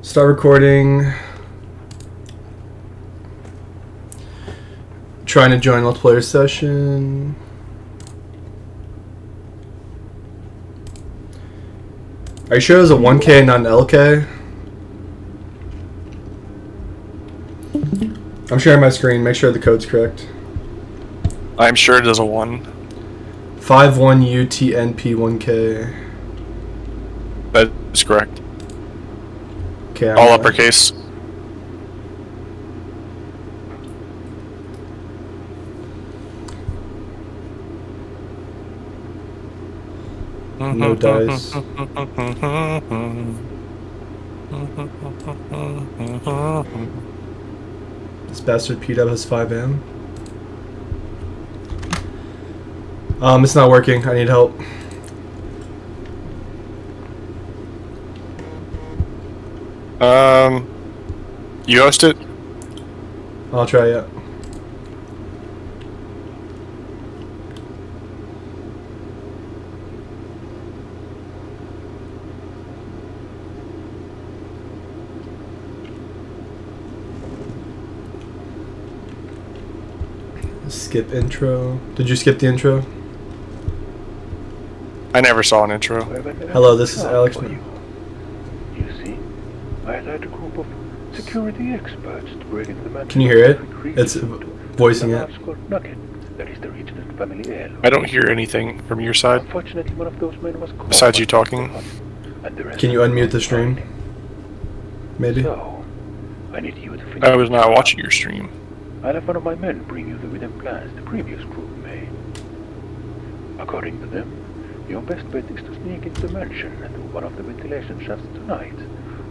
Start recording. Trying to join multiplayer session. Are you sure it was a 1K not an LK? I'm sharing my screen. Make sure the code's correct. I'm sure it is a 1. 51UTNP1K. That is correct. Okay, All uppercase. No dice. This bastard P-Dub has 5M. It's not working. I need help. You host it? I'll try it. Skip intro. Did you skip the intro? I never saw an intro. Hello, this is Alex. You see, I led a group of security experts to break into the mansion. Can you hear it? It's voicing it. That is the regional family heirloom. I don't hear anything from your side. Unfortunately, one of those men was caught. Besides you talking. Can you unmute the stream? Maybe. So, I need you to finish. I was not watching your stream. I'll have one of my men bring you the hidden plans the previous group made. According to them, your best bet is to sneak into the mansion and through one of the ventilation shafts tonight.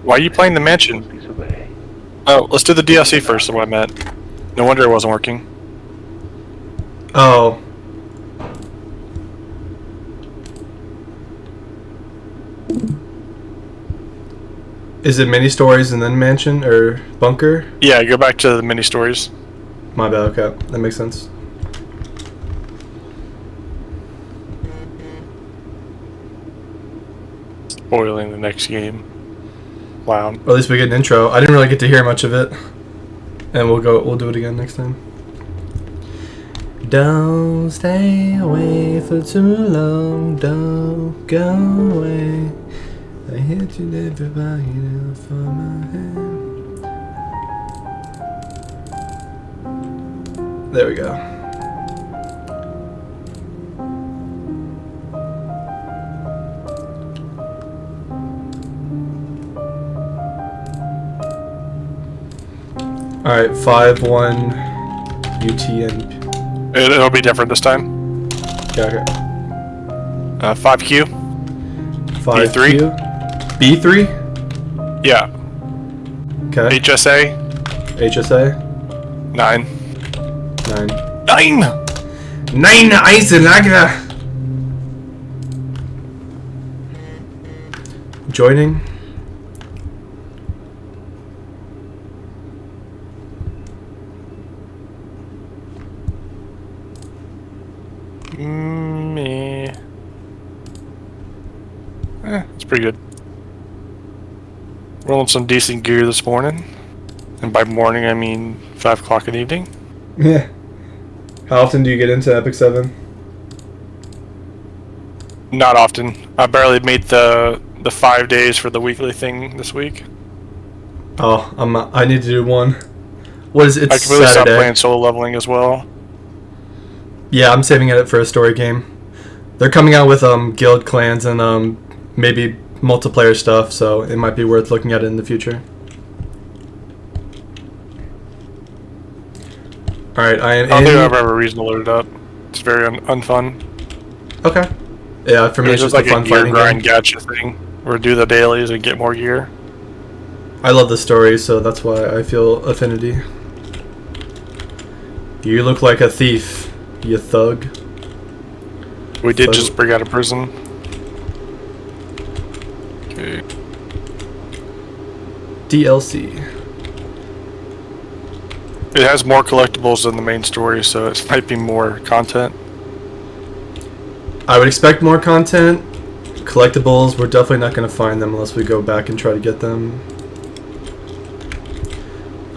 Why are you playing the mansion? Disobey. Oh, let's do the DLC first, is what I meant. No wonder it wasn't working. Oh. Is it mini stories and then mansion or bunker? Yeah, go back to the mini stories. My bad, okay. That makes sense. Spoiling the next game. Wow. Or at least we get an intro. I didn't really get to hear much of it. And we'll do it again next time. Don't stay away for too long. Don't go away. I hit you there before you know for my hand. There we go. Alright, 5-1 UTN. It'll be different this time. Okay. 5Q. 5Q. B3? Yeah. Okay. HSA. HSA? 9. 9. 9! 9 Eisenlager! Joining. Me. It's pretty good. Rolling some decent gear this morning. And by morning, I mean 5 o'clock in the evening. Yeah. How often do you get into Epic 7? Not often. I barely made the 5 days for the weekly thing this week. Oh, I need to do one. What is it? I completely stopped Saturday. playing solo leveling as well. Yeah, I'm saving it for a story game. They're coming out with guild clans and maybe multiplayer stuff, so it might be worth looking at it in the future. Alright, I am I don't think in. I ever have a reason to load it up. It's very unfun. Okay. Yeah, for me it's It's just just like a fun a gear fighting grind game. gacha thing. Or do the dailies and get more gear. I love the story, so that's why I feel affinity. You look like a thief, you thug. We did So- just break out of prison. Okay. DLC. It has more collectibles than the main story, so it might be more content. I would expect more content. Collectibles, we're definitely not going to find them unless we go back and try to get them.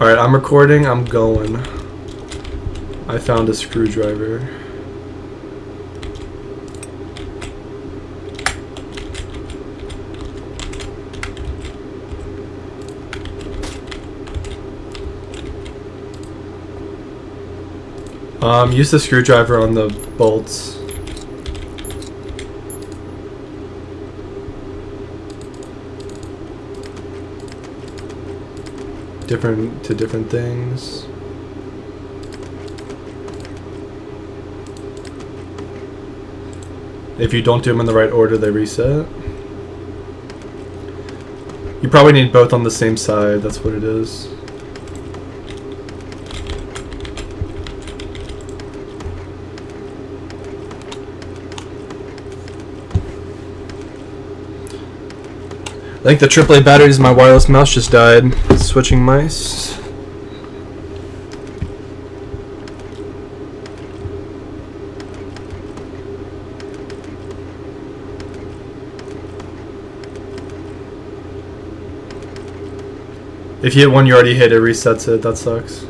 Alright, I'm recording. I'm going. I found a screwdriver. Use the screwdriver on the bolts. Different things. If you don't do them in the right order, they reset. You probably need both on the same side. That's what it is. I think the AAA batteries in my wireless mouse just died. Switching mice. If you hit one you already hit, it resets it. That sucks.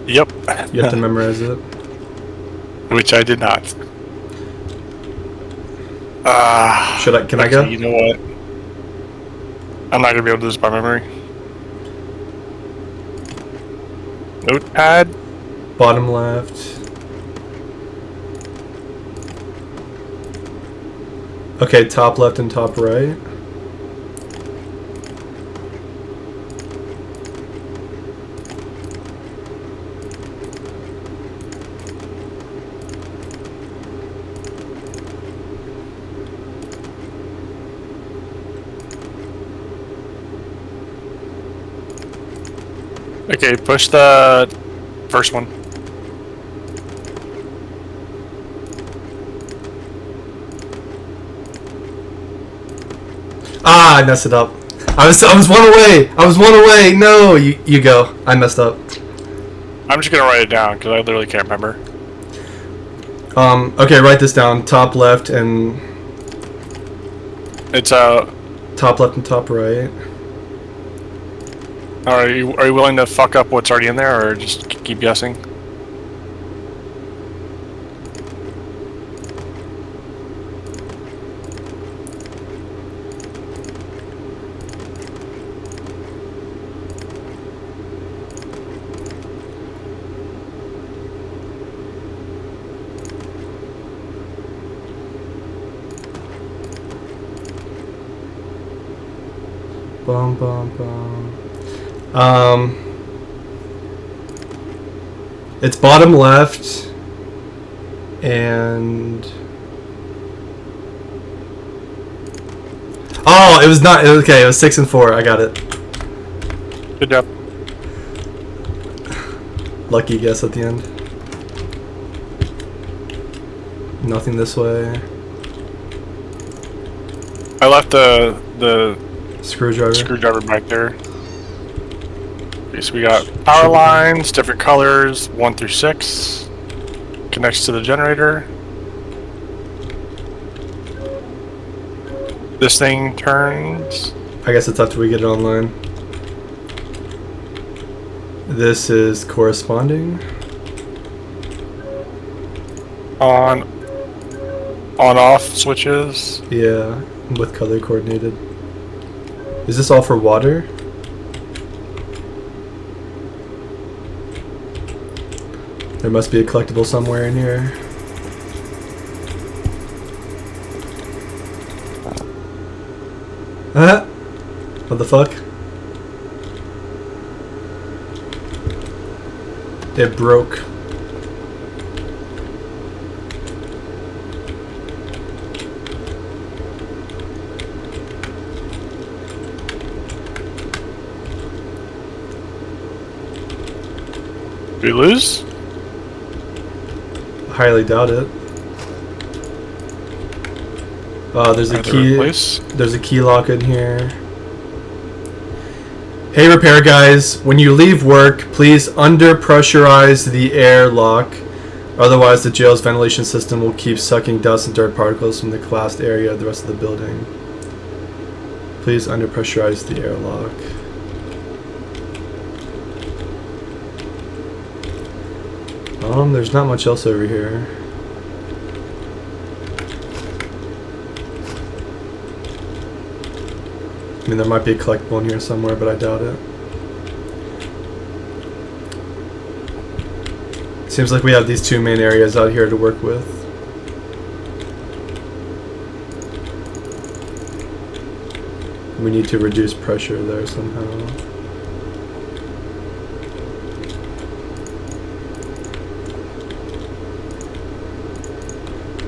Yep. You have to memorize it. Which I did not. Can I go? You know what? I'm not gonna be able to do this by memory. Notepad. Bottom left. Okay, top left and top right. Okay, push the first one. Ah, I messed it up. I was one away. I was one away. No, you go. I messed up. I'm just gonna write it down because I literally can't remember. Okay, write this down. Top left and It's top left and top right. Are you willing to fuck up what's already in there, or just keep guessing? Bum bum bum. It's bottom left and oh, it was not okay. It was 6 and 4. I got it. Good job. Lucky guess at the end. Nothing this way. I left the Screwdriver back there. Okay, so we got power lines, different colors, 1 through 6. Connects to the generator. This thing turns. I guess it's after we get it online. This is corresponding. On off switches. Yeah, with color coordinated. Is this all for water? There must be a collectible somewhere in here. What the fuck? It broke. Did we lose? Highly doubt it. There's a key. There's a key lock in here. Hey, repair guys, when you leave work, please under-pressurize the air lock. Otherwise, the jail's ventilation system will keep sucking dust and dirt particles from the collapsed area of the rest of the building. Please under-pressurize the airlock. There's not much else over here. I mean, there might be a collectible in here somewhere, but I doubt it. Seems like we have these two main areas out here to work with. We need to reduce pressure there somehow.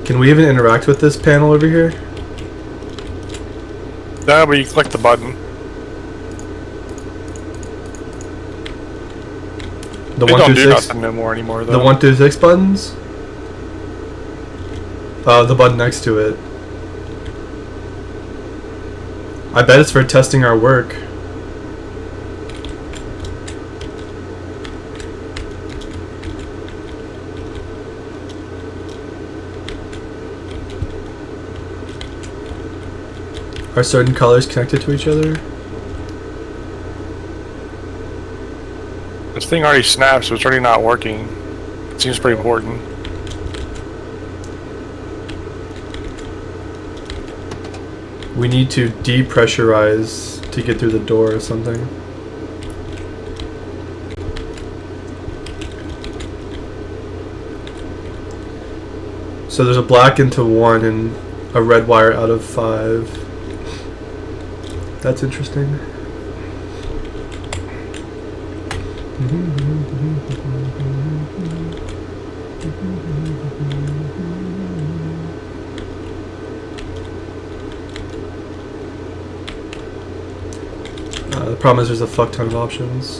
Can we even interact with this panel over here? No, but you click the button. The They 1 don't through do 6? nothing no more anymore, though. The 1 through 6 buttons? The button next to it. I bet it's for testing our work. Are certain colors connected to each other? This thing already snapped, so it's already not working. It seems pretty important. We need to depressurize to get through the door or something. So there's a black into 1 and a red wire out of 5. That's interesting. The problem is there's a fuck ton of options.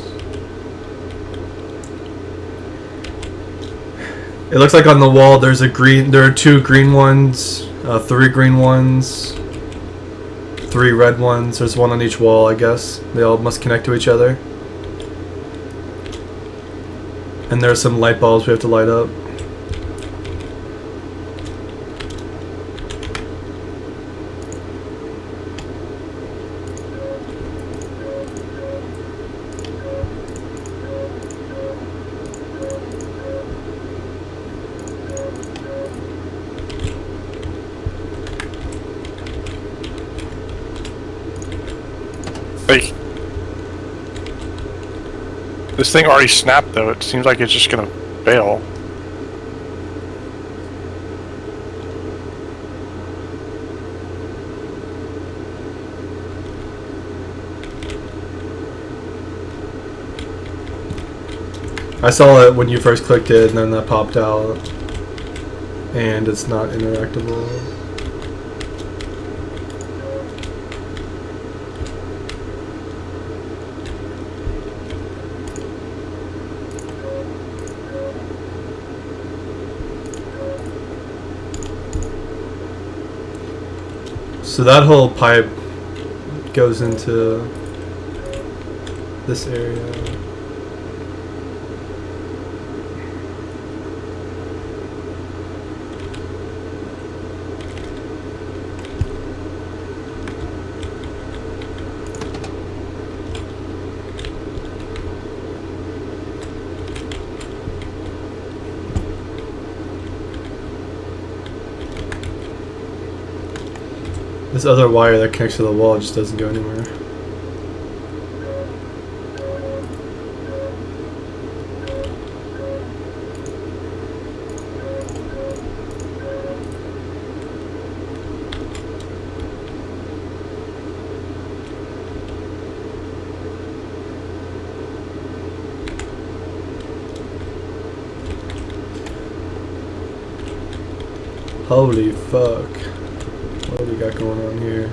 It looks like on the wall there are 2 green ones, 3 green ones, 3 red ones. There's 1 on each wall, I guess. They all must connect to each other. And there's some light bulbs we have to light up. Like, this thing already snapped, though. It seems like it's just gonna fail. I saw it when you first clicked it and then that popped out. And it's not interactable. So that whole pipe goes into this area. This other wire that connects to the wall just doesn't go anywhere. Holy fuck. What do we got going on here?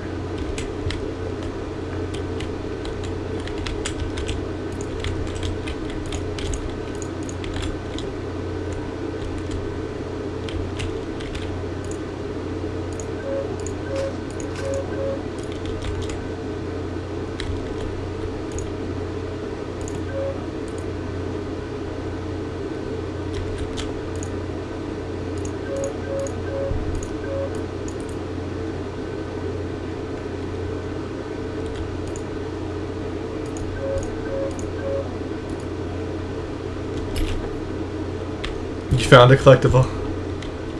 You found a collectible.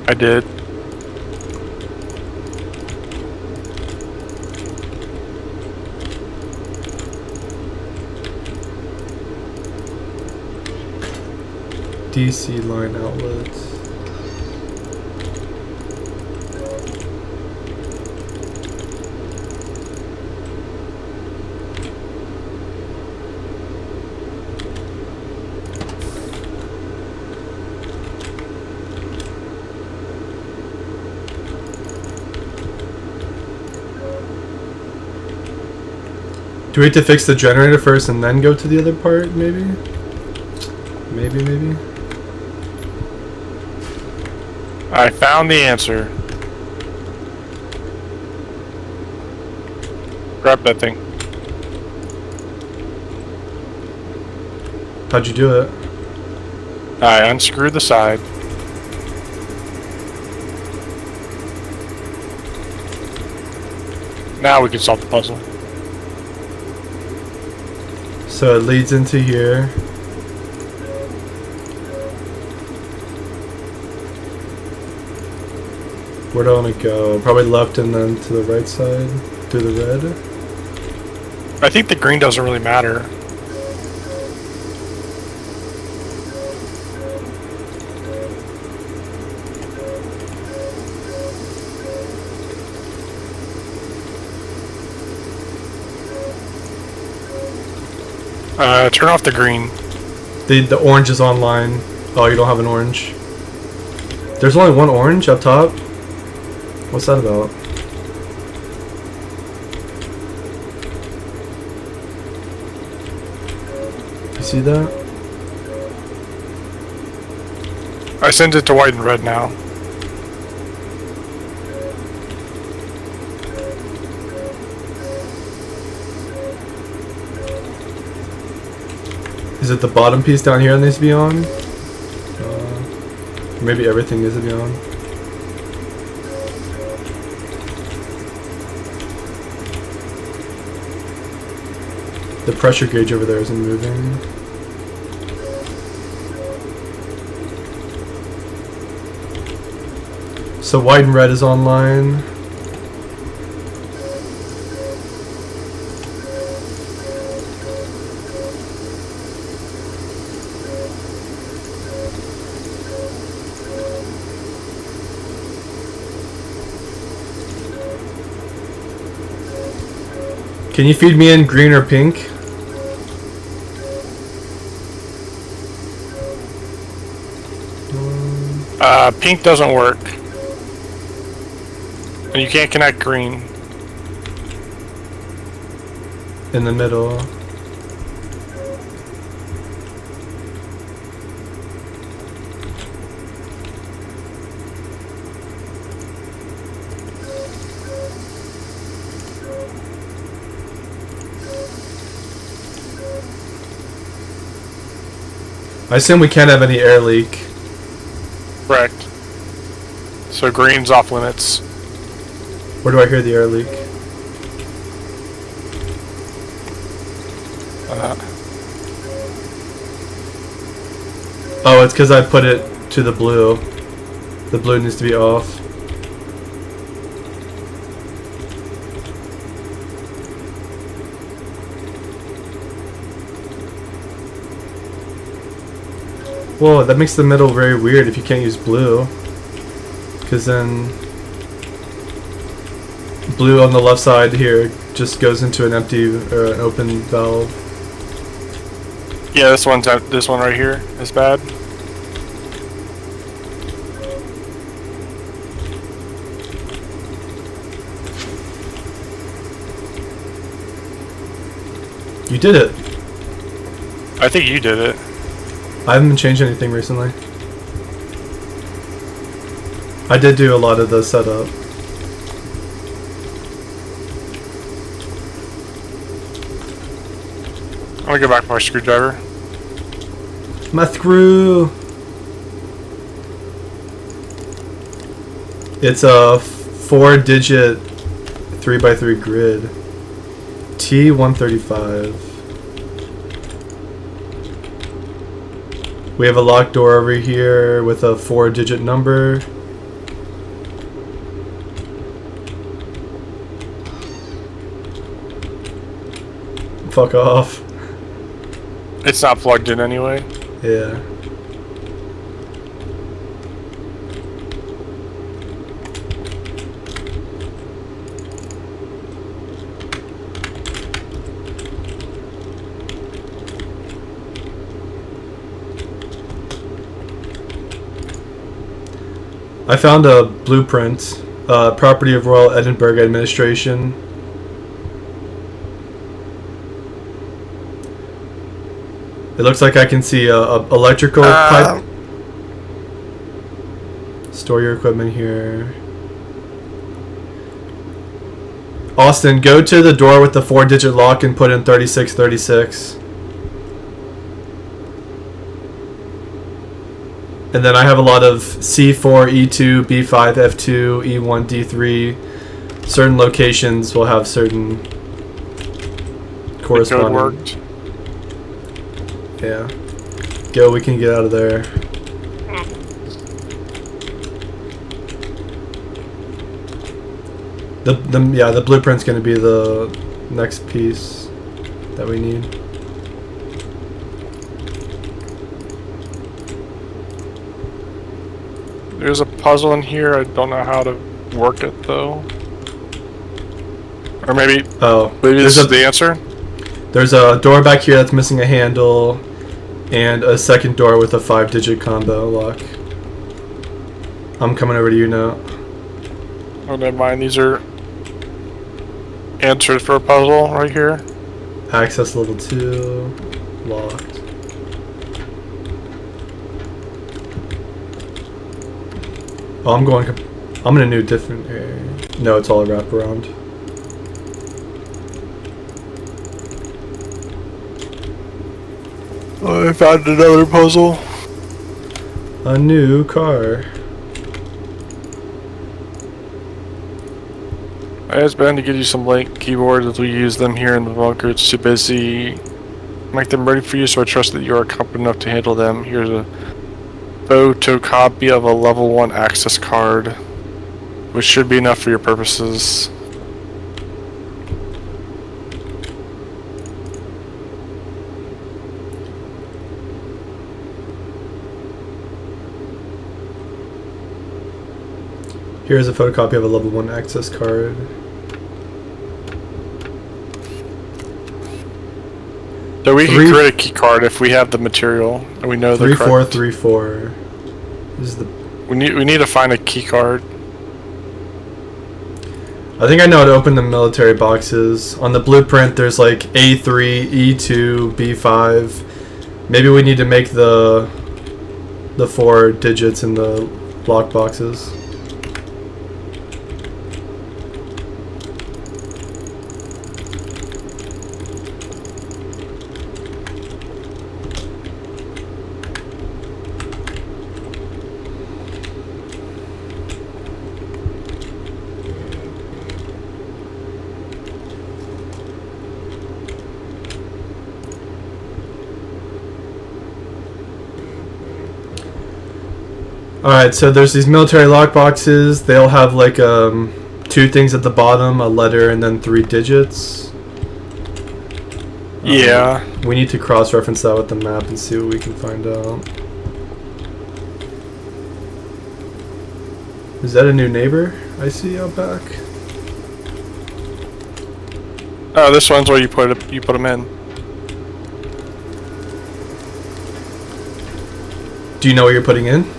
I did. DC line outlets. Do we have to fix the generator first and then go to the other part, maybe? Maybe. I found the answer. Grab that thing. How'd you do it? I unscrewed the side. Now we can solve the puzzle. So it leads into here. Where do I want to go? Probably left and then to the right side? Through the red? I think the green doesn't really matter. Turn off the green. The orange is online. Oh, you don't have an orange. There's only one orange up top? What's that about? You see that? I sent it to white and red now. Is it the bottom piece down here that needs to be on? Maybe everything needs to be on. The pressure gauge over there isn't moving. So white and red is online. Can you feed me in green or pink? Pink doesn't work. And you can't connect green. In the middle. I assume we can't have any air leak. Correct. So green's off limits. Where do I hear the air leak? Oh, it's because I put it to the blue. The blue needs to be off. Whoa, that makes the middle very weird if you can't use blue. Because then blue on the left side here just goes into an empty or an open valve. Yeah, this one right here is bad. You did it. I think you did it. I haven't changed anything recently. I did do a lot of the setup. I'm gonna go back for my screwdriver. My screw! It's a 4-digit 3x3 grid. T135. We have a locked door over here with a 4-digit number. Fuck off. It's not plugged in anyway. Yeah. I found a blueprint, property of Royal Edinburgh Administration. It looks like I can see a electrical pipe. Store your equipment here. Austin, go to the door with the 4-digit lock and put in 3636. And then I have a lot of C4, E2, B5, F2, E1, D3. Certain locations will have certain corresponding. The code worked. Yeah. Go, we can get out of there. The blueprint's gonna be the next piece that we need. There's a puzzle in here. I don't know how to work it though. Or maybe this is the answer. There's a door back here that's missing a handle, and a second door with a 5-digit combo lock. I'm coming over to you now. Oh, never mind. These are answers for a puzzle right here. Access level 2, locked. Oh, I'm in a new different area. No, it's all a wraparound. I found another puzzle. A new car. I asked Ben to get you some link keyboards as we use them here in the bunker. It's too busy. Make them ready for you, so I trust that you are competent enough to handle them. Here's a photocopy of a level 1 access card, which should be enough for your purposes. Here's a photocopy of a level 1 access card. So we can create a key card if we have the material and we know the correct. 3434. This is the. We need to find a key card. I think I know how to open the military boxes. On the blueprint, there's like A3, E2, B5. Maybe we need to make the 4 digits in the lock boxes. Alright, so there's these military lock boxes. They'll have like 2 things at the bottom, a letter, and then 3 digits. Yeah. We need to cross-reference that with the map and see what we can find out. Is that a new neighbor I see out back? Oh, this one's where you put them in. Do you know what you're putting in?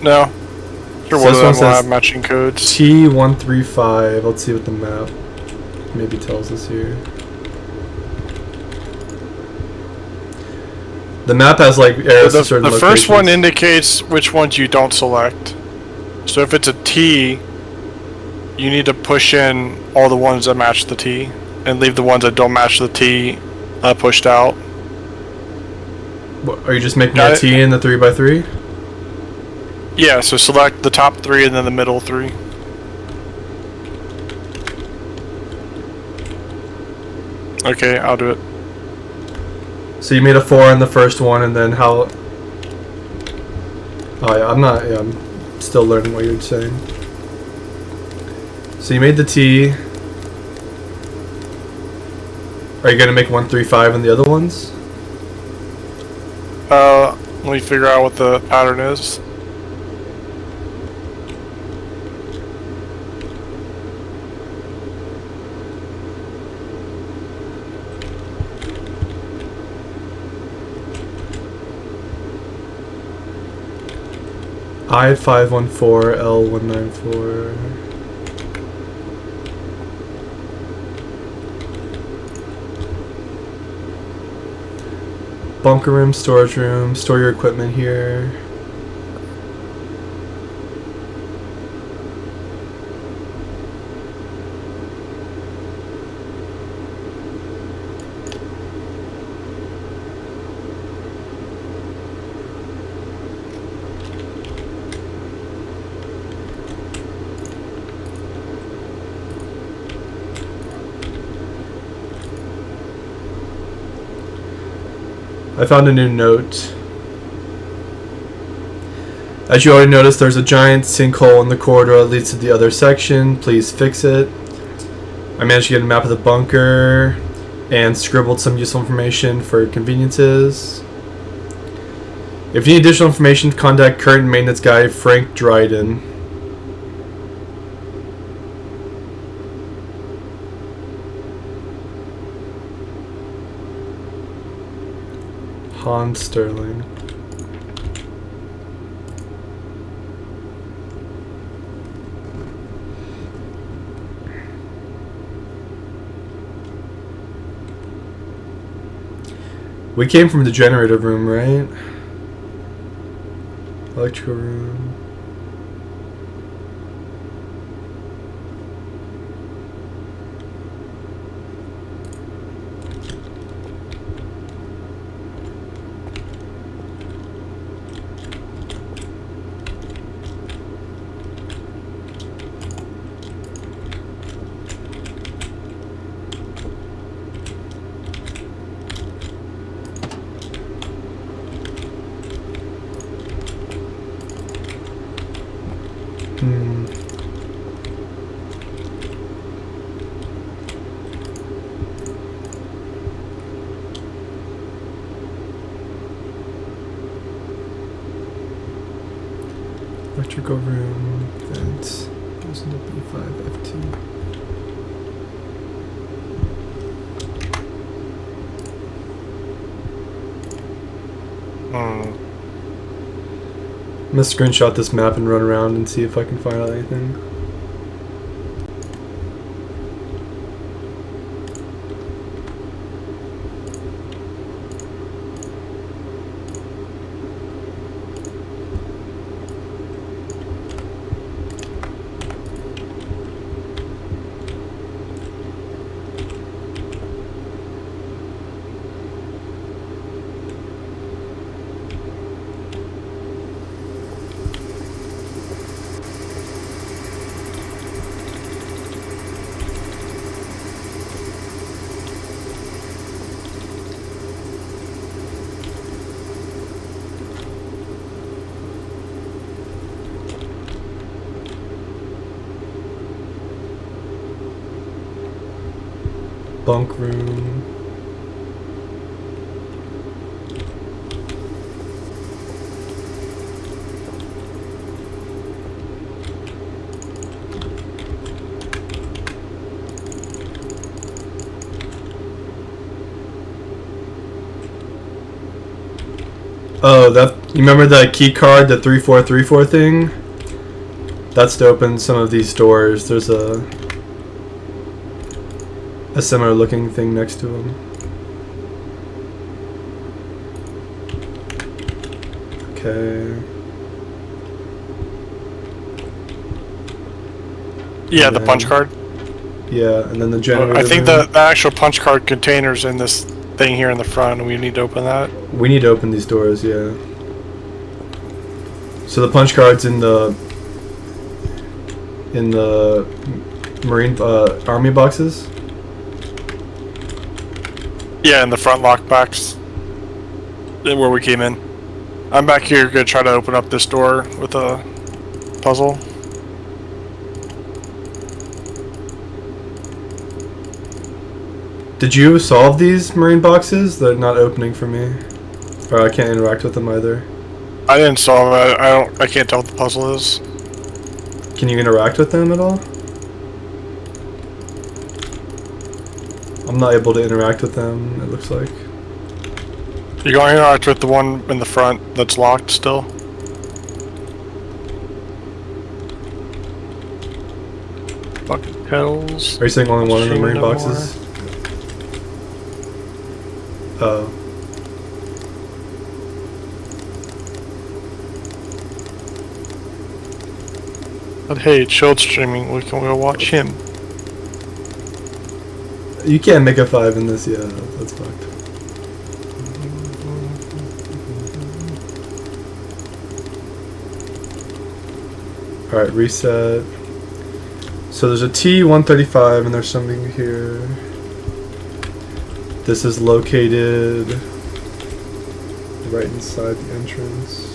No. Sure, So one this of them one will says have matching codes. T135. Let's see what the map maybe tells us here. The map has like arrows to certain The locations. first one indicates which ones you don't select. So if it's a T, you need to push in all the ones that match the T and leave the ones that don't match the T pushed out. What, are you just making a T in the 3x3? Yeah, so select the top 3 and then the middle 3. Okay, I'll do it. So you made a 4 on the first one, and then how? Oh yeah, I'm still learning what you're saying. So you made the T. Are you gonna make 1, 3, 5 in the other ones? Let me figure out what the pattern is. I-514, L-194. Bunker room, storage room, store your equipment here. I found a new note. As you already noticed, there's a giant sinkhole in the corridor that leads to the other section. Please fix it. I managed to get a map of the bunker and scribbled some useful information for conveniences. If you need additional information, contact current maintenance guy Frank Dryden. Hans Sterling. We came from the generator room, right? Electrical room. Electrical room, vents, goes into B5F2. I'm gonna screenshot this map and run around and see if I can find out anything. Bunk room. Oh, that, you remember that key card, the 3434 thing? That's to open some of these doors. There's a similar looking thing next to them. Okay. Yeah, And the punch card. Yeah, and then the generator. I think room. the actual punch card container's in this thing here in the front, and we need to open that. We need to open these doors, yeah. So the punch card's in the Marine Army boxes? Yeah, in the front lockbacks. where we came in. I'm back here gonna try to open up this door with a puzzle. Did you solve these marine boxes? They're not opening for me. Or I can't interact with them either. I didn't solve it. I can't tell what the puzzle is. Can you interact with them at all? I'm not able to interact with them, it looks like. You're going to interact with the one in the front that's locked still. Bucket kettles. Are you saying only one of the marine Memoir. boxes? Oh. But hey, Chilled streaming. We can go watch him. You can't make a 5 in this, yeah, that's fucked. Alright, reset. So there's a T-135 and there's something here. This is located right inside the entrance.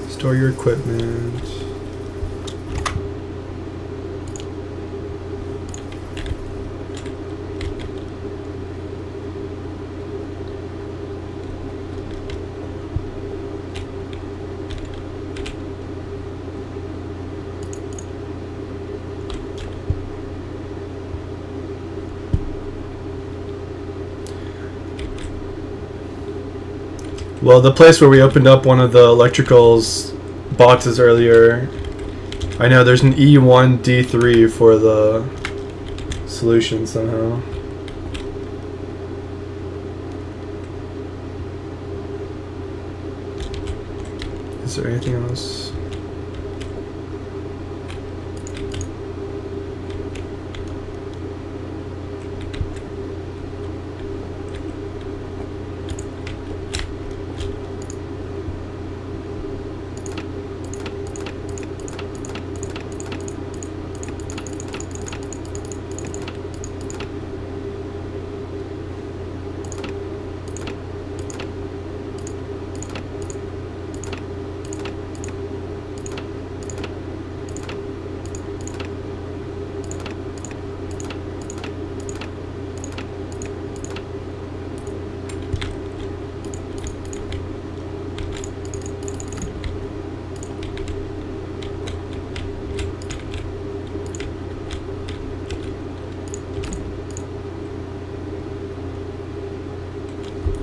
Store your equipment. Well, the place where we opened up one of the electricals boxes earlier, I know there's an E1D3 for the solution somehow. Is there anything else?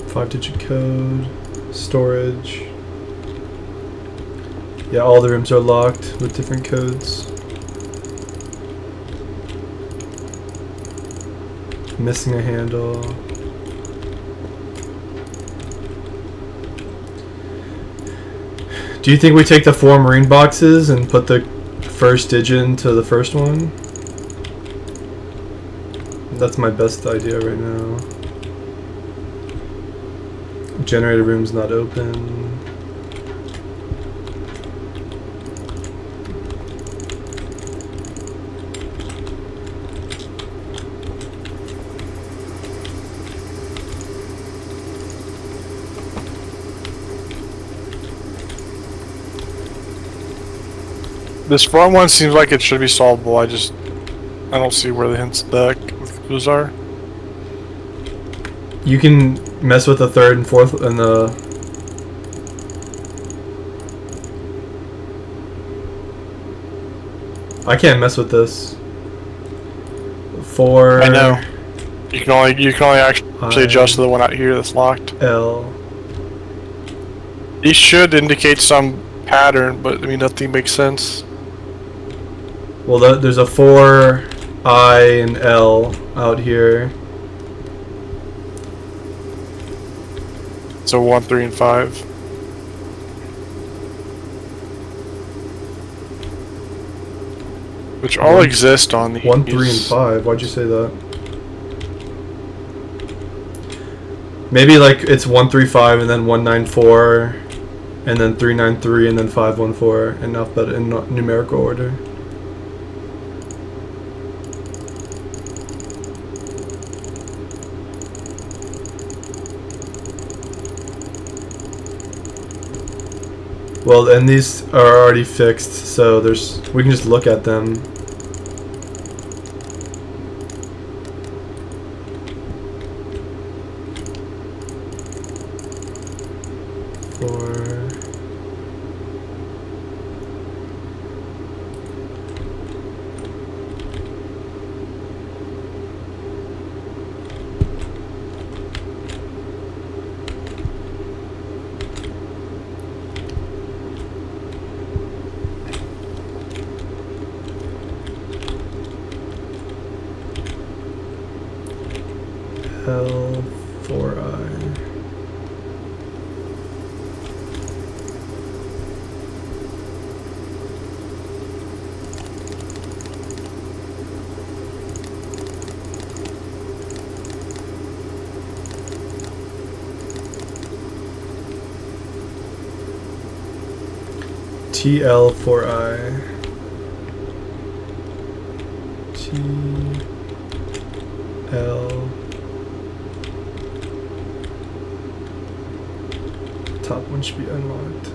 Five-digit code, storage. Yeah, all the rooms are locked with different codes. Missing a handle. Do you think we take the 4 marine boxes and put the first digit into the first one? That's my best idea right now. Generator room's not open. This front one seems like it should be solvable. I don't see where the hints of the clues are. You can mess with the third and fourth and the... I can't mess with this. 4... I know. You can only actually adjust to the one out here that's locked. L. These should indicate some pattern, but I mean nothing makes sense. Well, there's a 4, I, and L out here. So 1, 3, and 5. Which all exist on these. 1, 3, and 5. Why'd you say that? Maybe like it's 1, 3, 5, and then 1, 9, 4, and then 3, 9, 3, and then 5, 1, 4 in alphabet in numerical order. Well, and these are already fixed, so we can just look at them. L4I. TL4I. TL. Top one should be unlocked.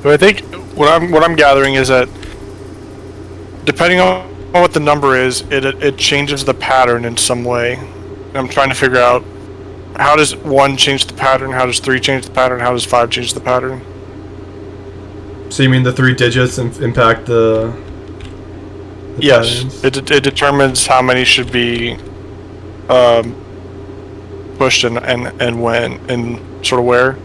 So I think what I'm gathering is that depending on what the number is, it changes the pattern in some way. And I'm trying to figure out, how does 1 change the pattern? How does 3 change the pattern? How does 5 change the pattern? So you mean the 3 digits impact the yes, patterns? it determines how many should be pushed and when and sort of where.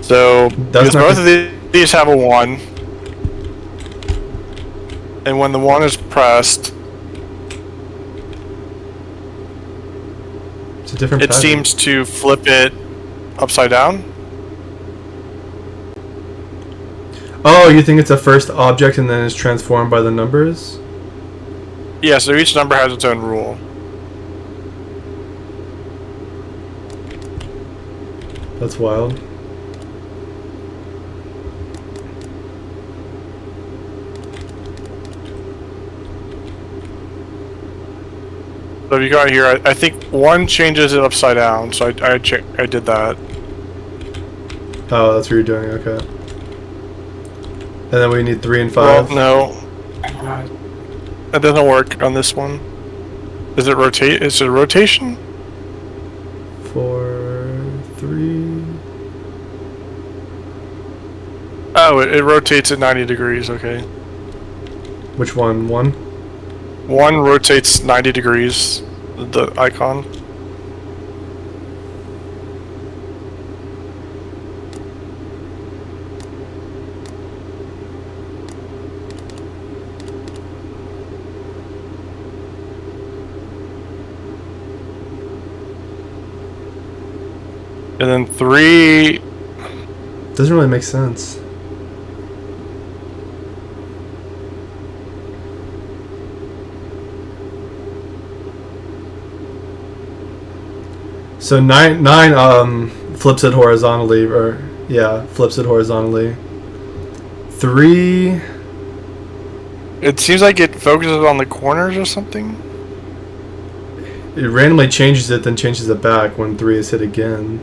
So because both of these have a 1, and when the 1 is pressed, it's a different it pattern. seems to flip it upside down. Oh, you think it's a first object and then it's transformed by the numbers? Yeah, so each number has its own rule. That's wild. So if you got here, I think 1 changes it upside down, so I did that. Oh, that's what you're doing, okay. And then we need 3 and 5. Well, no. That doesn't work on this one. Is it rotate? Is it rotation? 4, 3. Oh, it rotates at 90 degrees, okay. Which one? 1? 1 rotates 90 degrees, the icon. And then 3... Doesn't really make sense. So 9 flips it horizontally, or yeah, flips it horizontally. 3. It seems like it focuses on the corners or something. It randomly changes it, then changes it back when 3 is hit again.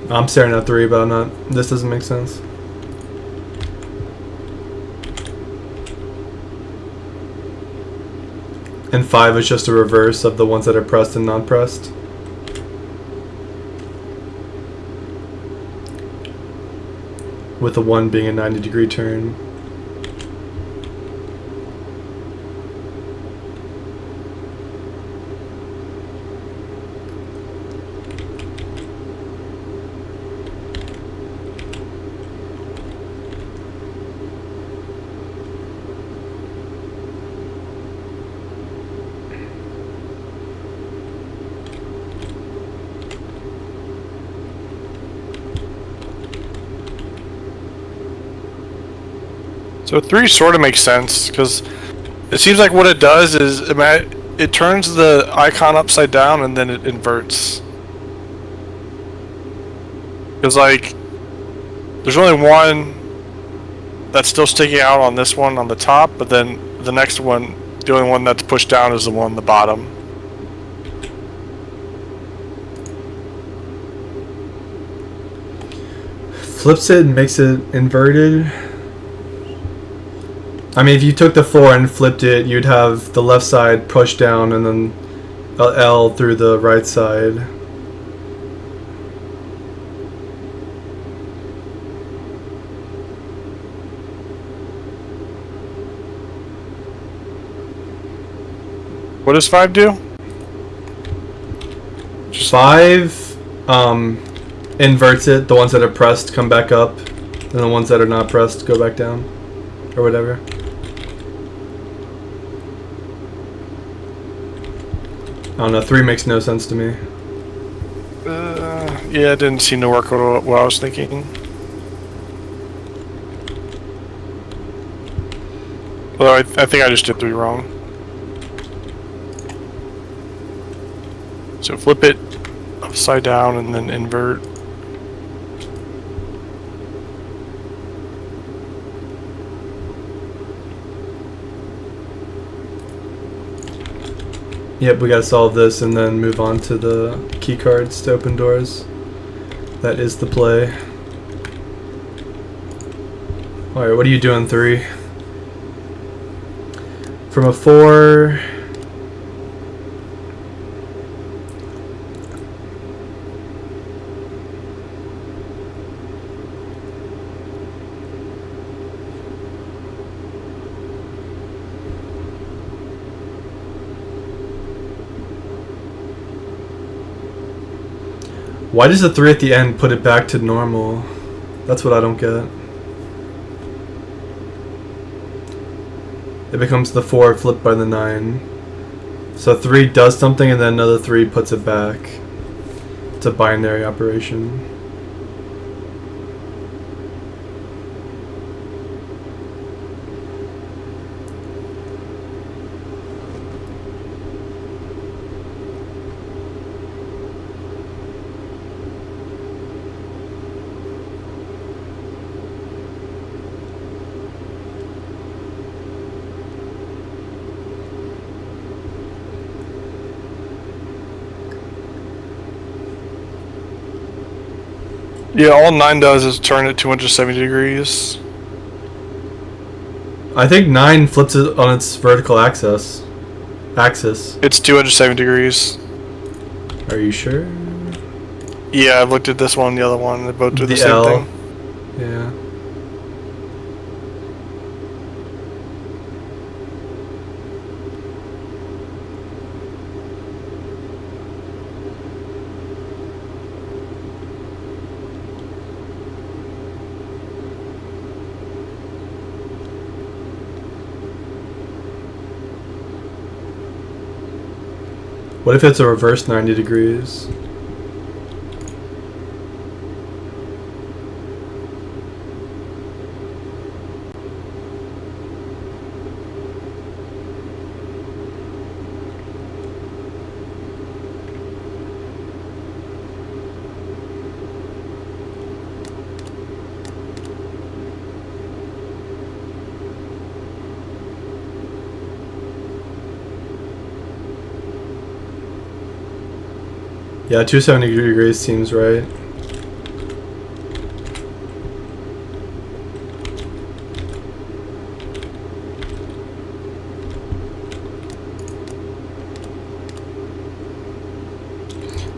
I'm staring at 3, but I'm not. This doesn't make sense. And 5 is just a reverse of the ones that are pressed and non-pressed. With the 1 being a 90-degree turn. So 3 sort of makes sense, because it seems like what it does is it turns the icon upside down and then it inverts. Because, like, there's only one that's still sticking out on this one on the top, but then the next one, the only one that's pushed down is the one on the bottom. Flips it and makes it inverted. I mean, if you took the 4 and flipped it, you'd have the left side pushed down and then a L through the right side. What does 5 do? 5 inverts it. The ones that are pressed come back up, and the ones that are not pressed go back down, or whatever. I don't know. 3 makes no sense to me. Yeah, it didn't seem to work what I was thinking. Although I think I just did 3 wrong. So flip it upside down and then invert. Yep, we gotta solve this and then move on to the key cards to open doors. That is the play. Alright, what are you doing, 3? From a 4... Why does the 3 at the end put it back to normal? That's what I don't get. It becomes the 4 flipped by the 9. So 3 does something and then another 3 puts it back. It's a binary operation. Yeah, all 9 does is turn it 270 degrees. I think 9 flips it on its vertical axis. It's 270 degrees. Are you sure? Yeah, I've looked at this one and the other one. They both do the same L. thing. Yeah. What if it's a reverse 90 degrees? Yeah, 270 degrees seems right.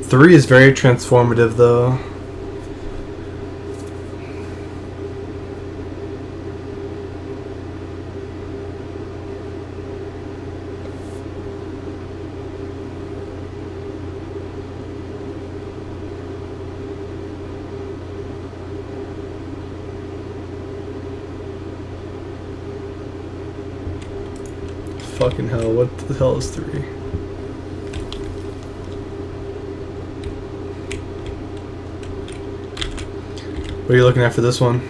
Three is very transformative though. Fucking hell, what the hell is 3? What are you looking at for this one?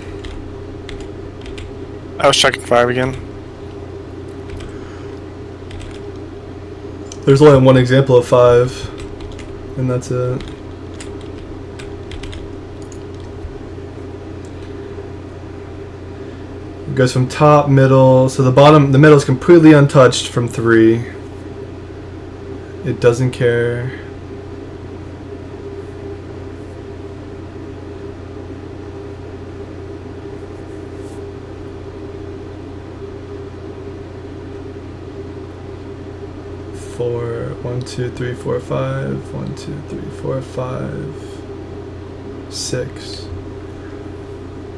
I was checking 5 again. There's only one example of 5, and that's it. It goes from top, middle, so the middle is completely untouched from 3. It doesn't care. Four, 1, 2, 3, 4, 5. 1, 2, 3, 4, 5. 6.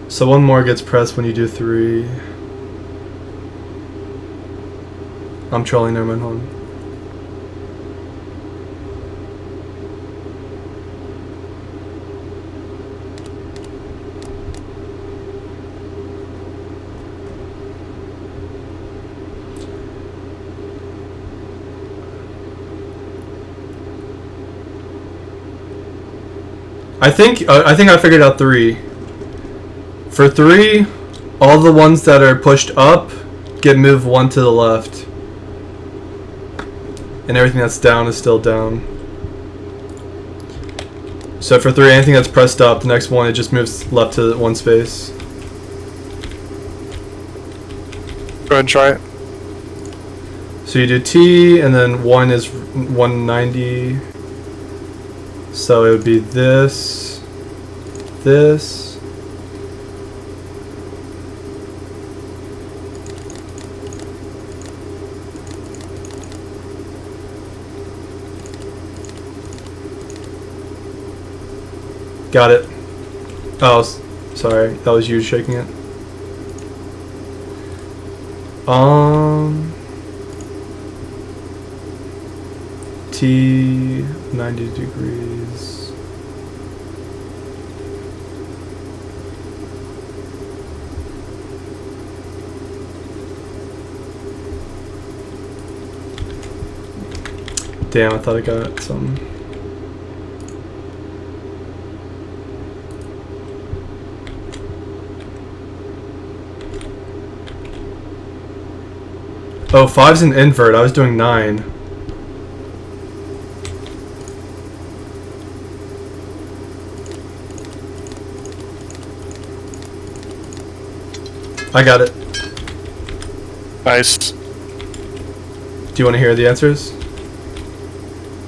So one more gets pressed when you do 3. I'm trolling, never mind, hold on. I think I figured out 3. For 3, all the ones that are pushed up get moved 1 to the left, and everything that's down is still down. So for 3, anything that's pressed up, the next one it just moves left to 1 space. Go ahead and try it. So you do T, and then 1 is 190. So it would be this, this. Got it. Oh, sorry. That was you shaking it. T 90 degrees. Damn, I thought I got some. Oh, 5's an invert. I was doing 9. I got it. Nice. Do you want to hear the answers?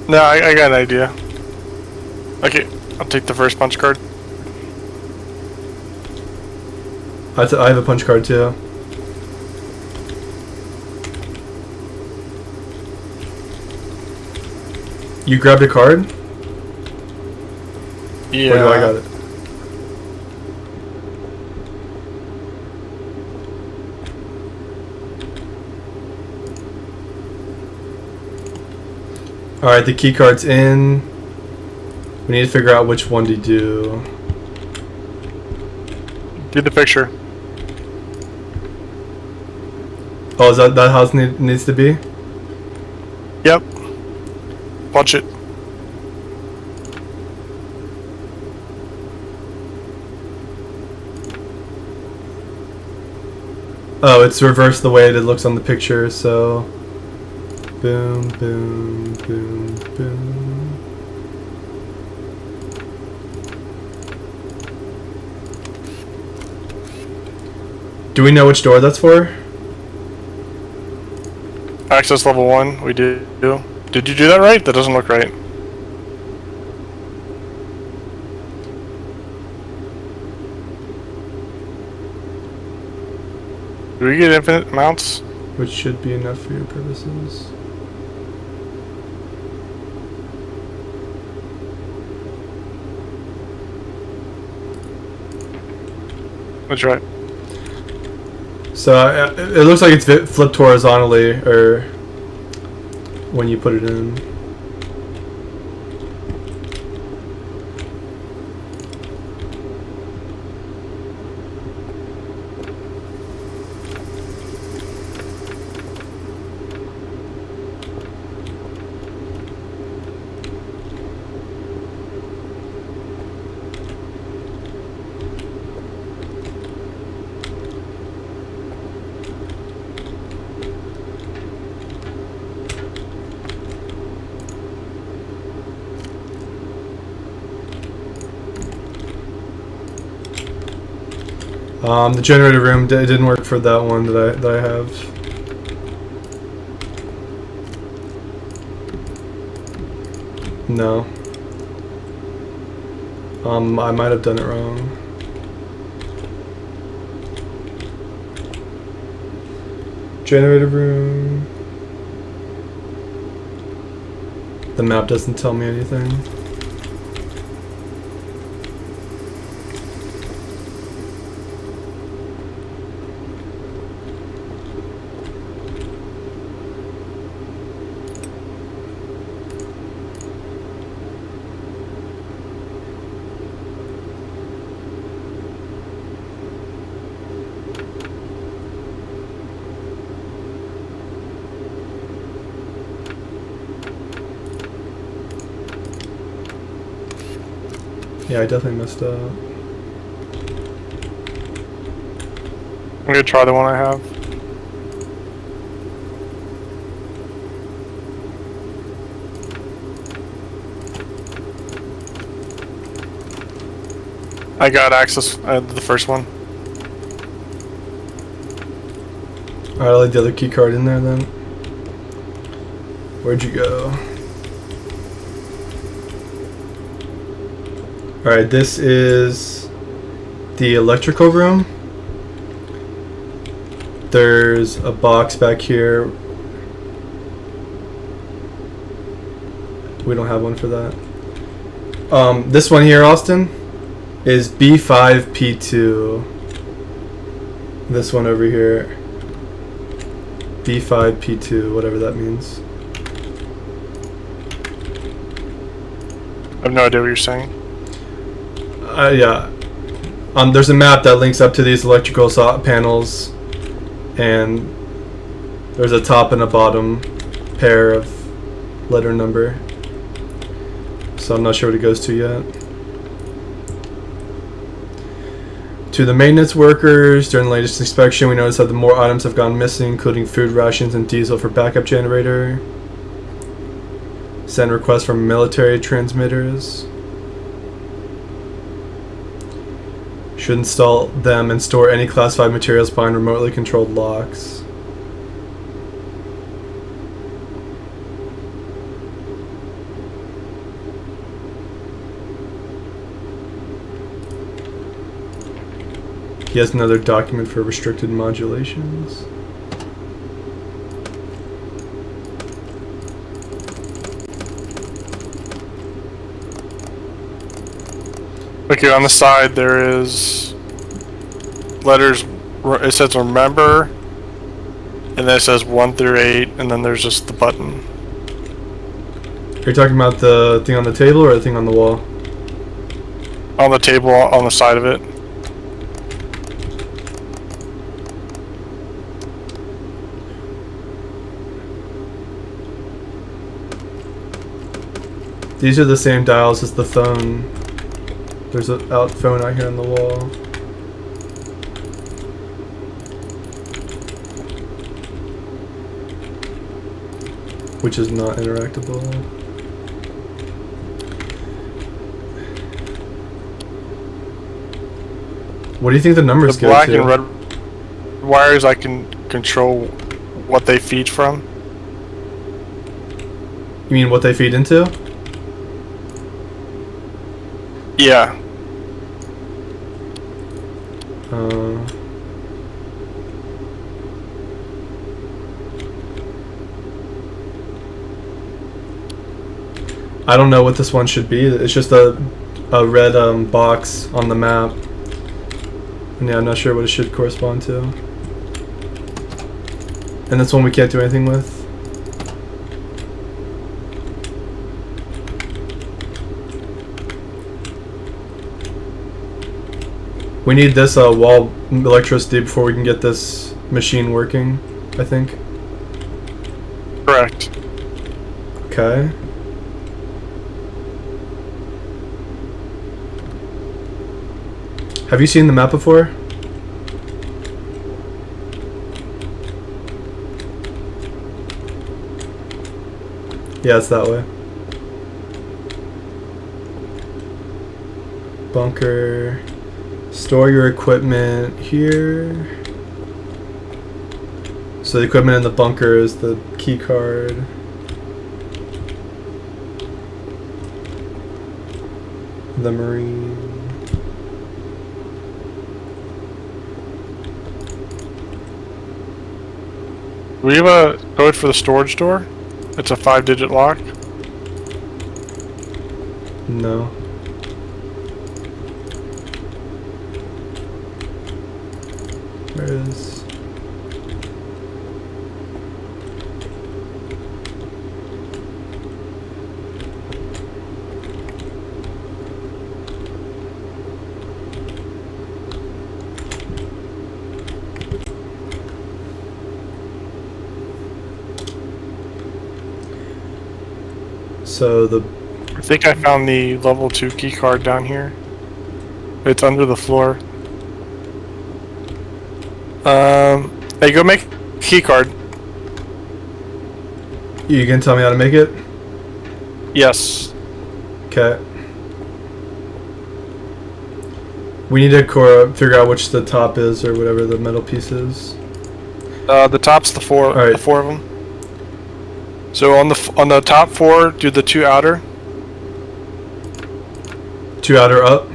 No, I got an idea. Okay, I'll take the first punch card. I have a punch card too. You grabbed a card? Yeah. Or do I got it? Alright, the key card's in. We need to figure out which one to do. Do the picture. Oh, is that how it needs to be? Yep. Punch it. Oh, it's reversed the way it looks on the picture, so... Boom, boom, boom, boom. Do we know which door that's for? Access level 1, we do. Did you do that right? That doesn't look right. Do we get infinite mounts? Which should be enough for your purposes. That's right. So it looks like it's flipped horizontally, or when you put it in. The generator room didn't work for that one that I have. No. I might have done it wrong. Generator room. The map doesn't tell me anything. Yeah, I definitely messed up. I'm gonna try the one I have. I got access to the first one. Alright, I'll leave the other key card in there then. Where'd you go? Alright, this is the electrical room. There's a box back here. We don't have one for that. This one here, Austin, is B5P2. This one over here, B5P2, whatever that means. I have no idea what you're saying. Yeah. There's a map that links up to these electrical panels, and there's a top and a bottom pair of letter number. So I'm not sure what it goes to yet. To the maintenance workers, during the latest inspection, we noticed that the more items have gone missing, including food rations and diesel for backup generator. Send requests from military transmitters. Should install them and store any classified materials behind remotely controlled locks. He has another document for restricted modulations. Okay, on the side there is letters, it says remember, and then it says 1 through 8, and then there's just the button. Are you talking about the thing on the table or the thing on the wall? On the table, on the side of it. These are the same dials as the phone. There's a phone out here on the wall. Which is not interactable. What do you think the numbers The go black to? and red wires, I can control what they feed from. You mean what they feed into? Yeah. I don't know what this one should be. It's just a red box on the map. And yeah, I'm not sure what it should correspond to. And this one we can't do anything with. We need this wall electricity before we can get this machine working, I think. Correct. Okay. Have you seen the map before? Yeah, it's that way. Bunker. Store your equipment here. So the equipment in the bunker is the key card. The Marine. Do we have a code for the storage door? It's a 5-digit lock. No. Where is... So the... I think I found the level 2 key card down here. It's under the floor. Hey, go make a key card. You can tell me how to make it? Yes. Okay. We need to figure out which the top is or whatever the metal piece is. The top's the four. Alright. The 4 of them. So on the top 4, do the 2 outer. 2 outer up?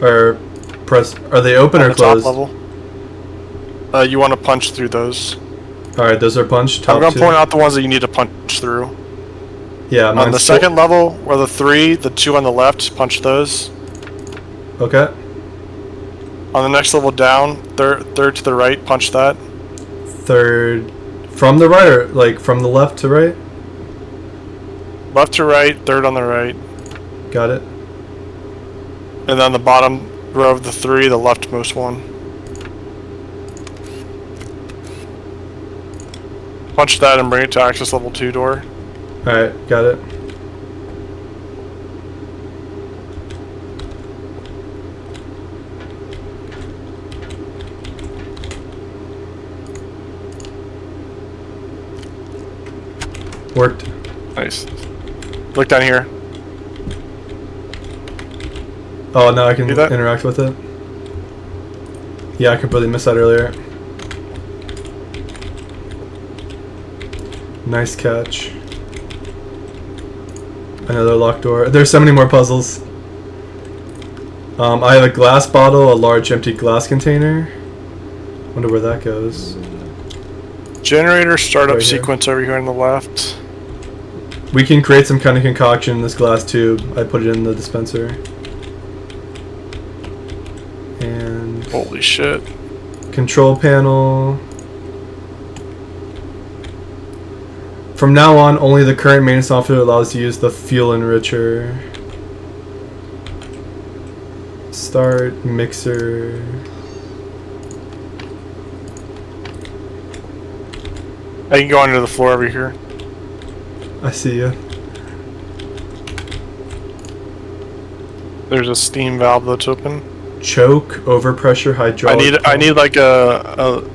Or press... Are they open On or the top closed? level. You want to punch through those. Alright, those are punched. Top I'm gonna 2. point out the ones that you need to punch through. Yeah, On mine's the second level, where the 3, the 2 on the left, punch those. Okay. On the next level down, third to the right, punch that. Third... From the right or like from the left to right? Left to right, third on the right. Got it. And then the bottom row of the 3, the leftmost one. Punch that and bring it to access level 2 door. Alright, got it. Worked. Nice. Look down here. Oh, now I can See that? interact with it. Yeah, I completely missed that earlier. Nice catch. Another locked door. There's so many more puzzles. I have a glass bottle, a large empty glass container. Wonder where that goes. Generator startup Right here. sequence over here on the left. We can create some kind of concoction in this glass tube. I put it in the dispenser. And Holy shit. control panel. From now on, only the current maintenance officer allows to use the fuel enricher. Start mixer. I can go under the floor over here. I see you. There's a steam valve that's open. Choke, overpressure, hydraulic. I need like a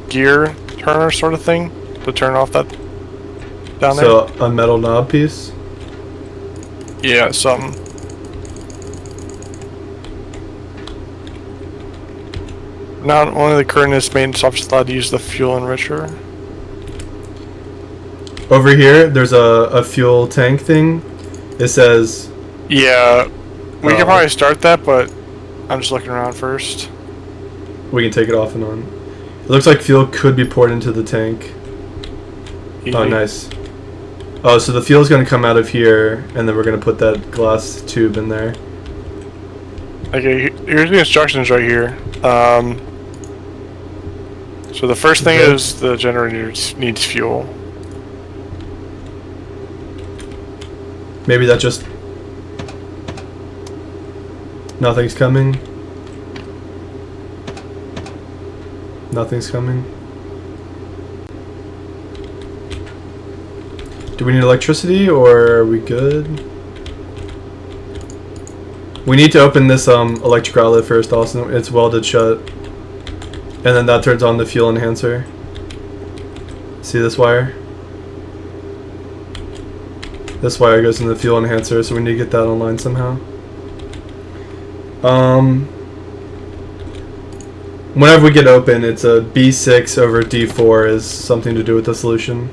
gear turner sort of thing to turn off that down there. So a metal knob piece. Yeah, something. Not only the current maintenance officer allowed to use the fuel enricher. Over here, there's a fuel tank thing. It says Yeah, we can probably start that, but I'm just looking around first. we can take it off and on. It looks like fuel could be poured into the tank. Easy. Oh, nice. Oh, so the fuel's gonna come out of here, and then we're gonna put that glass tube in there. Okay, here's the instructions right here. So the first thing Okay. is the generator needs fuel. Maybe that just... Nothing's coming. Nothing's coming. Do we need electricity, or are we good? We need to open this electric outlet first, also. It's welded shut. And then that turns on the fuel enhancer. See this wire? This wire goes in the fuel enhancer, so we need to get that online somehow. Whenever we get open, it's a B6 over D4 is something to do with the solution.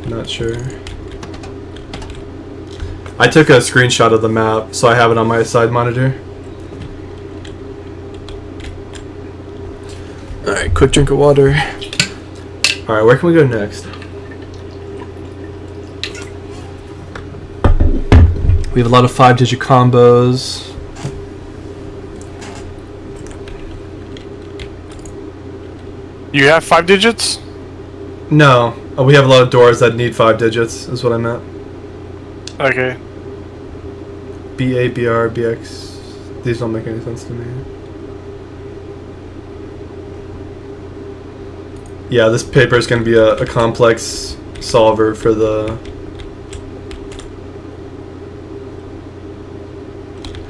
Not sure. I took a screenshot of the map, so I have it on my side monitor. Alright, quick drink of water. Alright, where can we go next? We have a lot of 5-digit combos. You have 5 digits? No, we have a lot of doors that need 5 digits, is what I meant. Okay. BA, BR, BX. These don't make any sense to me. Yeah, this paper is going to be a complex solver for the...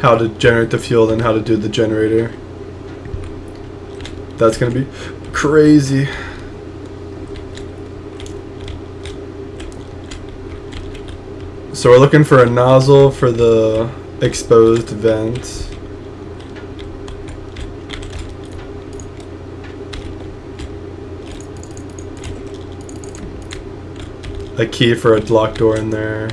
how to generate the fuel and how to do the generator. That's going to be crazy. So we're looking for a nozzle for the exposed vent. A key for a locked door in there.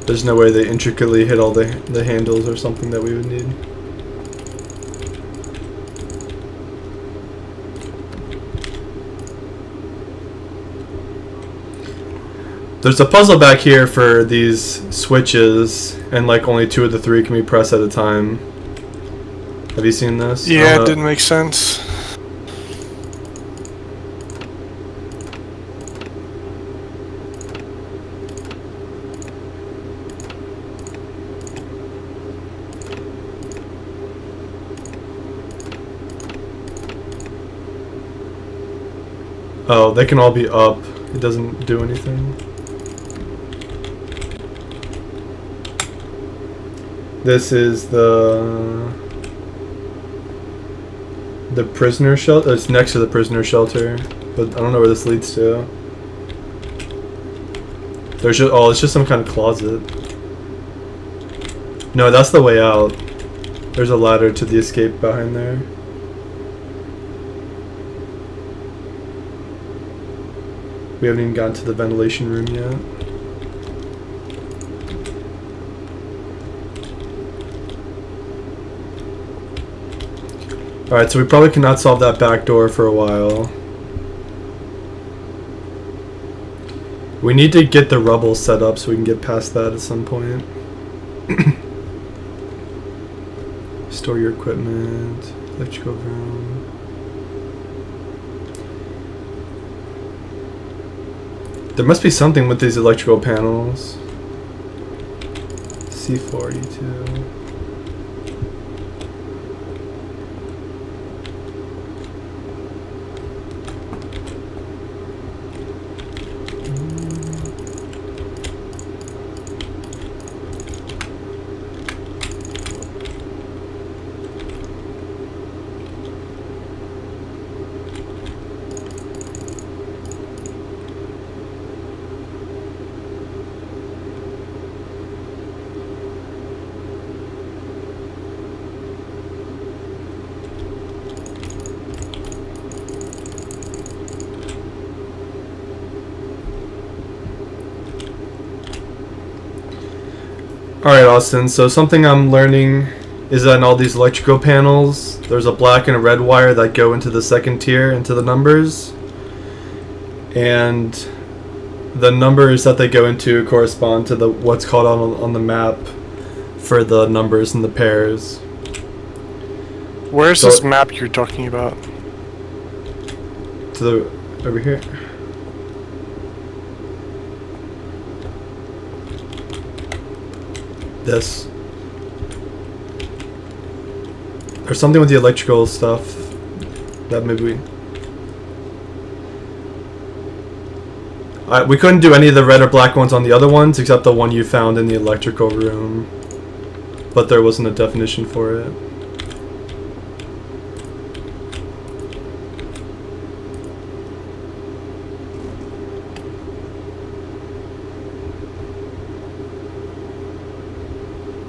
There's no way they intricately hit all the handles or something that we would need. There's a puzzle back here for these switches, and like only 2 of the 3 can be pressed at a time. Have you seen this? Yeah, it didn't make sense. Oh, they can all be up. It doesn't do anything. This is the prisoner shelter. It's next to the prisoner shelter, but I don't know where this leads to. There's just, oh, it's just some kind of closet. No, that's the way out. There's a ladder to the escape behind there. We haven't even gotten to the ventilation room yet. Alright, so we probably cannot solve that back door for a while. We need to get the rubble set up so we can get past that at some point. Store your equipment, electrical room. There must be something with these electrical panels. C42. Alright, Austin, so something I'm learning is that in all these electrical panels, there's a black and a red wire that go into the second tier, into the numbers. And the numbers that they go into correspond to the what's called on the map for the numbers and the pairs. Where's this map you're talking about? To the... over here. This. There's something with the electrical stuff that maybe we couldn't do any of the red or black ones on the other ones except the one you found in the electrical room, but there wasn't a definition for it.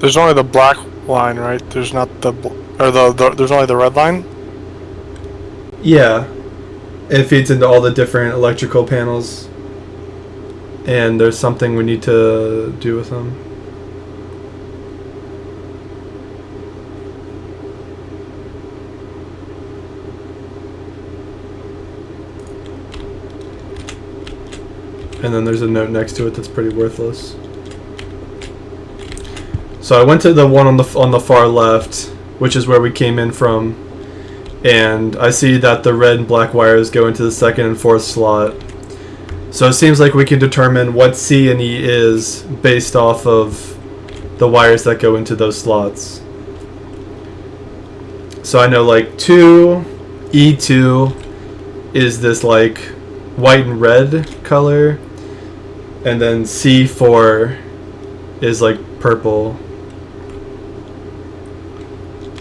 There's only the black line, right? There's not the there's only the red line. Yeah, it feeds into all the different electrical panels, and there's something we need to do with them. And then there's a note next to it that's pretty worthless. So I went to the one on the far left, which is where we came in from, and I see that the red and black wires go into the second and fourth slot. So it seems like we can determine what C and E is based off of the wires that go into those slots. So I know like 2, E2 is this like white and red color, and then C4 is like purple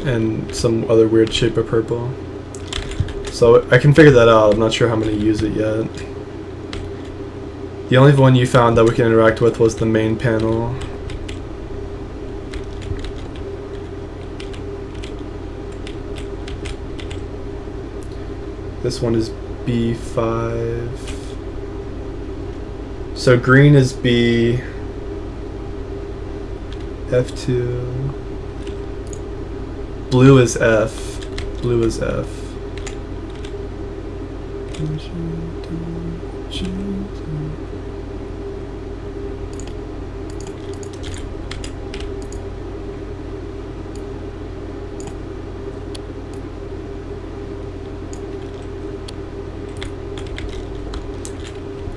and some other weird shape of purple. So I can figure that out. I'm not sure how many use it yet. The only one you found that we can interact with was the main panel. This one is B5. So green is B, F2, blue is F, blue is F.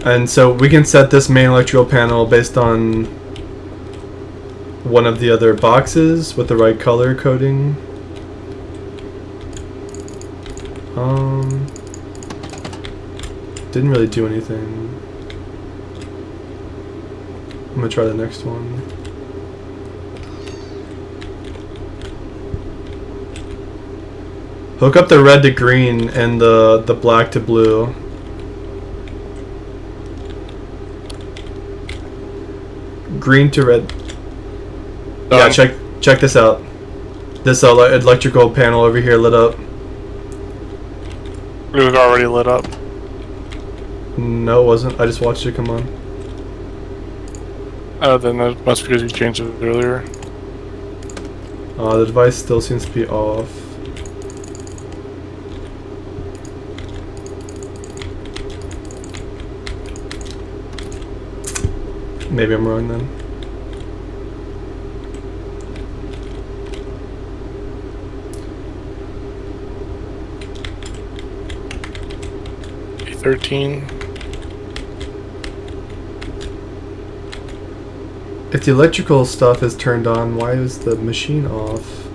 And so we can set this main electrical panel based on one of the other boxes with the right color coding. Didn't really do anything. I'm gonna try the next one. Hook up the red to green and the black to blue. Green to red. Yeah, check this out. This electrical panel over here lit up. It was already lit up. No, it wasn't. I just watched it come on. Oh, then that must be because you changed it earlier. The device still seems to be off. Maybe I'm wrong then. A13. If the electrical stuff is turned on, why is the machine off?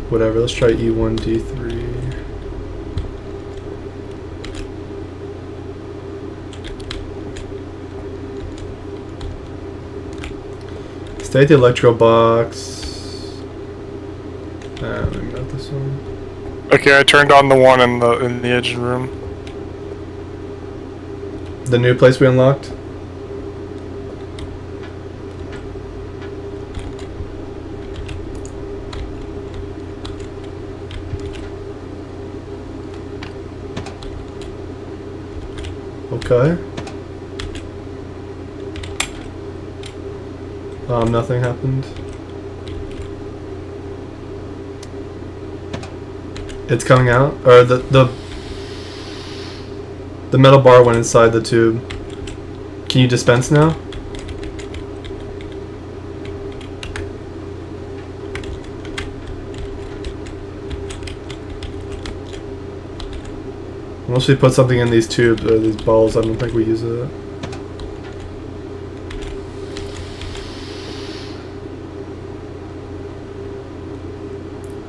Whatever, let's try E1, D3. Stay at the electrical box. Maybe not this one. Okay, I turned on the one in the engine room. The new place we unlocked? Okay. Nothing happened. It's coming out, or the metal bar went inside the tube. Can you dispense now? Unless we put something in these tubes or these balls, I don't think we use it.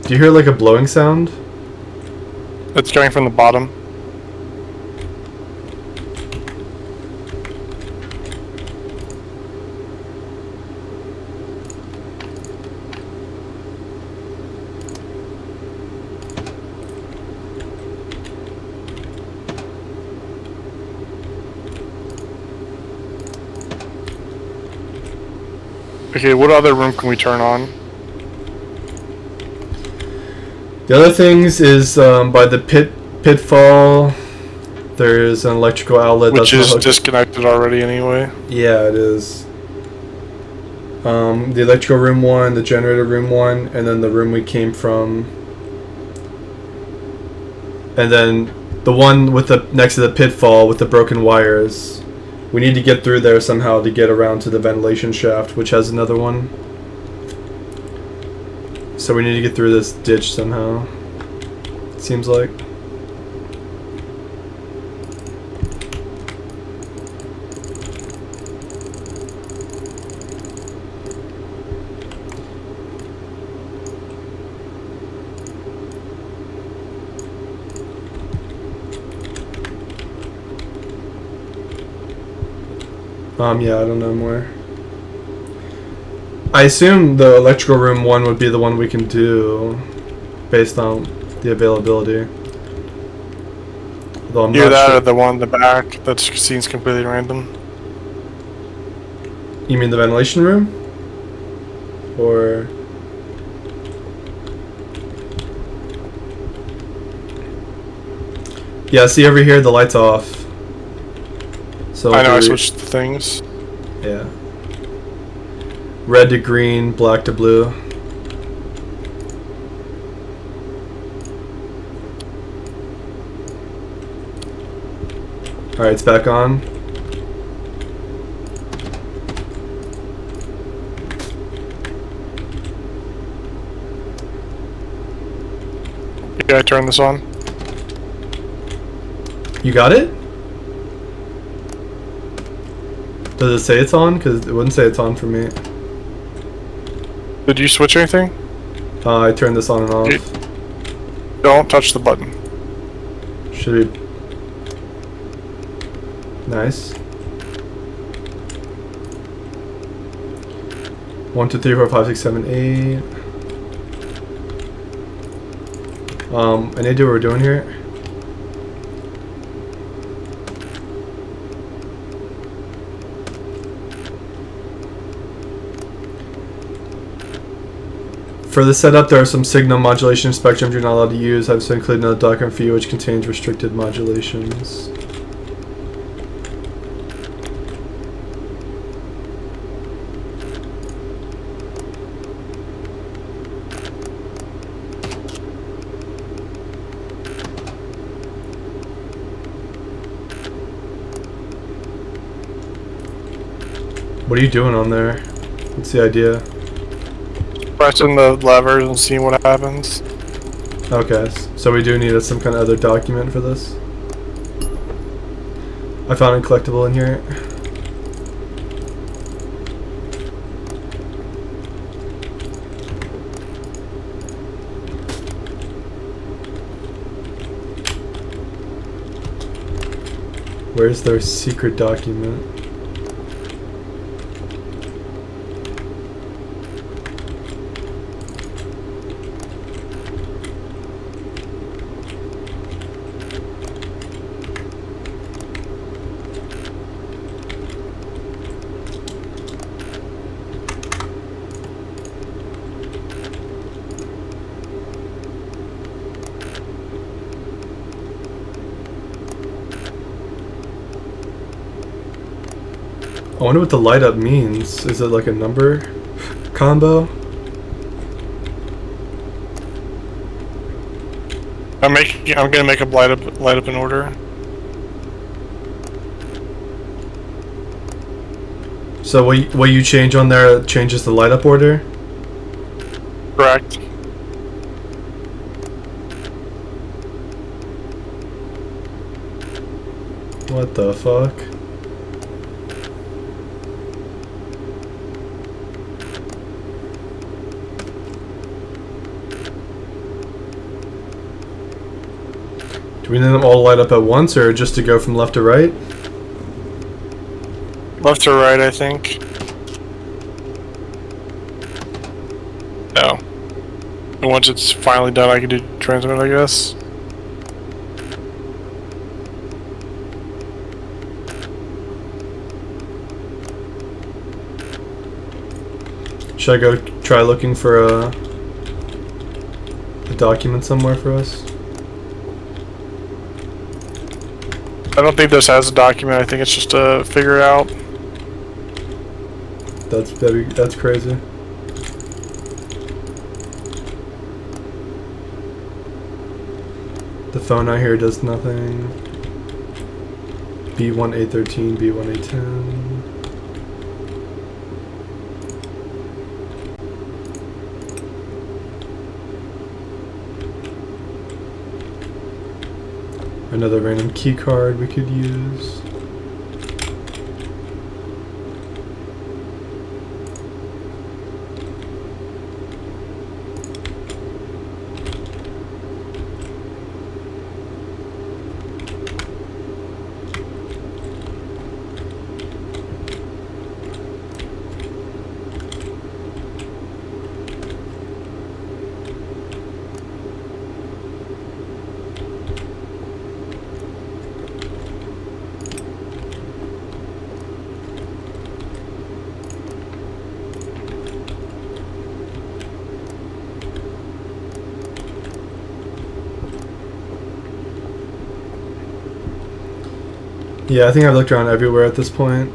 Do you hear like a blowing sound? It's coming from the bottom. Okay, what other room can we turn on? The other things is by the pitfall. There's an electrical outlet Which that's is not hooked. disconnected already anyway. Yeah, it is. The electrical room 1, the generator room 1, and then the room we came from. And then the one with the next to the pitfall with the broken wires. We need to get through there somehow to get around to the ventilation shaft, which has another one. So we need to get through this ditch somehow. It seems like. Yeah, I don't know more. I assume the electrical room 1 would be the one we can do based on the availability. Though I'm Either not that sure. or the one in the back that seems completely random. You mean the ventilation room? Or... Yeah, see over here, the light's off. So I know, I switched the things. Yeah. Red to green, black to blue. Alright, it's back on. Yeah, I turned this on. You got it? Does it say it's on? Because it wouldn't say it's on for me. Did you switch anything? I turned this on and off. Don't touch the button. Should be... Nice. 1, 2, 3, 4, 5, 6, 7, 8. Any idea what we're doing here? For the setup, there are some signal modulation spectrums you're not allowed to use. I've included another document for you which contains restricted modulations. What are you doing on there? What's the idea? Pressing the levers and seeing what happens. Okay, so we do need some kind of other document for this. I found a collectible in here. Where's their secret document? I wonder what the light up means. Is it like a number combo? I'm gonna make a light up in order. So what you change on there changes the light up order? Correct. What the fuck? Do we need them all to light up at once, or just to go from left to right? Left to right, I think. No. And once it's finally done, I can do transmit, I guess. Should I go try looking for a document somewhere for us? I don't think this has a document. I think it's just to figure it out. That's crazy. The phone I hear does nothing. B1813, B1810. Another random key card we could use. Yeah, I think I've looked around everywhere at this point.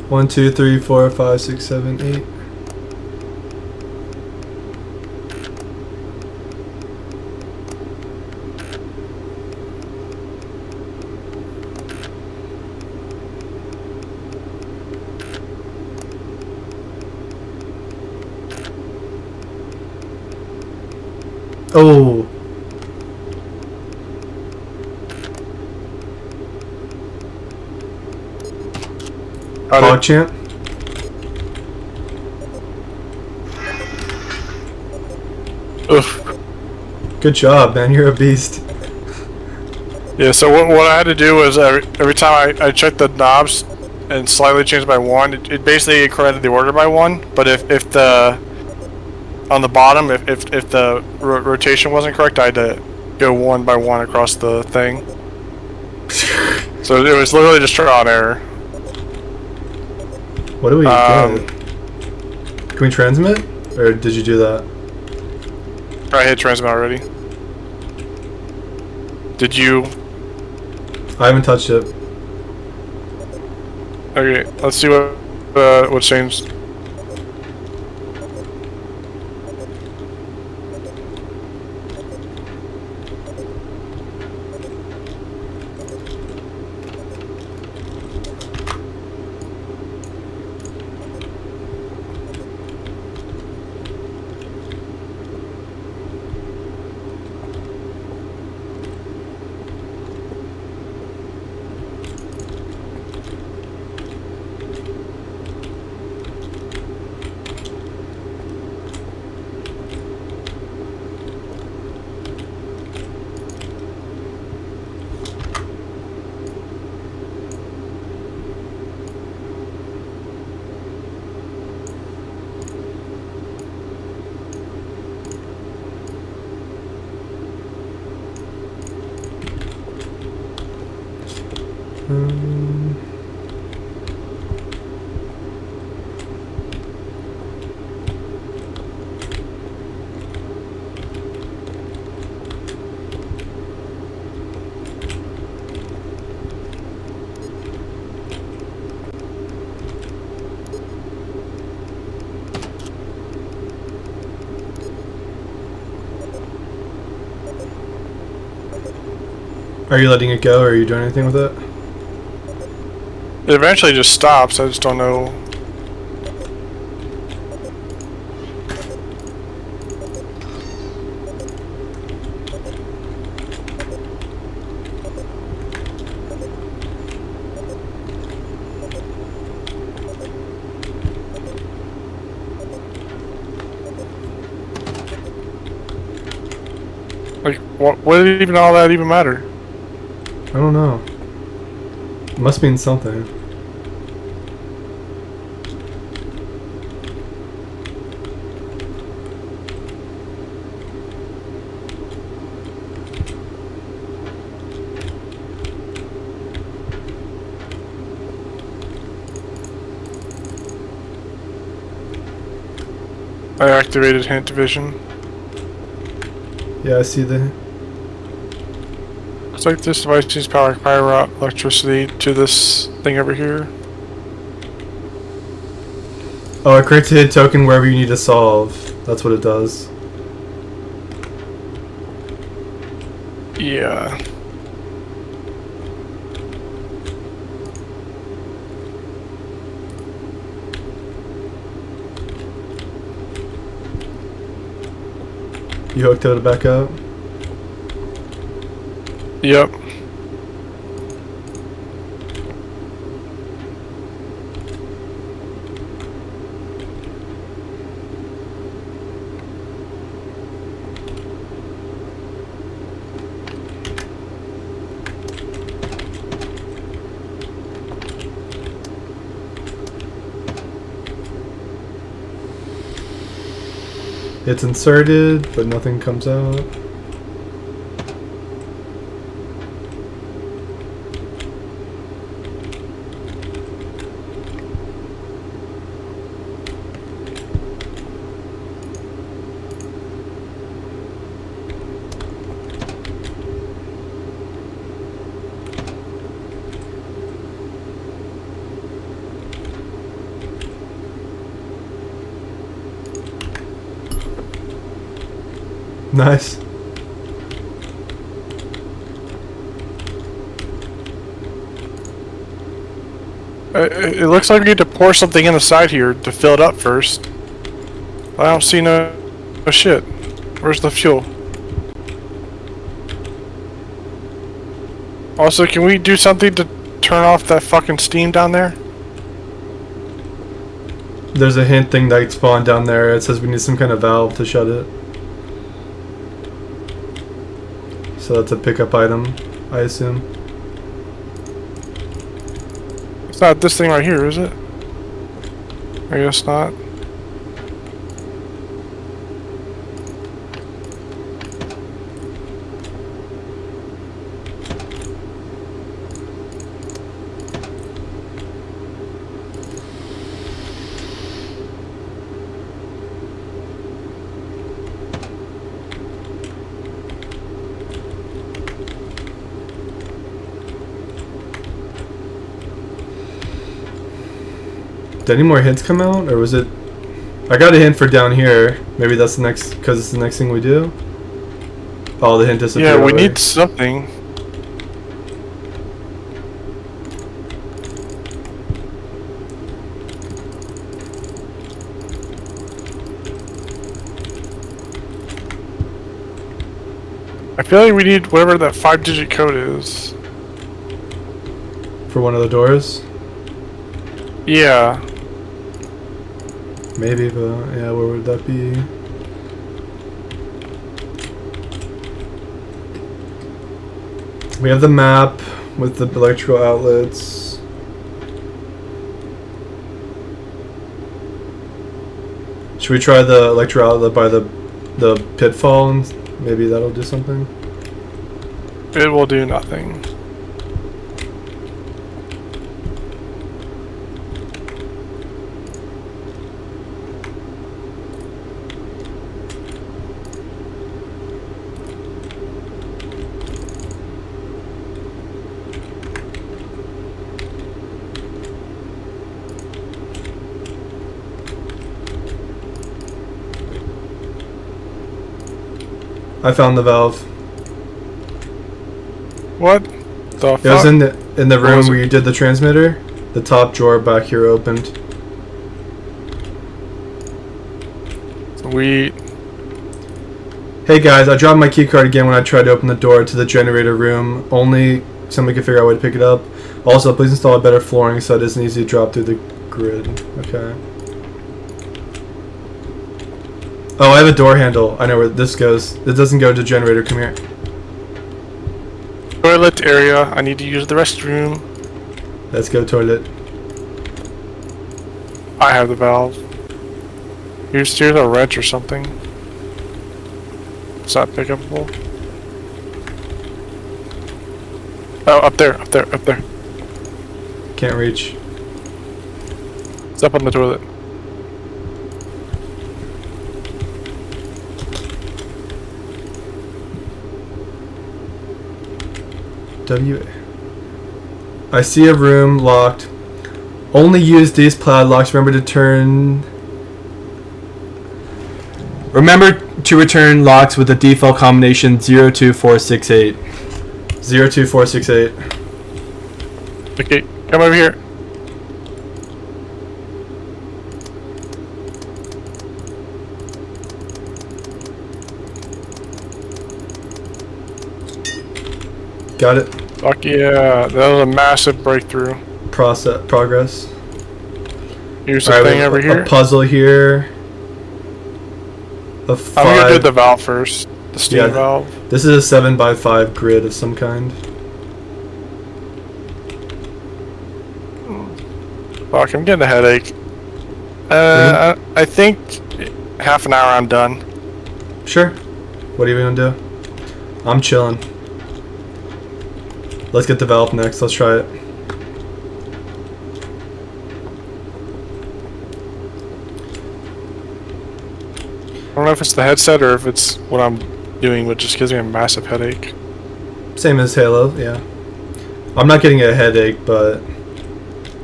One, two, three, four, five, six, seven, eight. Oh, Hog Chant. Oof. Good job, man. You're a beast. Yeah, so what I had to do was every time I checked the knobs and slightly changed by one, it basically corrected the order by one. But if the on the bottom, if the rotation wasn't correct, I had to go one by one across the thing. So it was literally just trial and error. What do we get? Can we transmit? Or did you do that? I hit transmit already. Did you? I haven't touched it. Okay, let's see what changed. Are you letting it go, or are you doing anything with it? It eventually just stops. I just don't know. What did even all that even matter? I don't know. It must mean something. I activated hint division. Yeah, I see the. Looks like this device needs power electricity to this thing over here. Oh, it creates a hit token wherever you need to solve. That's what it does. Yeah. You hooked it back up? Yep. It's inserted, but nothing comes out. Nice. It looks like we need to pour something in the side here to fill it up first. I don't see no shit. Where's the fuel? Also, can we do something to turn off that fucking steam down there? There's a hint thing that spawned down there. It says we need some kind of valve to shut it. So that's a pickup item, I assume. It's not this thing right here, is it? I guess not. Did any more hints come out, or was it? I got a hint for down here. Maybe that's the next, because it's the next thing we do. Oh, the hint disappeared. Yeah, we need something. I feel like we need whatever that 5-digit code is. For one of the doors. Yeah. Maybe, but yeah, where would that be? We have the map with the electrical outlets. Should we try the electrical outlet by the pitfall and maybe that'll do something? It will do nothing. I found the valve. What the fuck? It was in the room was it? where you did the transmitter. The top drawer back here opened. Sweet. Hey guys, I dropped my keycard again when I tried to open the door to the generator room. Only somebody could figure out a way to pick it up. Also, please install a better flooring so it isn't easy to drop through the grid. Okay. Oh, I have a door handle. I know where this goes. It doesn't go to generator. Come here. Toilet area. I need to use the restroom. Let's go toilet. I have the valve. Here's a wrench or something. It's not pickable. Oh, up there. Can't reach. It's up on the toilet. I see a room locked. Only use these padlocks. Remember to return locks with the default combination 02468. 02468. Okay, come over here. Got it. Fuck yeah, that was a massive breakthrough. Progress. Here's the Alright, thing over here. A puzzle here. Of 5. I'm gonna do the valve first. The steam valve. This is a 7x5 grid of some kind. Fuck, I'm getting a headache. I think half an hour I'm done. Sure. What are you gonna do? I'm chilling. Let's get the valve next. Let's try it. I don't know if it's the headset or if it's what I'm doing, but just gives me a massive headache. Same as Halo, yeah. I'm not getting a headache, but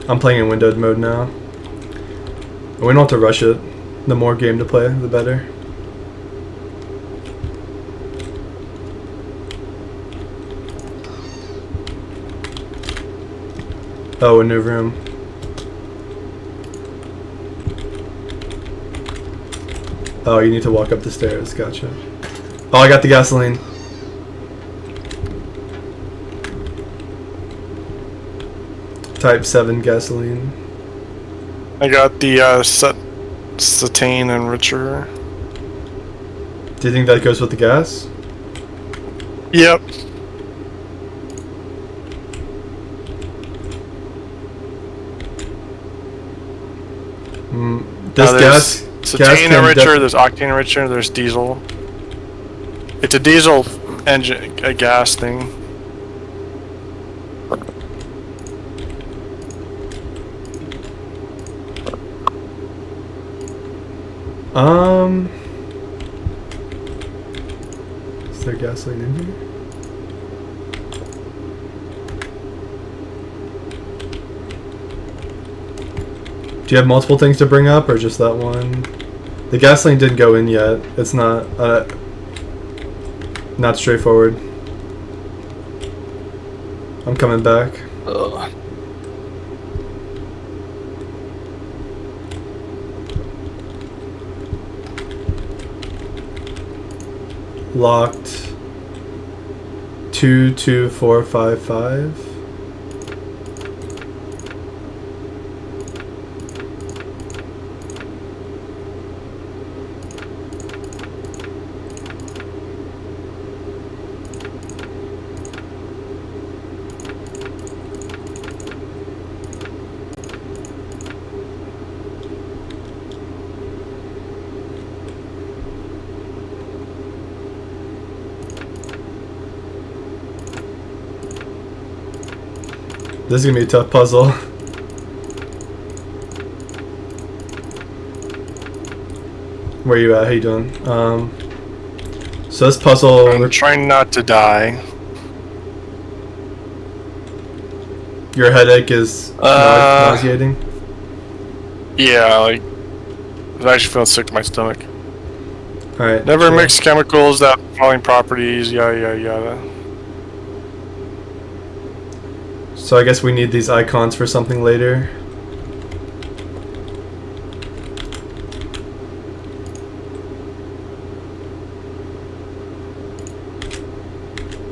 I'm playing in windowed mode now. And we don't have to rush it. The more game to play, the better. Oh, a new room. Oh, you need to walk up the stairs. Gotcha. Oh, I got the gasoline. Type 7 gasoline. I got the cetane enricher. Do you think that goes with the gas? Yep. This gas cetane enricher, there's octane enricher, there's diesel. It's a diesel engine, a gas thing. Is there gasoline in here? Do you have multiple things to bring up, or just that one? The gasoline didn't go in yet. It's not straightforward. I'm coming back. Ugh. Locked. 22455. This is gonna be a tough puzzle. Where you at? How you doing? So this puzzle. I'm trying not to die. Your headache is nauseating. Yeah, like I actually feel sick to my stomach. All right. Never chill. mix chemicals that have falling properties. Yada yada. So I guess we need these icons for something later.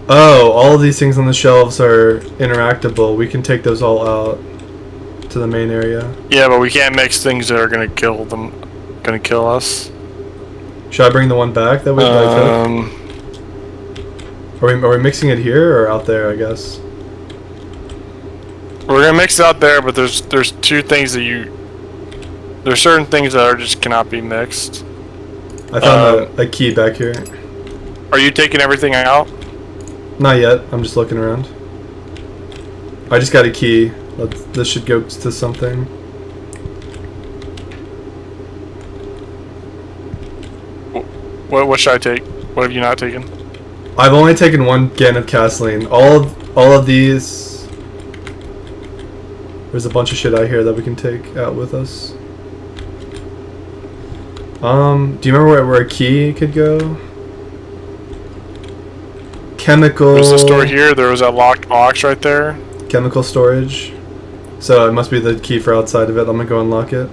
Oh, all of these things on the shelves are interactable. We can take those all out to the main area. Yeah, but we can't mix things that are gonna kill them. Gonna kill us. Should I bring the one back that we took? Are we mixing it here or out there? I guess. We're gonna mix it out there, but there's two things that there's certain things that are just cannot be mixed. I found a key back here. Are you taking everything out? Not yet. I'm just looking around. I just got a key. This should go to something. What should I take? What have you not taken? I've only taken one can of gasoline. All of these. There's a bunch of shit out here that we can take out with us. Do you remember where a key could go? Chemical. There's a store here. There was that locked box right there. Chemical storage. So it must be the key for outside of it. I'm gonna go unlock it.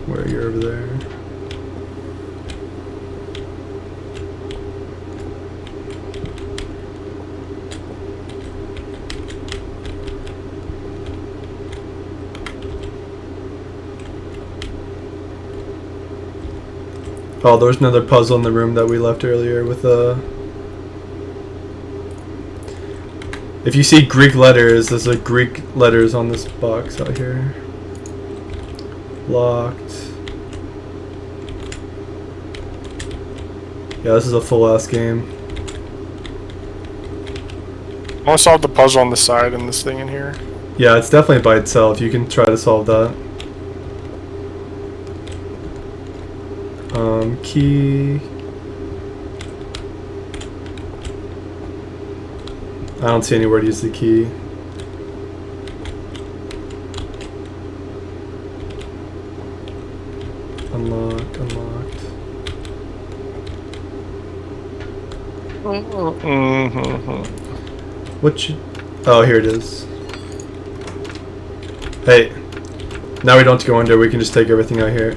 Where are you over there? Oh, there was another puzzle in the room that we left earlier with if you see Greek letters, there's a Greek letters on this box out here. Locked. Yeah, this is a full ass game. I want to solve the puzzle on the side in this thing in here. Yeah, it's definitely by itself. You can try to solve that. Key. I don't see anywhere to use the key. Unlocked. Oh, here it is. Hey. Now we don't have to go under, we can just take everything out here.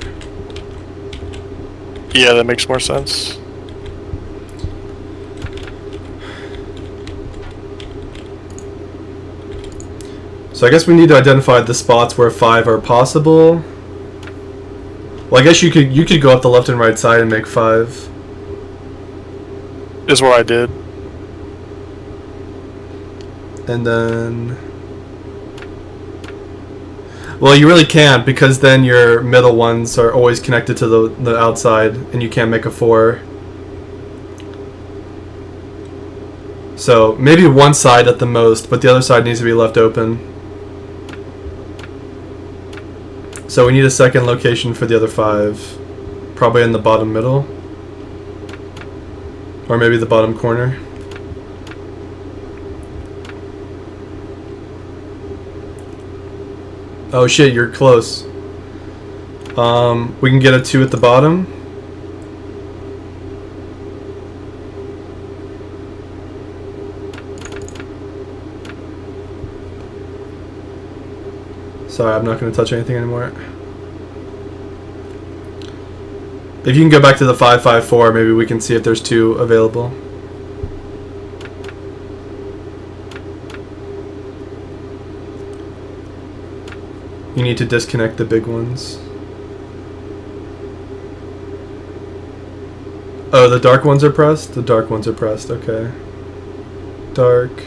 Yeah, that makes more sense. So I guess we need to identify the spots where 5 are possible. Well, I guess you could go up the left and right side and make 5. Is what I did. And then... Well, you really can't, because then your middle ones are always connected to the outside, and you can't make a 4. So, maybe one side at the most, but the other side needs to be left open. So we need a second location for the other 5. Probably in the bottom middle. Or maybe the bottom corner. Oh shit, you're close. We can get a 2 at the bottom. Sorry, I'm not going to touch anything anymore. If you can go back to the 554, maybe we can see if there's 2 available. You need to disconnect the big ones. Oh, the dark ones are pressed? The dark ones are pressed, okay. Dark.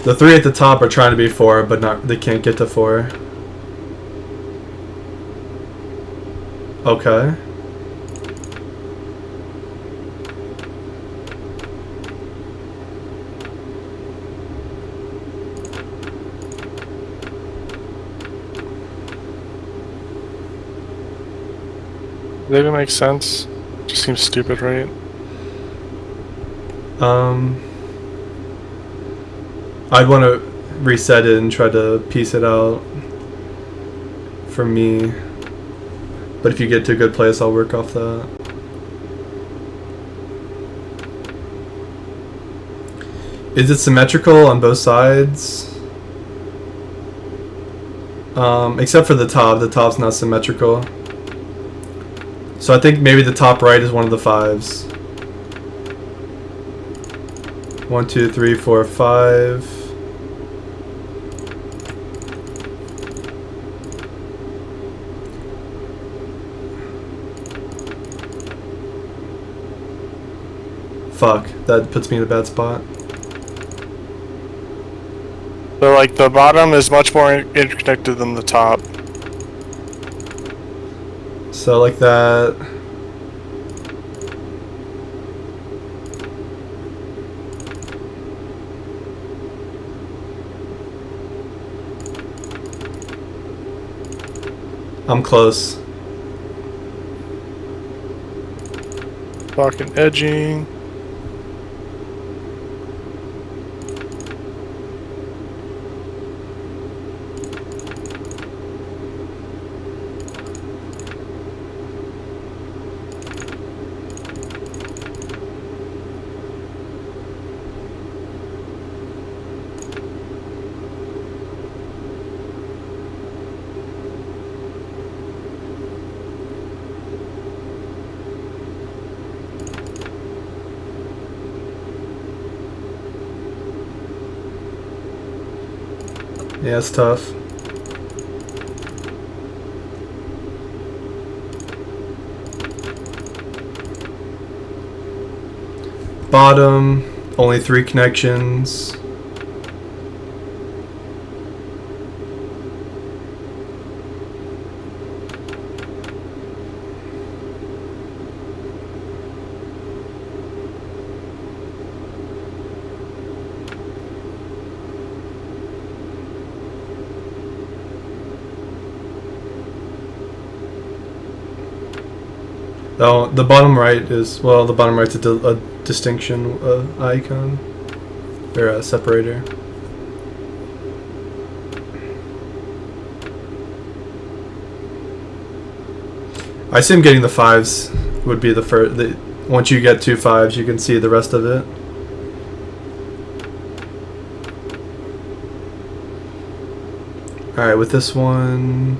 The 3 at the top are trying to be 4, but they can't get to 4. Okay. That even makes sense. Just seems stupid, right? I'd want to reset it and try to piece it out for me. But if you get to a good place, I'll work off that. Is it symmetrical on both sides? Except for the top. The top's not symmetrical. So I think maybe the top right is one of the 5s. 1, 2, 3, 4, 5. Fuck, that puts me in a bad spot. So like the bottom is much more interconnected than the top. So like that. I'm close. Fucking edging. Yeah, it's tough. Bottom, only 3 connections. Oh, the bottom right is, well, the bottom right's a distinction icon, or a separator. I assume getting the 5s would be the first. Once you get 2 5s, you can see the rest of it. Alright, with this one...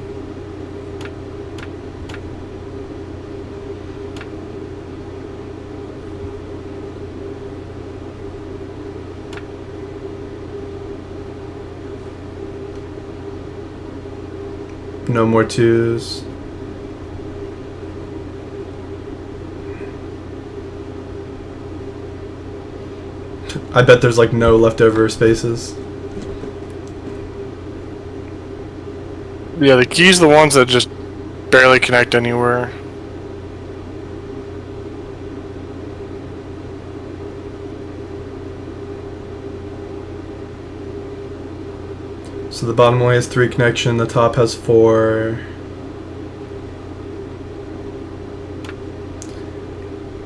No more 2s. I bet there's like no leftover spaces. Yeah, the keys are the ones that just barely connect anywhere. So the bottom only has 3 connection, the top has 4.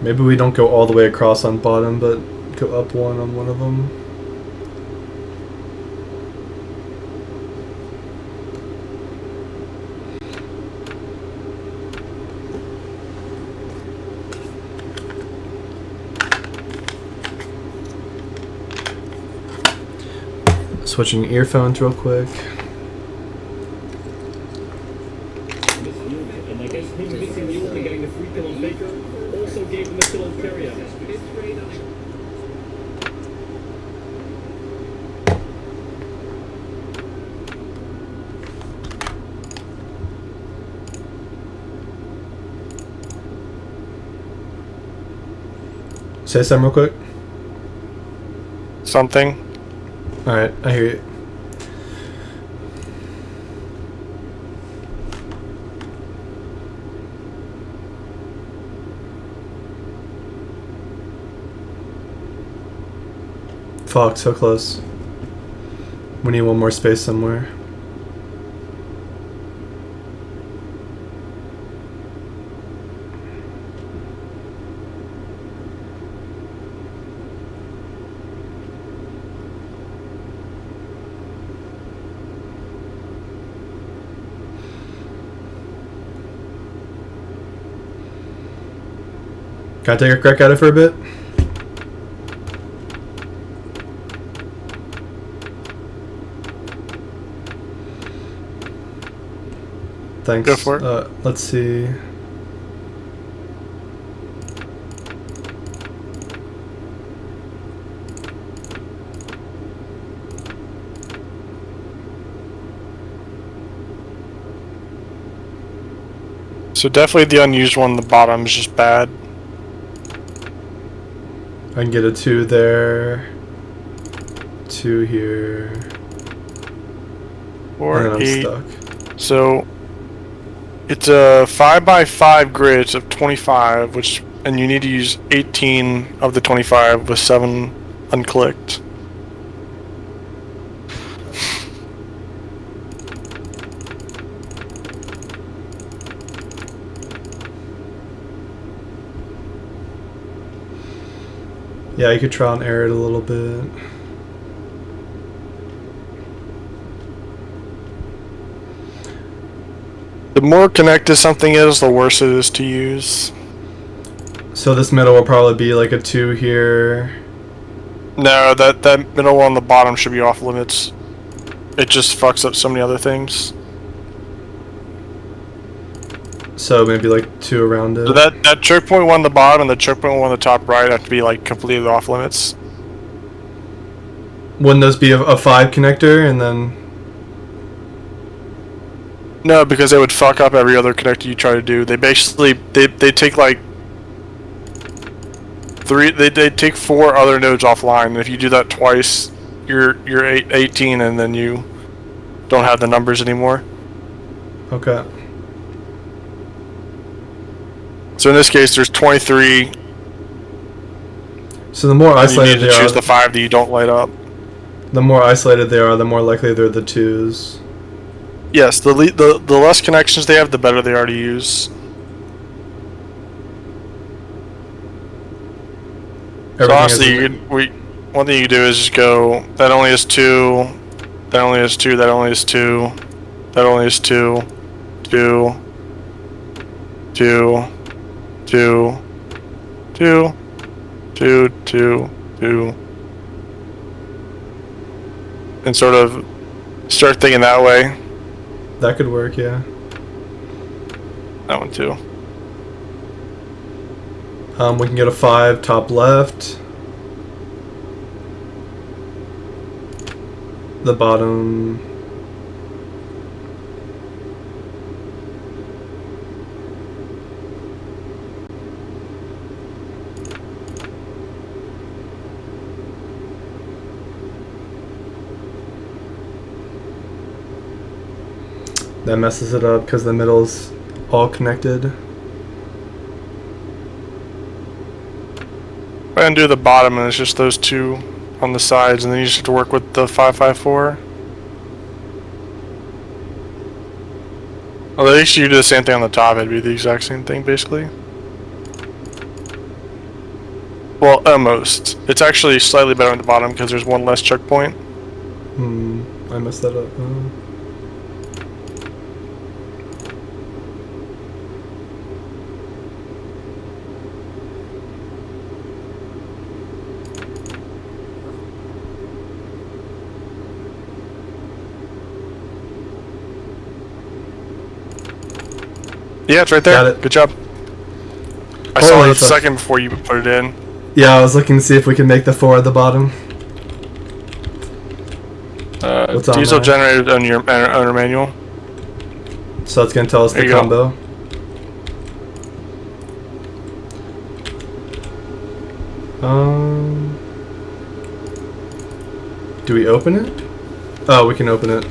Maybe we don't go all the way across on bottom, but go up 1 on one of them. Switching earphones real quick. And I guess him missing the order, getting the free kill on Baker, also gave him a kill on Carrier. Say something real quick. Something. Alright, I hear you. Fuck, so close. We need one more space somewhere. Can I take a crack at it for a bit? Thanks. Go for it. Let's see. So definitely the unused one on the bottom is just bad. I can get a 2 there. 2 here. Or and then I'm 8. stuck. So it's a 5x5 grid of 25, and you need to use 18 of the 25 with 7 unclicked. Yeah, you could trial and error it a little bit. The more connected something is, the worse it is to use. So this middle will probably be like a 2 here. No, that middle one on the bottom should be off limits. It just fucks up so many other things. So maybe like 2 around it. So that choke point one on the bottom and the choke point one on the top right have to be like completely off limits. Wouldn't those be a 5 connector and then... No, because they would fuck up every other connector you try to do. They basically they take like 3. They take 4 other nodes offline. And if you do that twice, you're 18, and then you don't have the numbers anymore. Okay. So in this case, there's 23. So the more And you isolated need to they choose are, the 5 that you don't light up. the more isolated they are, the more likely they're the 2s. Yes, the less connections they have, the better they are to use. So honestly, one thing you can do is just go, that only is 2, that only is 2, that only is 2, that only is 2, 2, 2, 2, 2, 2, 2, 2. And sort of start thinking that way. That could work, yeah. That one too. We can get a 5 top left. The bottom. That messes it up because the middle's all connected. I undo the bottom and it's just those 2 on the sides, and then you just have to work with the 554. Well, at least you do the same thing on the top, it'd be the exact same thing basically. Well, almost. It's actually slightly better on the bottom because there's 1 less checkpoint. I messed that up. Yeah, it's right there. Got it. Good job. I saw Holy it a fuck. second before you put it in. Yeah, I was looking to see if we can make the 4 at the bottom. What's on Diesel there? generated on your owner manual. So it's gonna tell us There the you go. combo. Do we open it? Oh, we can open it.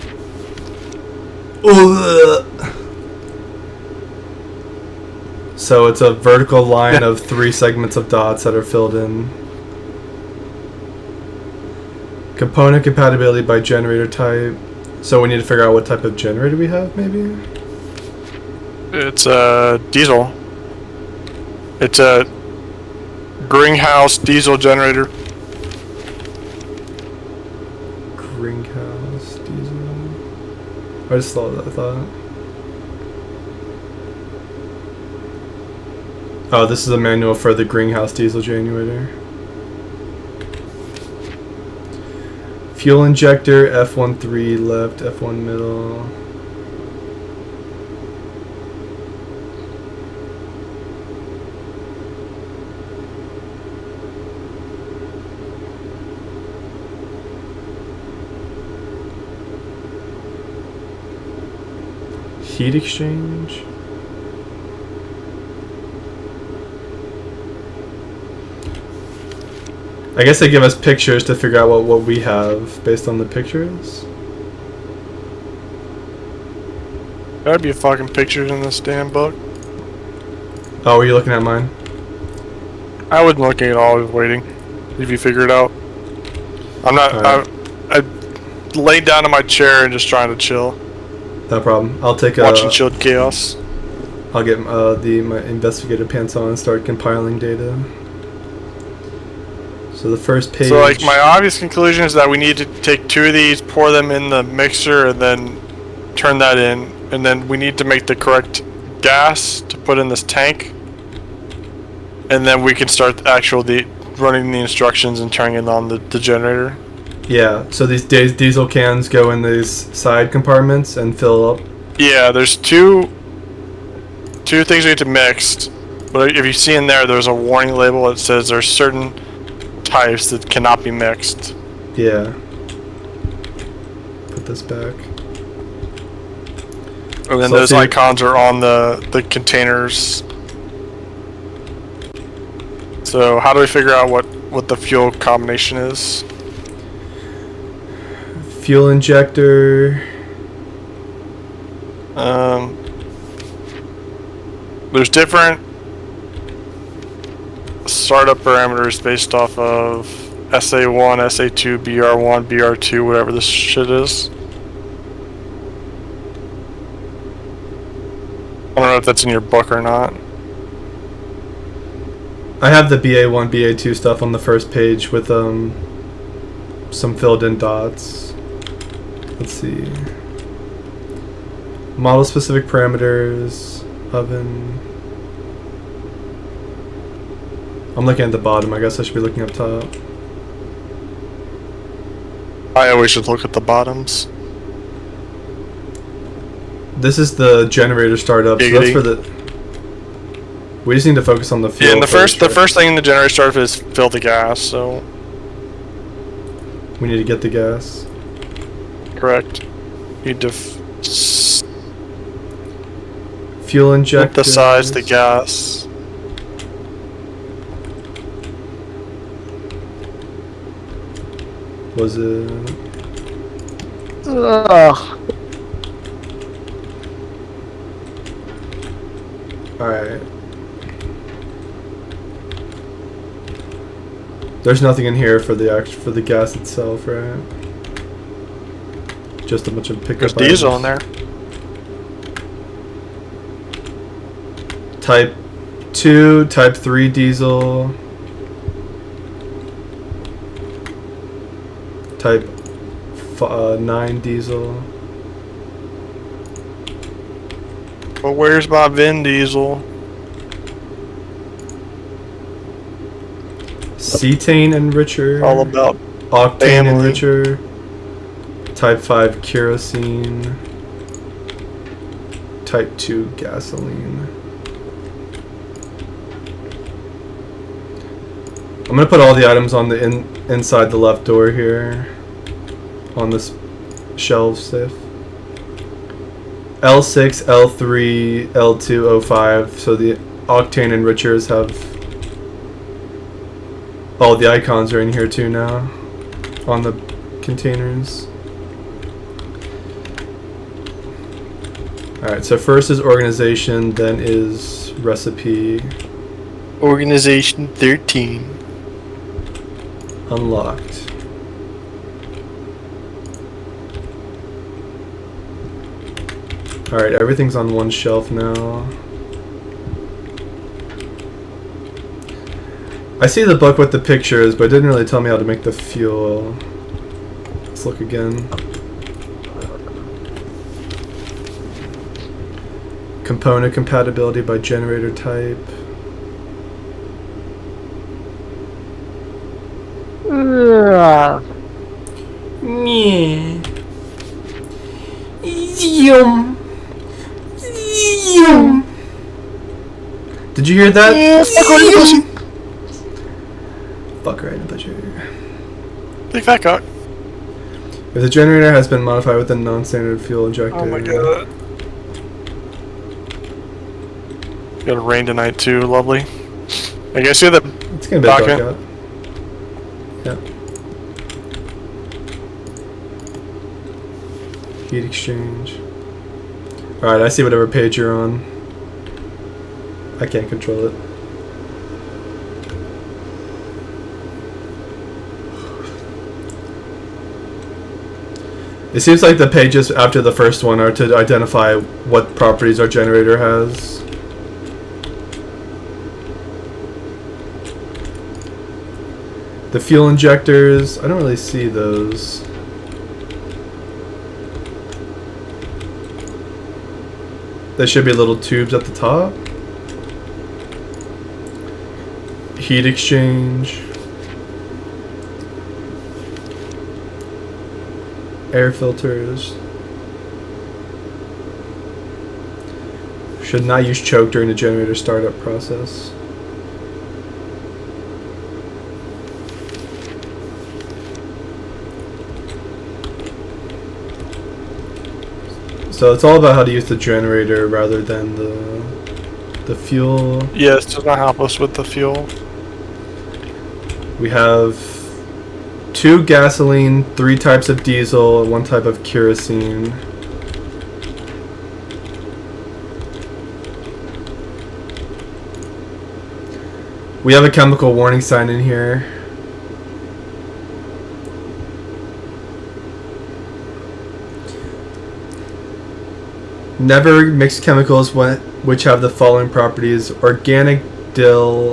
Ugh. So it's a vertical line of 3 segments of dots that are filled in. Component compatibility by generator type. So we need to figure out what type of generator we have, maybe? It's a diesel. It's a greenhouse diesel generator. Greenhouse diesel. I just thought that. Oh, this is a manual for the greenhouse diesel generator. Fuel injector, F13 left, F1 middle. Heat exchange. I guess they give us pictures to figure out what we have based on the pictures. There'd be fucking pictures in this damn book. Oh, were you looking at mine? I wasn't looking at all. I was waiting. If you figure it out. I'm not. Alright. I laid down in my chair and just trying to chill. No problem. I'll take Watching Chilled Chaos. I'll get my investigative pants on and start compiling data. So the first page. So like my obvious conclusion is that we need to take 2 of these, pour them in the mixer, and then turn that in, and then we need to make the correct gas to put in this tank, and then we can start running the instructions and turning on the generator. Yeah. So these diesel cans go in these side compartments and fill up. Yeah, there's two things we need to mix. But if you see in there's a warning label that says there's certain types that cannot be mixed. Yeah. Put this back. And then So those icons are on the containers. So how do we figure out what the fuel combination is? Fuel injector. There's different startup parameters based off of SA1, SA2, BR1, BR2, whatever this shit is. I don't know if that's in your book or not. I have the BA1, BA2 stuff on the first page with some filled in dots. Let's see. Model specific parameters, oven. I'm looking at the bottom. I guess I should be looking up top. I always should look at the bottoms. This is the generator startup. So that's for the. We just need to focus on the fuel. Yeah, and the first thing in the generator startup is fill the gas. So we need to get the gas. correct. Need to fuel injector. synthesize the gas. Was it? Ugh. Alright. There's nothing in here for the gas itself, right? Just a bunch of pickup There's diesel in there. Type 2, Type 3 diesel. Type 9 diesel. But where's my Vin Diesel? Cetane enricher. All about octane family. enricher. Type 5 kerosene. Type 2 gasoline. I'm gonna put all the items on the inside the left door here. On this shelf safe. L6, L3, L2, O5. So the octane enrichers have. Oh, the icons are in here too now. On the containers. Alright, so first is organization, then is recipe. Organization 13. Unlocked. Alright, everything's on one shelf now. I see the book with the pictures, but it didn't really tell me how to make the fuel. Let's look again. Component compatibility by generator type. Yeah. Zoom. Zoom. Did you hear that? Fuck right in the bush. Big fat cock. If the generator has been modified with a non-standard fuel injector. Oh my god. Got a rain tonight too, lovely. I guess you have the It's gonna be dark out. Heat exchange. Alright, I see whatever page you're on. I can't control it. It seems like the pages after the first one are to identify what properties our generator has. The fuel injectors, I don't really see those. There should be little tubes at the top. Heat exchange. Air filters. Should not use choke during the generator startup process. So it's all about how to use the generator rather than the fuel. Yes, does not help us with the fuel. We have 2 gasoline, 3 types of diesel, 1 type of kerosene. We have a chemical warning sign in here. Never mix chemicals which have the following properties: organic diluent.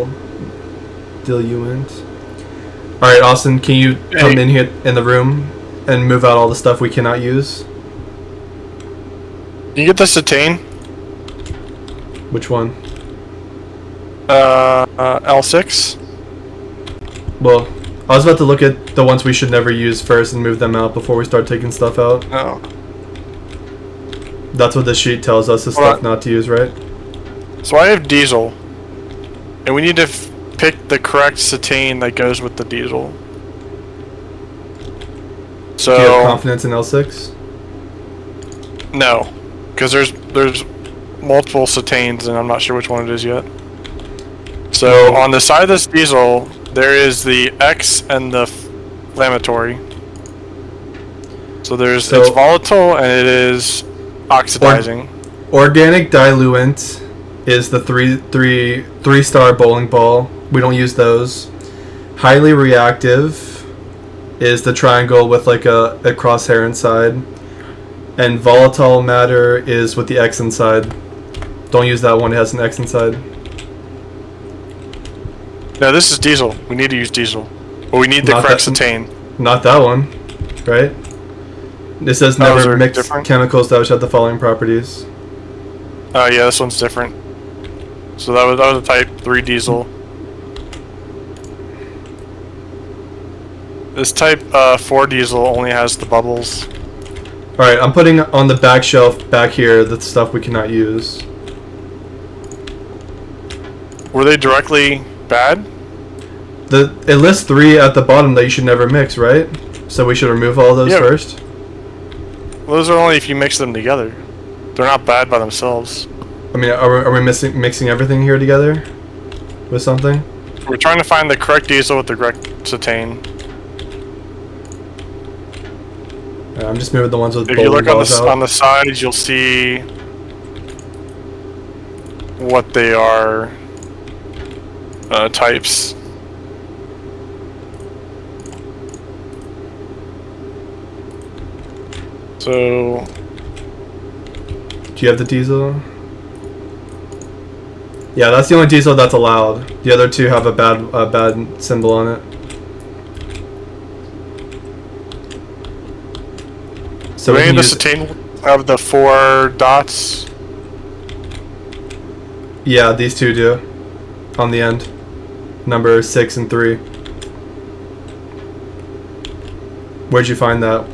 Alright, Austin, can you come in here in the room and move out all the stuff we cannot use? You get the cetane? Which one? L6? Well, I was about to look at the ones we should never use first and move them out before we start taking stuff out. No. That's what the sheet tells us, is stuff not to use, right? So I have diesel. And we need to pick the correct cetane that goes with the diesel. So, do you have confidence in L6? No. Because there's multiple cetanes and I'm not sure which one it is yet. So on the side of this diesel, there is the X and the inflammatory. So it's volatile and it is oxidizing. Organic diluent is the three-star bowling ball. We don't use those. Highly reactive is the triangle with like a crosshair inside. And volatile matter is with the X inside. Don't use that one, it has an X inside. No, this is diesel. We need to use diesel. But we need the correct cetane. Not that one, right? This says never mix chemicals that have the following properties. Oh yeah, this one's different. So that was a type 3 diesel. This type 4 diesel only has the bubbles. Alright, I'm putting on the back shelf back here the stuff we cannot use. Were they directly bad? It lists 3 at the bottom that you should never mix, right? So we should remove all those first? Well, those are only if you mix them together. They're not bad by themselves. I mean, are we mixing everything here together? With something? We're trying to find the correct diesel with the correct cetane. Yeah, I'm just moving the ones with if you look on the sides, you'll see what they are types. So, do you have the diesel? Yeah, that's the only diesel that's allowed. The other 2 have a bad symbol on it. So do any of the cetane have the 4 dots? Yeah, these 2 do. On the end. Number 6 and 3. Where'd you find that?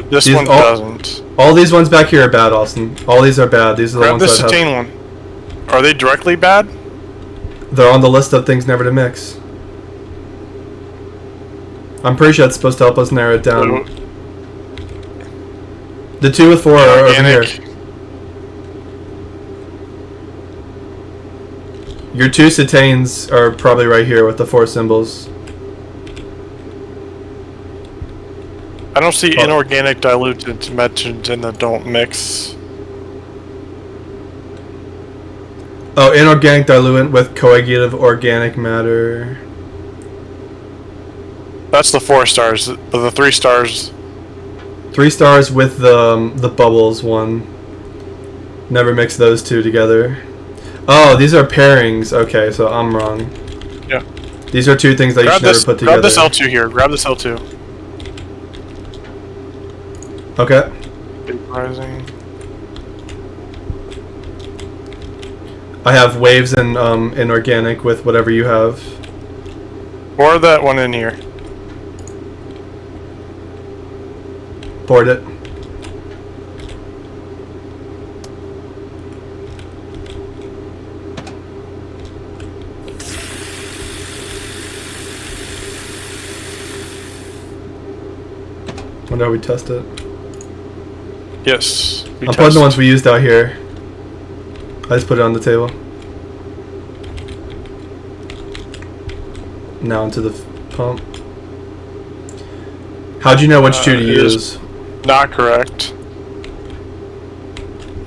This one doesn't. All these ones back here are bad, Austin. All these are bad. These are the ones that have... Grab the cetane one. Are they directly bad? They're on the list of things never to mix. I'm pretty sure that's supposed to help us narrow it down. The 2 with 4 are over here. Your 2 cetanes are probably right here with the 4 symbols. I don't see Oh. inorganic dilutants mentioned in the don't mix. Oh, inorganic diluent with coagulative organic matter. That's the 4 stars. The 3 stars. 3 stars with the bubbles one. Never mix those two together. Oh, these are pairings. Okay, so I'm wrong. Yeah. These are 2 things that you should never put together. Grab this L2 here. Grab this L2. Okay. Rising. I have waves and inorganic with whatever you have. Pour that one in here. Poured it. Wonder how we test it. Yes. I'm putting the ones we used out here. I just put it on the table. Now into the pump. How'd you know which 2 to it use? is not correct.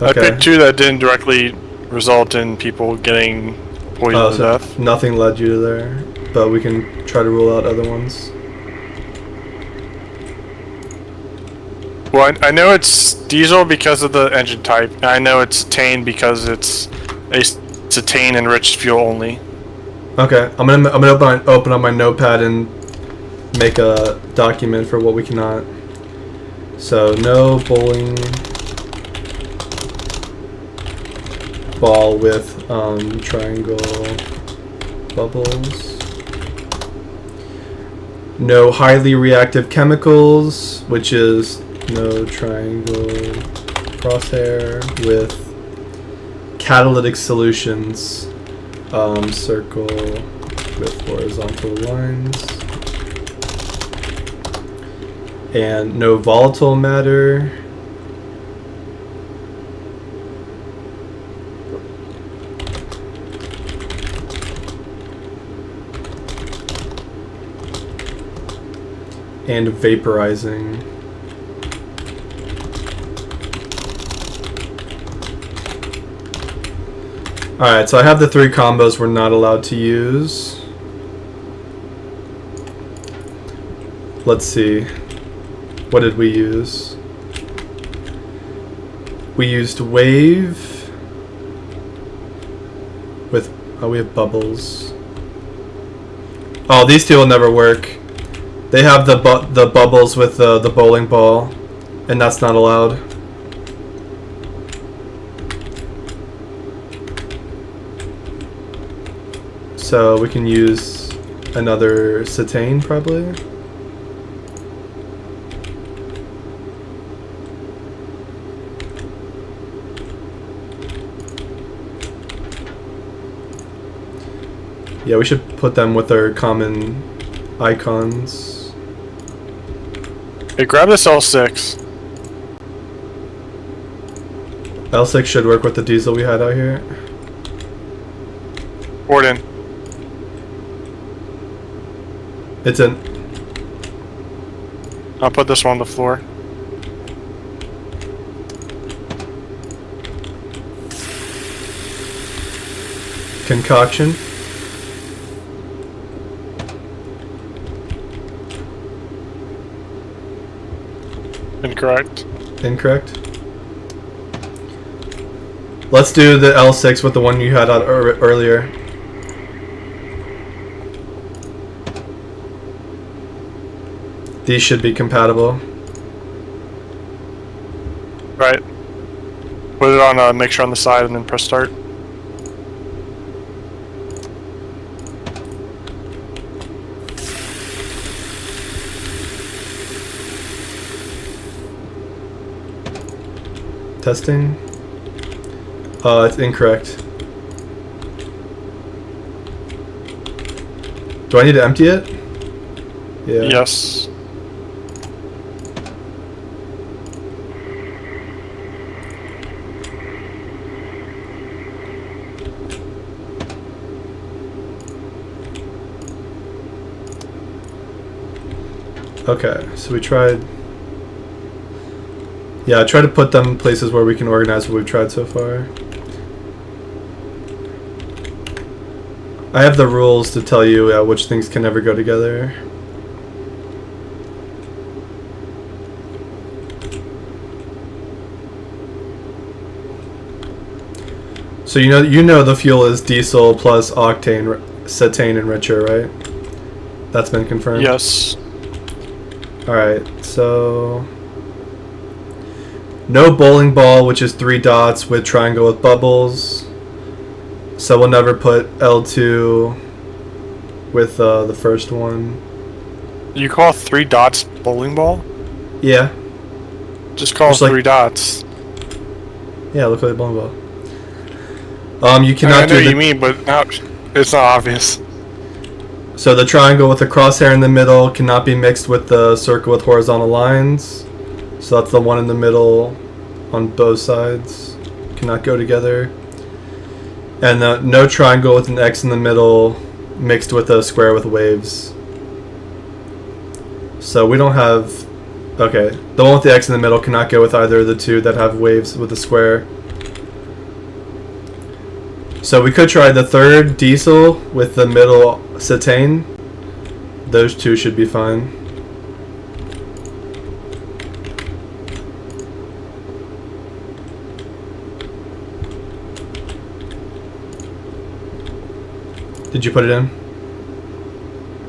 I Okay. picked 2 that didn't directly result in people getting poisoned to So death. nothing led you to there, but we can try to rule out other ones. Well, I know it's diesel because of the engine type. And I know it's tane because it's a cetane enriched fuel only. Okay, I'm gonna open up my notepad and make a document for what we cannot. So no bowling ball with triangle bubbles. No highly reactive chemicals, which is no triangle crosshair with catalytic solutions. Circle with horizontal lines. And no volatile matter. And vaporizing. Alright, so I have the 3 combos we're not allowed to use. Let's see. What did we use? We used wave with... Oh, we have bubbles. Oh, these 2 will never work. They have the bubbles with the bowling ball, and that's not allowed. So we can use another cetane probably. Yeah, we should put them with our common icons. Hey, grab this L6. L6 should work with the diesel we had out here. Pour it in. It's in. I'll put this one on the floor. Concoction. Incorrect. Incorrect. Let's do the L6 with the one you had out earlier. These should be compatible. Right. Put it on mixture on the side and then press start. Testing. It's incorrect. Do I need to empty it? Yeah. Yes. Okay, so we tried Yeah, try to put them in places where we can organize what we've tried so far. I have the rules to tell you which things can never go together. So you know the fuel is diesel plus octane, cetane enricher, right? That's been confirmed? Yes. Alright, so... no bowling ball, which is 3 dots with triangle with bubbles. So we'll never put L2 with the first one. You call 3 dots bowling ball? Yeah. Just call Just 3 dots. Yeah, look like a bowling ball. You cannot I know do what you mean, but now it's not obvious. So the triangle with the crosshair in the middle cannot be mixed with the circle with horizontal lines. So that's the one in the middle on both sides. Cannot go together. And no triangle with an X in the middle mixed with a square with waves. So we don't have... okay, the one with the X in the middle cannot go with either of the two that have waves with a square. So we could try the third diesel with the middle cetane. Those two should be fine. Did you put it in?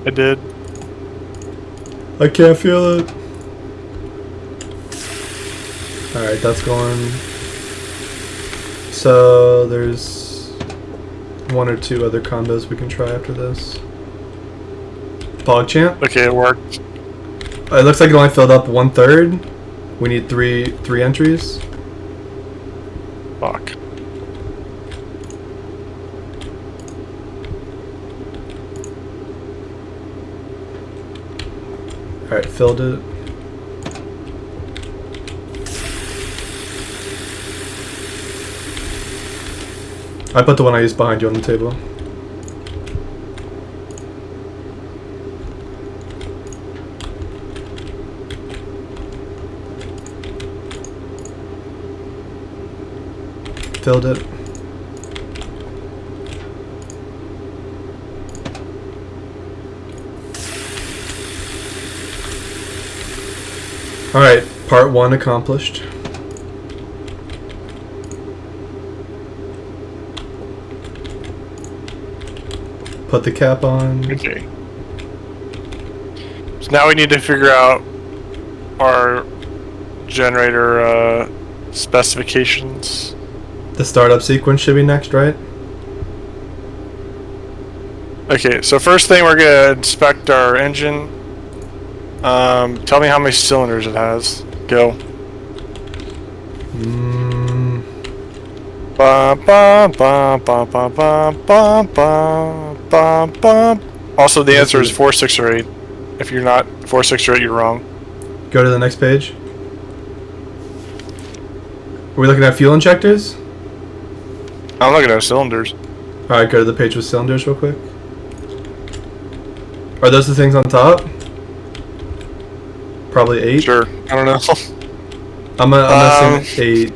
I did. I can't feel it. Alright, that's going. So there's 1 or 2 other combos we can try after this. PogChamp. Okay, it worked. It looks like it only filled up 1/3. We need three entries. Fuck. Alright, filled it. I put the one I used behind you on the table. Filled it. Alright, part 1 accomplished. Put the cap on. Okay. So now we need to figure out our generator specifications. The startup sequence should be next, right? Okay, so first thing we're gonna inspect our engine. Tell me how many cylinders it has. Go. Bum, bum, bum, bum, bum, bum, bum, bum, bum, bum. Also, the answer is 4, 6, or 8. If you're not 4, 6, or 8, you're wrong. Go to the next page. Are we looking at fuel injectors? I'm looking at cylinders. Alright, go to the page with cylinders real quick. Are those the things on top? Probably 8? Sure. I don't know. I'm gonna say 8.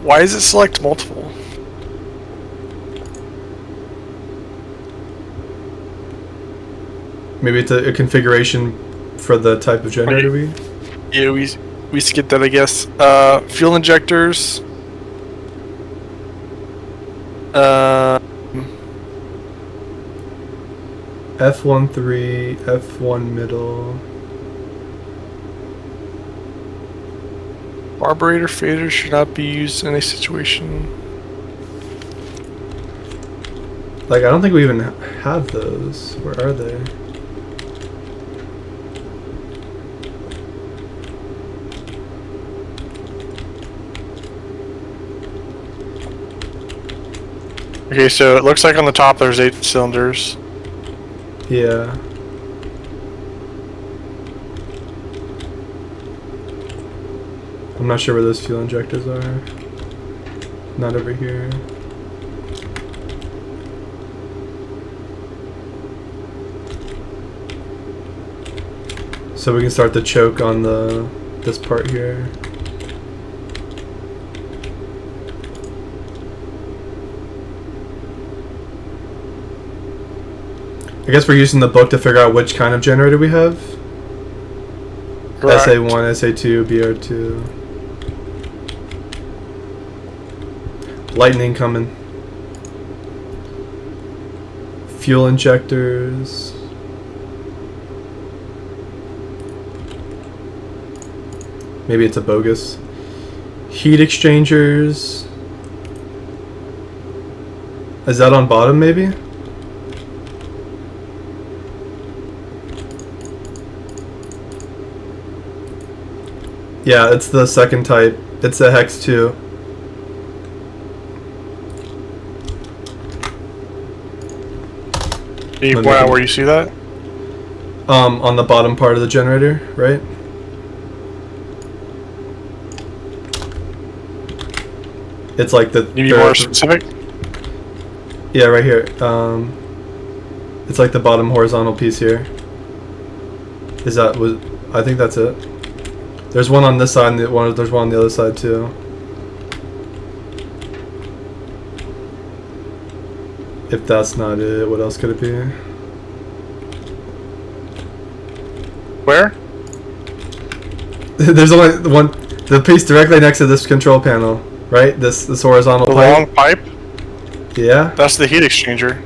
Why does it select multiple? Maybe it's a configuration for the type of generator we... Yeah, we skipped that, I guess. Fuel injectors. F13, F1 middle. Carburetor faders should not be used in a situation. Like, I don't think we even have those. Where are they? Okay, so it looks like on the top there's 8 cylinders. Yeah. I'm not sure where those fuel injectors are. Not over here. So we can start the choke on the this part here. I guess we're using the book to figure out which kind of generator we have. Correct. SA1, SA2, BR2. Lightning coming. Fuel injectors. Maybe it's a bogus. Heat exchangers. Is that on bottom maybe? Yeah, it's the second type. It's a hex 2. Can you point out where you see that? On the bottom part of the generator, right? It's like the You need more specific? Yeah, right here. It's like the bottom horizontal piece here. Is that was? I think that's it. There's one on this side, and there's one on the other side too. If that's not it, what else could it be? Where? There's only one. The piece directly next to this control panel, right? This horizontal The pipe. long pipe? Yeah. That's the heat exchanger.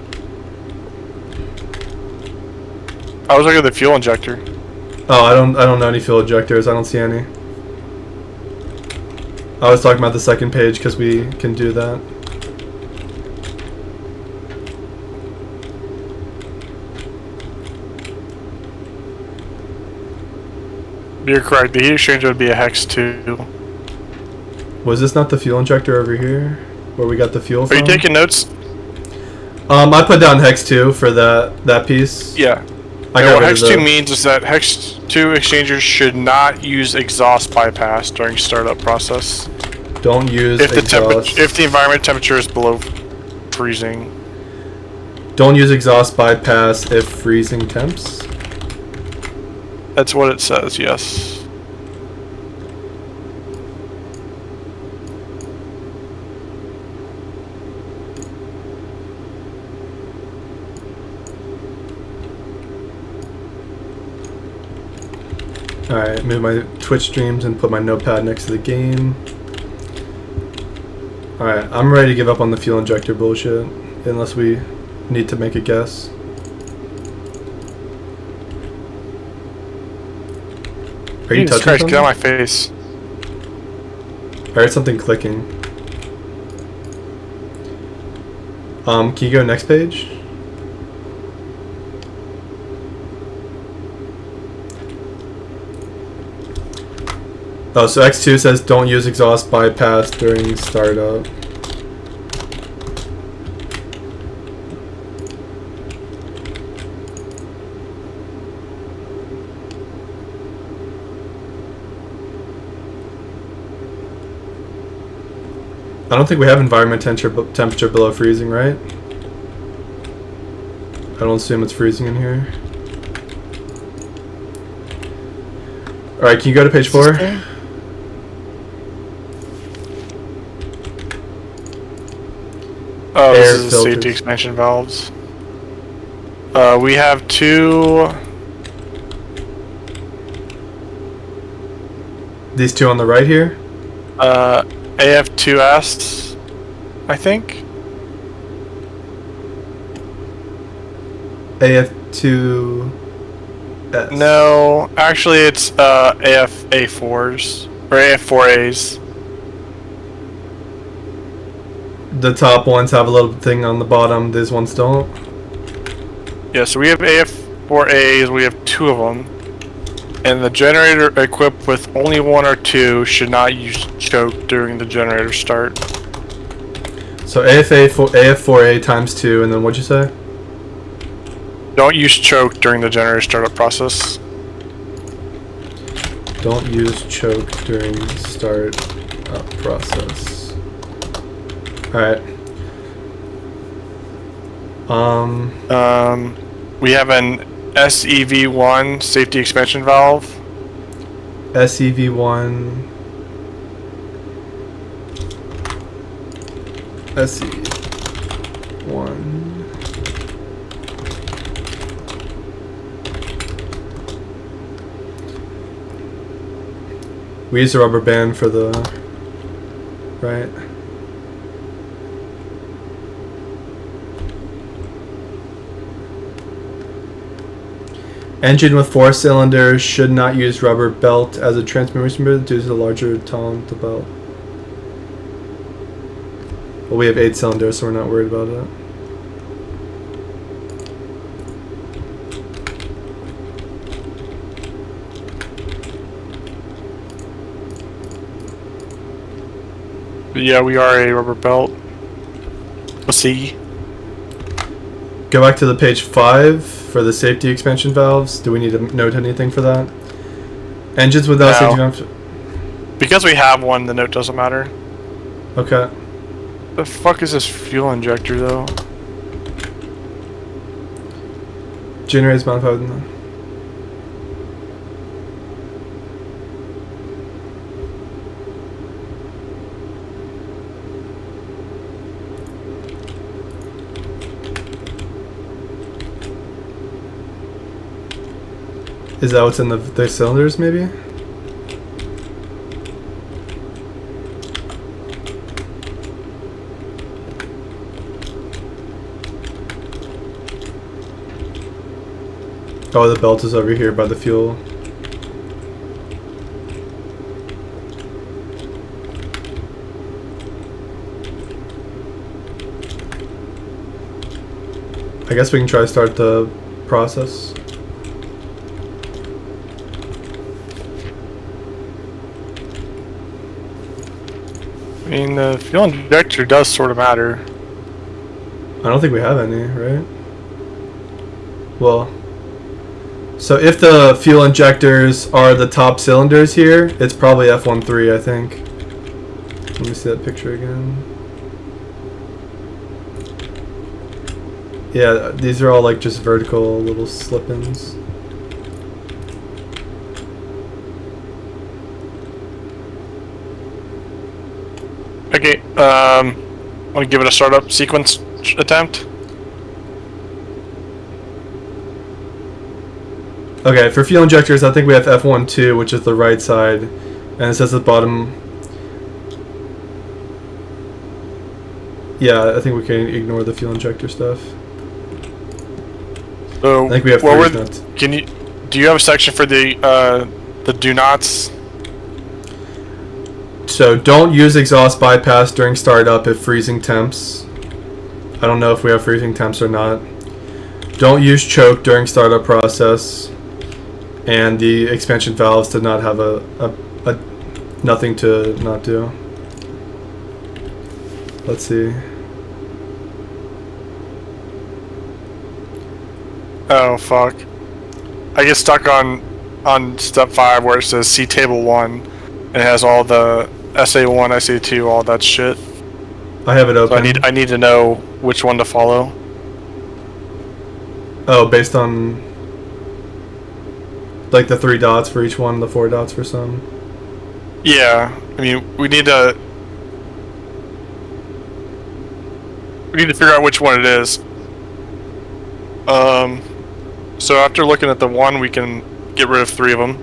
I was looking at the fuel injector. Oh, I don't know any fuel injectors. I don't see any. I was talking about the second page because we can do that. You're correct. The heat exchanger would be a hex 2. Was this not the fuel injector over here, where we got the fuel Are from? you taking notes? I put down hex 2 for that piece. Yeah. I And got what rid hex of 2 the- means is that hex 2 exchangers should not use exhaust bypass during startup process. Don't use If the exhaust. if the environment temperature is below freezing. Don't use exhaust bypass if freezing temps. That's what it says, yes. Alright, move my Twitch streams and put my notepad next to the game. Alright, I'm ready to give up on the fuel injector bullshit, unless we need to make a guess. Are you Jesus touching Christ, something? get out of my face. I heard something clicking. Can you go next page? Oh, so X2 says don't use exhaust bypass during startup. I don't think we have environment temperature below freezing, right? I don't assume it's freezing in here. Alright, can you go to page 4? Oh, this Air is the filters. safety expansion valves. We have 2. These two on the right here? AF2S, I think. AF2S. No, actually it's AFA4s or AF4As. The top ones have a little thing on the bottom, these ones don't. Yeah, so we have AF4As, we have 2 of them. And the generator equipped with only 1 or 2 should not use choke during the generator start. So AF4A times 2, and then what'd you say? Don't use choke during the generator startup process. Don't use choke during start up process. Alright. We have an SEV1 safety expansion valve. SEV1. SE1. We use a rubber band for the right. Engine with 4 cylinders should not use rubber belt as a transmission due to the larger tone of the belt. Well, we have 8 cylinders, so we're not worried about it. Yeah, we are a rubber belt. Let's see. Go back to the page 5 for the safety expansion valves. Do we need to note anything for that? Engines without safety valves. Because we have one, the note doesn't matter. Okay. The fuck is this fuel injector though? Generators modified. Is that what's in the cylinders, maybe? Oh, the belt is over here by the fuel. I guess we can try to start the process. I mean, the fuel injector does sort of matter. I don't think we have any, right? Well, so if the fuel injectors are the top cylinders here, it's probably F13, I think. Let me see that picture again. Yeah, these are all like just vertical little slip-ins. Okay, want to give it a startup sequence attempt? Okay, for fuel injectors, I think we have F12, which is the right side, and it says at the bottom. Yeah, I think we can ignore the fuel injector stuff. So, I think we have well, three nuts. Do you have a section for the do nots? So don't use exhaust bypass during startup if freezing temps. I don't know if we have freezing temps or not. Don't use choke during startup process. And the expansion valves did not have a nothing to not do. Let's see. Oh fuck! I get stuck on step 5 where it says see table 1, and it has all the SA1, SA2, all that shit. I have it open. So I need to know which one to follow. Oh, based on like the 3 dots for each one, the 4 dots for some. Yeah, I mean we need to figure out which one it is. So after looking at the 1, we can get rid of 3 of them.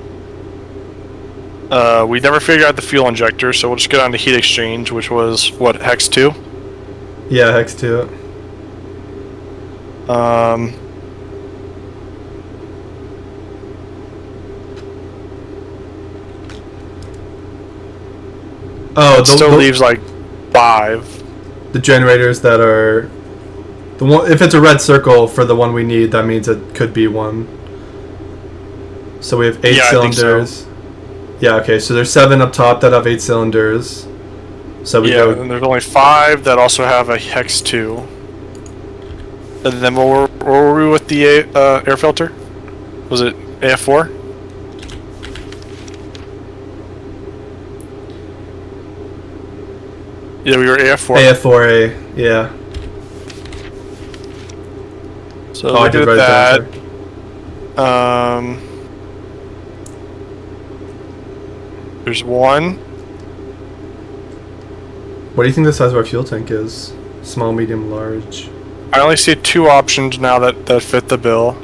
We never figured out the fuel injector, so we'll just get on to heat exchange, which was what, hex 2? Yeah, hex 2. Oh, it still leaves like 5. The generators that are the one. If it's a red circle for the one we need, that means it could be 1. So we have 8 cylinders. So. Yeah. Okay. So there's 7 up top that have 8 cylinders. So we go. And there's only 5 that also have a hex 2. And then what were we with the air filter? Was it AF4? Yeah, we were AF4. AF4A, yeah. So I did that. There's one. What do you think the size of our fuel tank is? Small, medium, large. I only see 2 options now that fit the bill.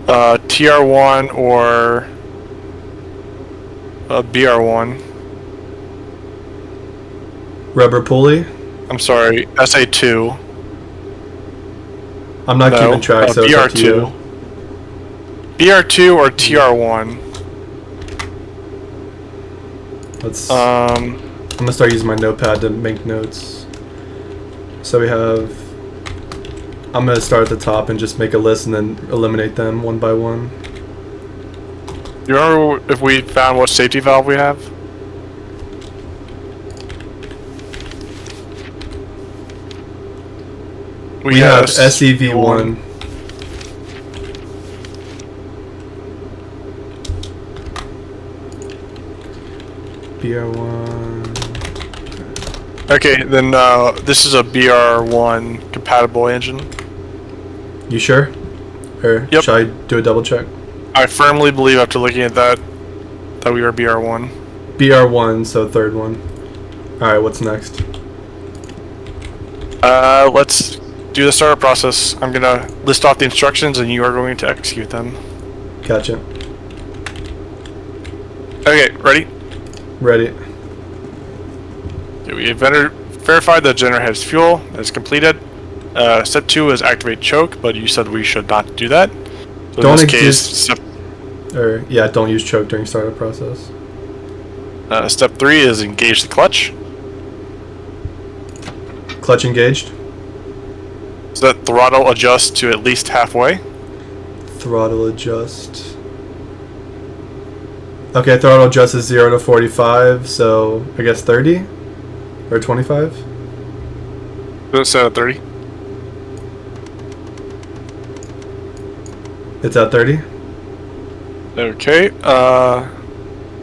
TR1 or BR1. Rubber pulley? I'm sorry, SA2. I'm not keeping track, so it's up to you. BR2 or TR1. Let's. I'm gonna start using my notepad to make notes. So we have. I'm gonna start at the top and just make a list and then eliminate them one by one. You remember if we found what safety valve we have? We have SEV1. BR1. Okay, then this is a BR1 compatible engine. You sure? Or Yep. should I do a double check? I firmly believe after looking at that we are BR1. BR1, so third one. Alright, what's next? Let's do the startup process. I'm gonna list off the instructions and you are going to execute them. Gotcha. Okay, ready? Ready. Okay, we have verified the generator has fuel. That's completed. Step 2 is activate choke, but you said we should not do that. So Don't in this case, don't use choke during startup process. step 3 is engage the clutch. Clutch engaged. So that throttle adjusts to at least halfway. Throttle adjust. Okay, throttle adjust is 0 to 45, so I guess 30? Or 25? Let's set at 30. It's at 30? Okay,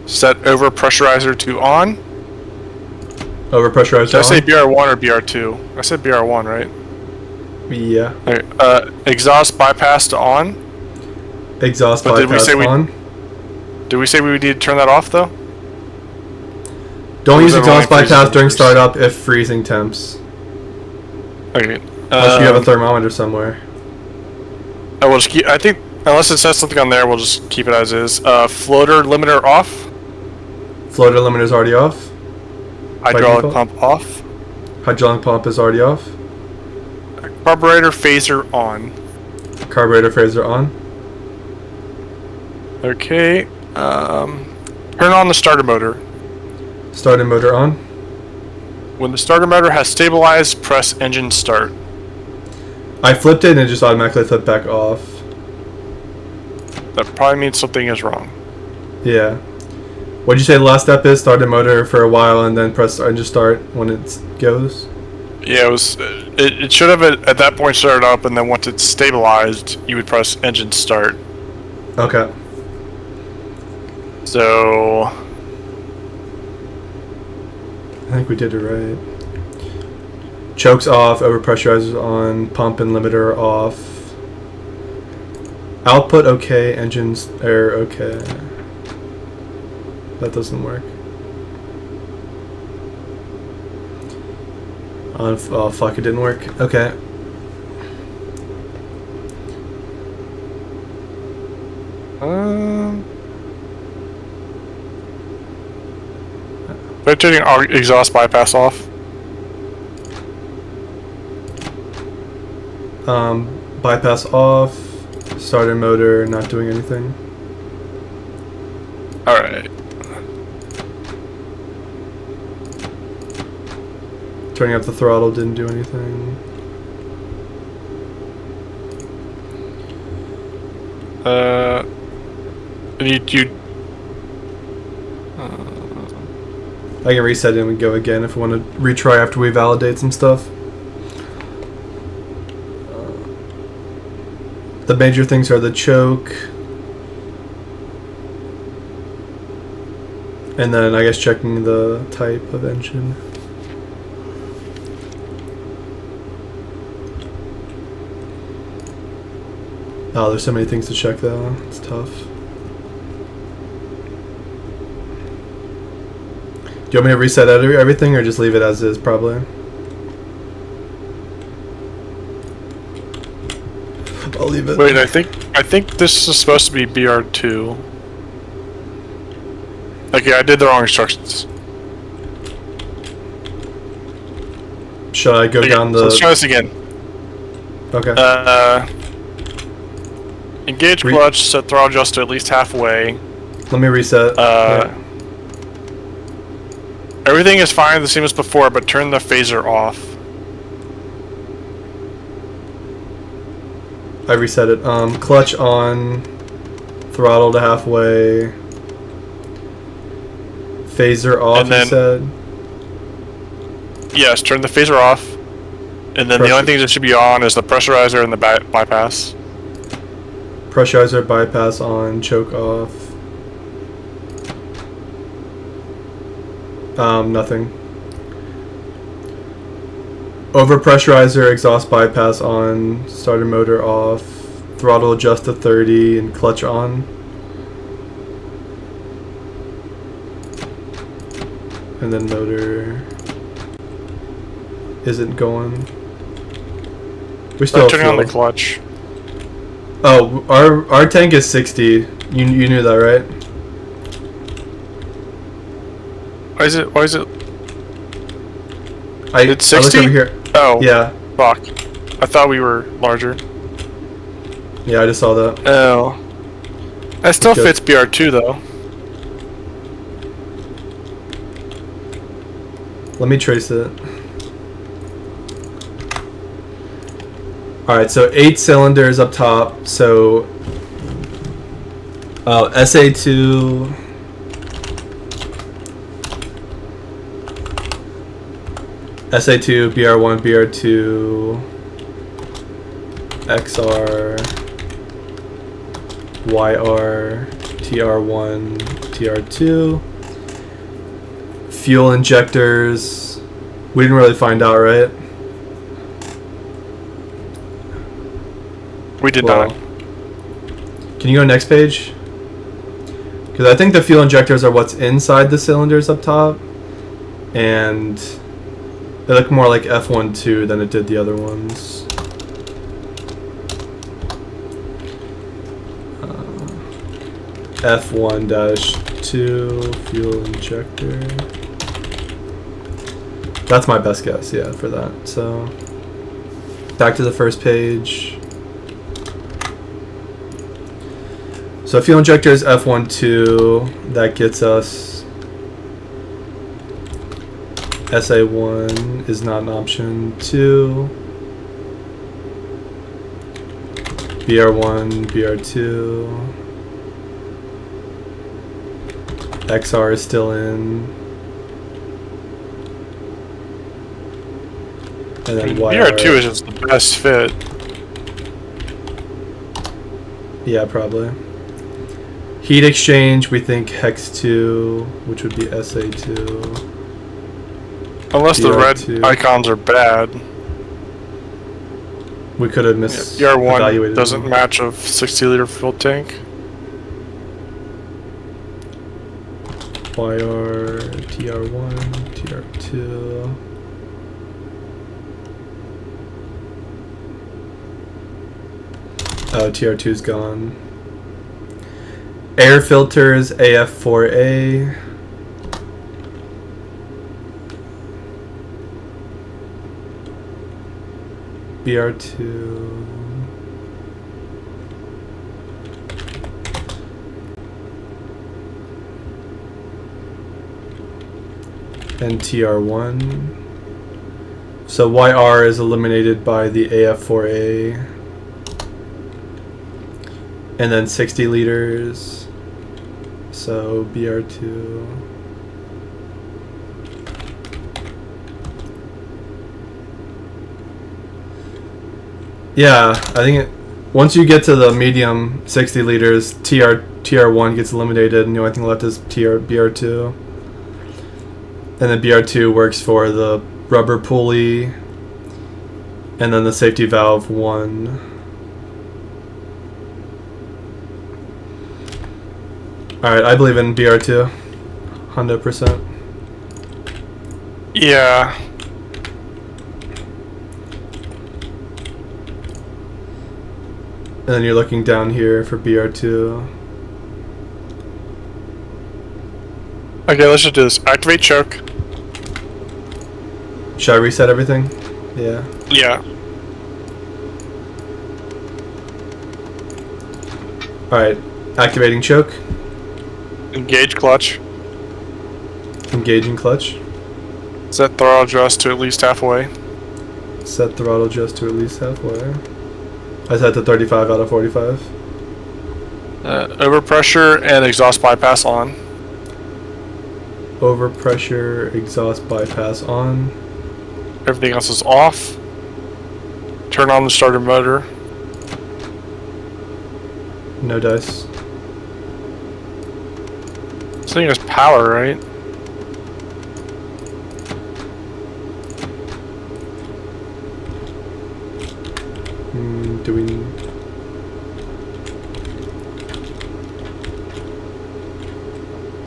set over pressurizer to on. Over pressurized. Did I say BR1 or BR2? I said BR1, right? Yeah. Okay, exhaust bypass to on. Exhaust But bypass on. Did we say we would need to turn that off though? Don't use exhaust freezing bypass during temperatures? startup if freezing temps. Okay. Unless you have a thermometer somewhere. I will just keep. I think unless it says something on there, we'll just keep it as is. Floater limiter off. Floater limiter is already off. Hydraulic default? pump off. Hydraulic pump is already off. Carburetor phaser on. Carburetor phaser on. Okay. Turn on the starter motor. Starter motor on. When the starter motor has stabilized, press engine start. I flipped it and it just automatically flipped back off. That probably means something is wrong. Yeah. What'd you say the last step is? Start the motor for a while and then press engine start when it goes? Yeah, it was. It should have at that point started up, and then once it's stabilized, you would press engine start. Okay. So I think we did it right. Chokes off, overpressurizers on, pump and limiter off. Output okay, engines air okay. That doesn't work. Oh fuck, it didn't work. Okay. By turning our exhaust bypass off. Bypass off. Starter motor not doing anything. Alright. Turning up the throttle didn't do anything. I can reset it and we go again if we want to retry after we validate some stuff. The major things are the choke. And then I guess checking the type of engine. Oh, there's so many things to check though. It's tough. you want me to reset everything or just leave it as is? Probably. I'll leave it. Wait, I think this is supposed to be BR2. Okay, I did the wrong instructions. Should I go Okay, down the? so let's try this again. Okay. Engage clutch, set throttle adjuster at least halfway. Let me reset. Yeah. Everything is fine, the same as before, but turn the phaser off. I reset it. Clutch on, throttle to halfway, phaser off. And then, you said. Yes, turn the phaser off, and then the only thing that should be on is the pressurizer and the bypass. Pressurizer, bypass on, choke off. Nothing. Over pressurizer, exhaust bypass on, starter motor off, throttle adjust to 30, and clutch on. And then motor isn't going. We're still turning on the clutch. Oh, our tank is 60. You knew that, right? Why is it? It's I looked 60? over here. Oh. Yeah. Fuck. I thought we were larger. Yeah, I just saw that. Oh. That still Good. fits BR2 though. Let me trace it. Alright, so 8 cylinders up top. So SA2 SA2, BR1, BR2, XR, YR, TR1, TR2. Fuel injectors. We didn't really find out, right? We did Well, not. Can you go next page? Because I think the fuel injectors are what's inside the cylinders up top. And they look more like F12 than it did the other ones. F1-2 fuel injector. That's my best guess, yeah, for that. So, back to the first page. So fuel injector is F12. That gets us. SA1 is not an option. 2. BR1, BR2. XR is still in. And then BR2 is just the best fit. Yeah, probably. Heat exchange, we think Hex 2, which would be SA2. Unless the BR2. red icons are bad. We could have BR1 evaluated doesn't them. match a 60-liter fuel tank. YR, TR1, TR2. Oh, TR2's gone. Air filters, AF4A. BR2. And TR1. So YR is eliminated by the AF4A. And then 60 liters. So BR2. Yeah, I think once you get to the medium 60 liters, TR1 gets eliminated, and the only thing left is BR2. And then BR2 works for the rubber pulley, and then the safety valve 1. Alright, I believe in BR2. 100%. Yeah. And then you're looking down here for BR2. Okay, let's just do this. Activate choke. Should I reset everything? Yeah. Yeah. Alright. Activating choke. Engage clutch. Engaging clutch. Set throttle adjust to at least halfway. Set throttle just to at least halfway. I set to 35 out of 45. Overpressure and exhaust bypass on. Overpressure, exhaust bypass on. Everything else is off. Turn on the starter motor. No dice. This thing has power, right? Do we...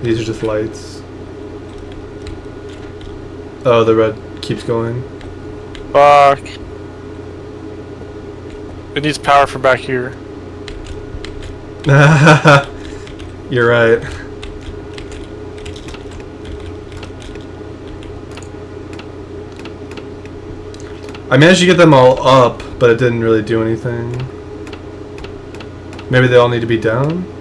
These are just lights. Oh, the red keeps going. Fuck. It needs power from back here. You're right. I managed to get them all up, but it didn't really do anything. Maybe they all need to be down?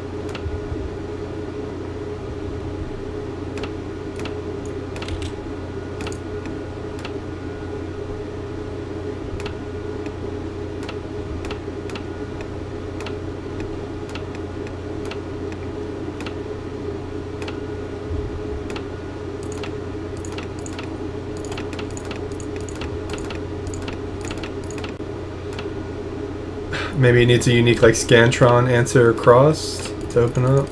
Maybe it needs a unique like Scantron answer across to open up.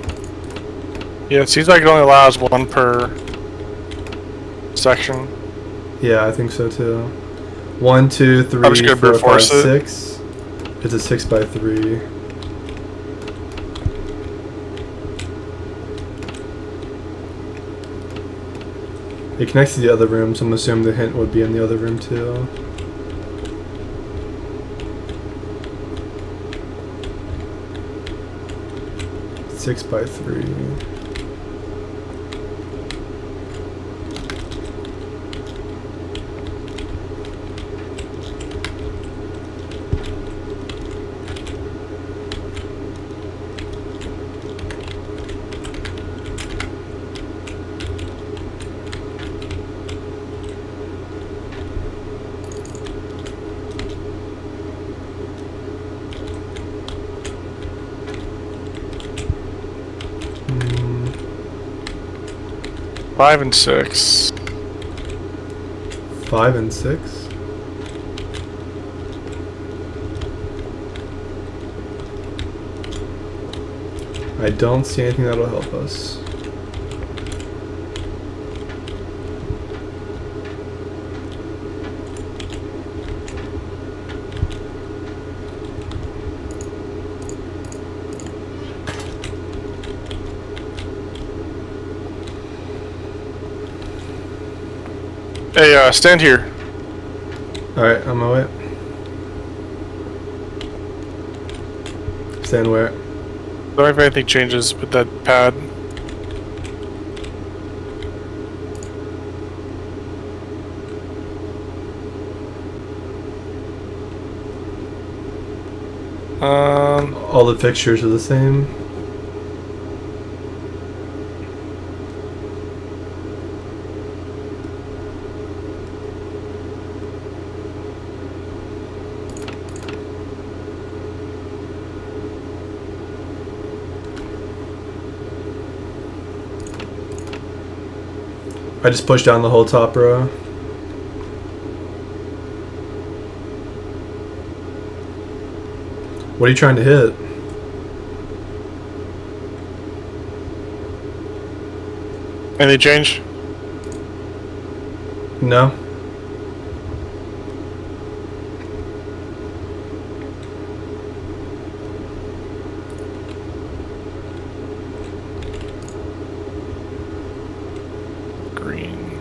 Yeah, it seems like it only allows one per section. Yeah, I think so too. 1, 2, 3, I'm just gonna 4, brute 5, force it. 6. It's a 6x3. It connects to the other room, so I'm assuming the hint would be in the other room too. Six by 3. Five and 6. 5 and 6. I don't see anything that'll help us. Hey, stand here. Alright, on my way. Stand where? Don't know if anything changes with that pad. All the fixtures are the same. I just pushed down the whole top row. What are you trying to hit? Anything change? No. Green.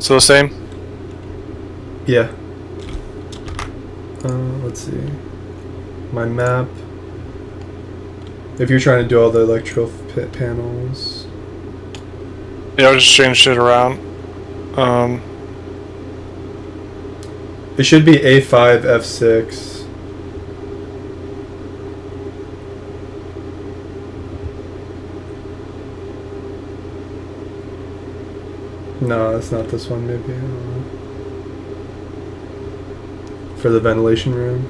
So the same? Yeah. Let's see. My map. If you're trying to do all the electrical panels. Yeah, I'll just change shit around. It should be A5, F6. No, it's not this one, maybe. I don't know. For the ventilation room.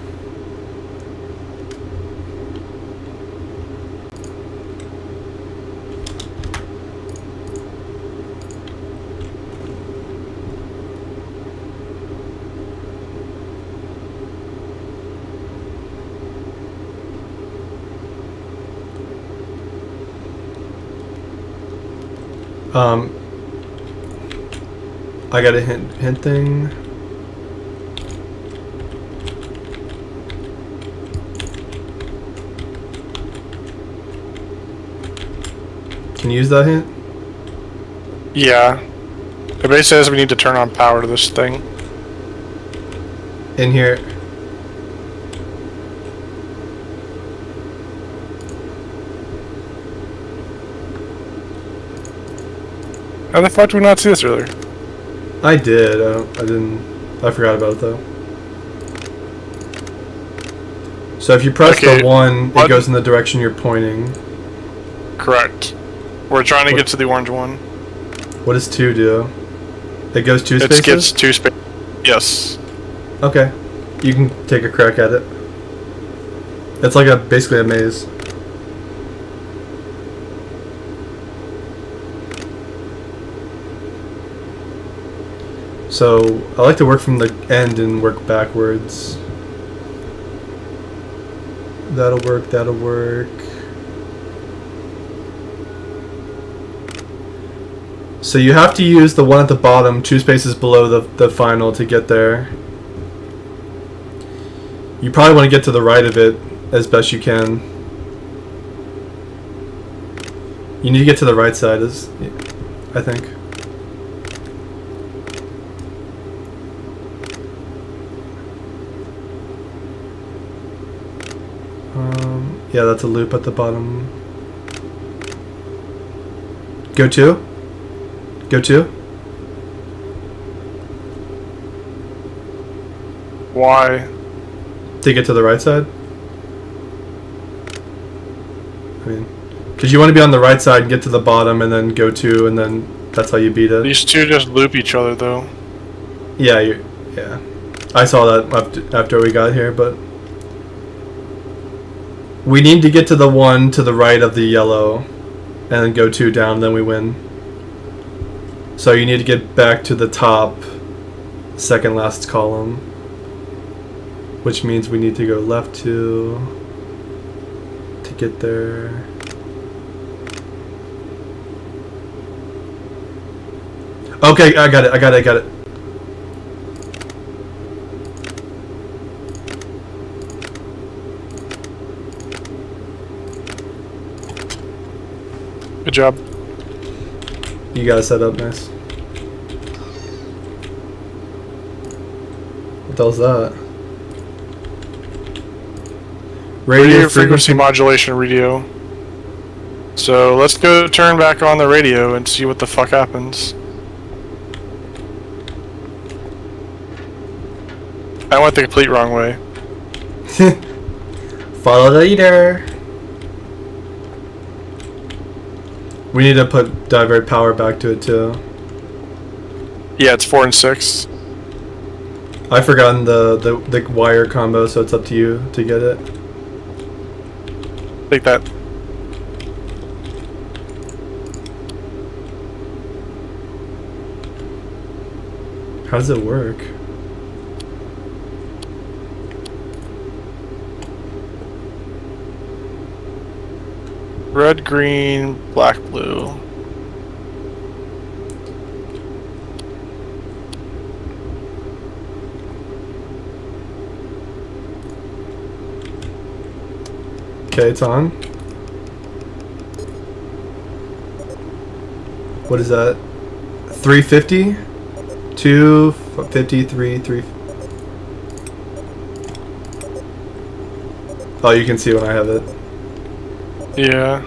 I got a hint thing. Can you use that hint? Yeah. It basically says we need to turn on power to this thing. In here. How the fuck did we not see this earlier? I did. I didn't. I forgot about it though. So if you press Okay, the 1, what? it goes in the direction you're pointing. Correct. We're trying to get to the orange one. What does 2 do? It goes 2 spaces? It skips 2 spaces. Yes. Okay. You can take a crack at it. It's like basically a maze. So I like to work from the end and work backwards. That'll work, that'll work. So you have to use the one at the bottom, 2 spaces below the final to get there. You probably want to get to the right of it as best you can. You need to get to the right side, I think. Yeah, that's a loop at the bottom. Go 2? Go 2? Why? To get to the right side? I mean, because you want to be on the right side and get to the bottom and then go 2 and then that's how you beat it. These two just loop each other though. Yeah, yeah. I saw that after we got here, but we need to get to the one to the right of the yellow and then go 2 down, then we win. So you need to get back to the top, second last column, which means we need to go left 2 to get there. Okay, I got it. Good job. You got it set up nice. What the hell's that? Radio frequency modulation radio. So let's go turn back on the radio and see what the fuck happens. I went the complete wrong way. Follow the leader. We need to divert power back to it too. Yeah, it's 4 and 6. I've forgotten the wire combo, so it's up to you to get it. Take that. How does it work? Red, green, black, blue. Okay, it's on. What is that? 350? 253 3. Oh, you can see when I have it. Yeah.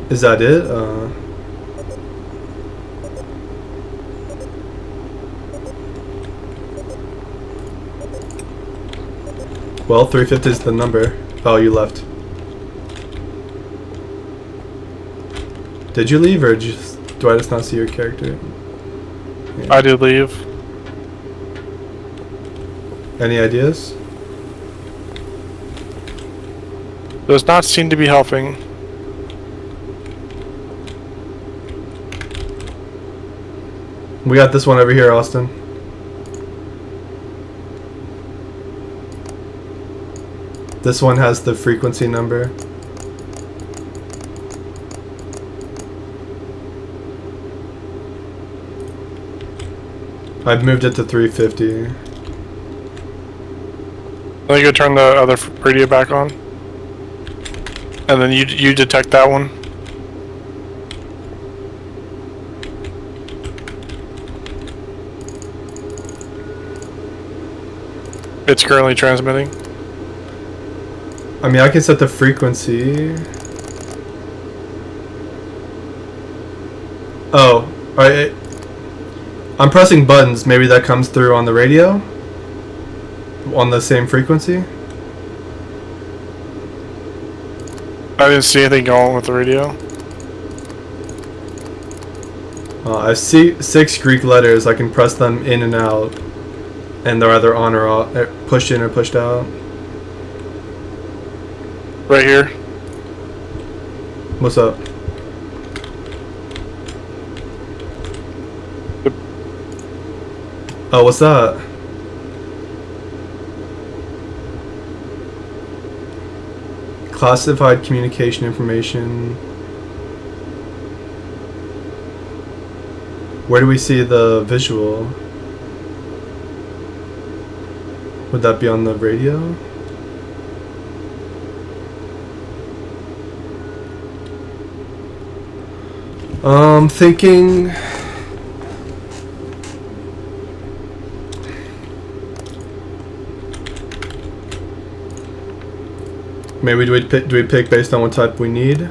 Is that it? Well, 350 is the number. Oh, you left. Did you leave, or do I just not see your character? Yeah. I did leave. Any ideas? Does not seem to be helping. We got this one over here, Austin. This one has the frequency number. I've moved it to 350. I think you turn the other radio back on. And then you detect that one. It's currently transmitting. I mean, I can set the frequency. Oh, alright. I'm pressing buttons. Maybe that comes through on the radio? On the same frequency? I didn't see anything going with the radio. I see 6 Greek letters. I can press them in and out. And they're either on or off, pushed in or pushed out. Right here. What's up? Oh, what's that? Classified communication information. Where do we see the visual? Would that be on the radio? Thinking. Maybe do we pick based on what type we need?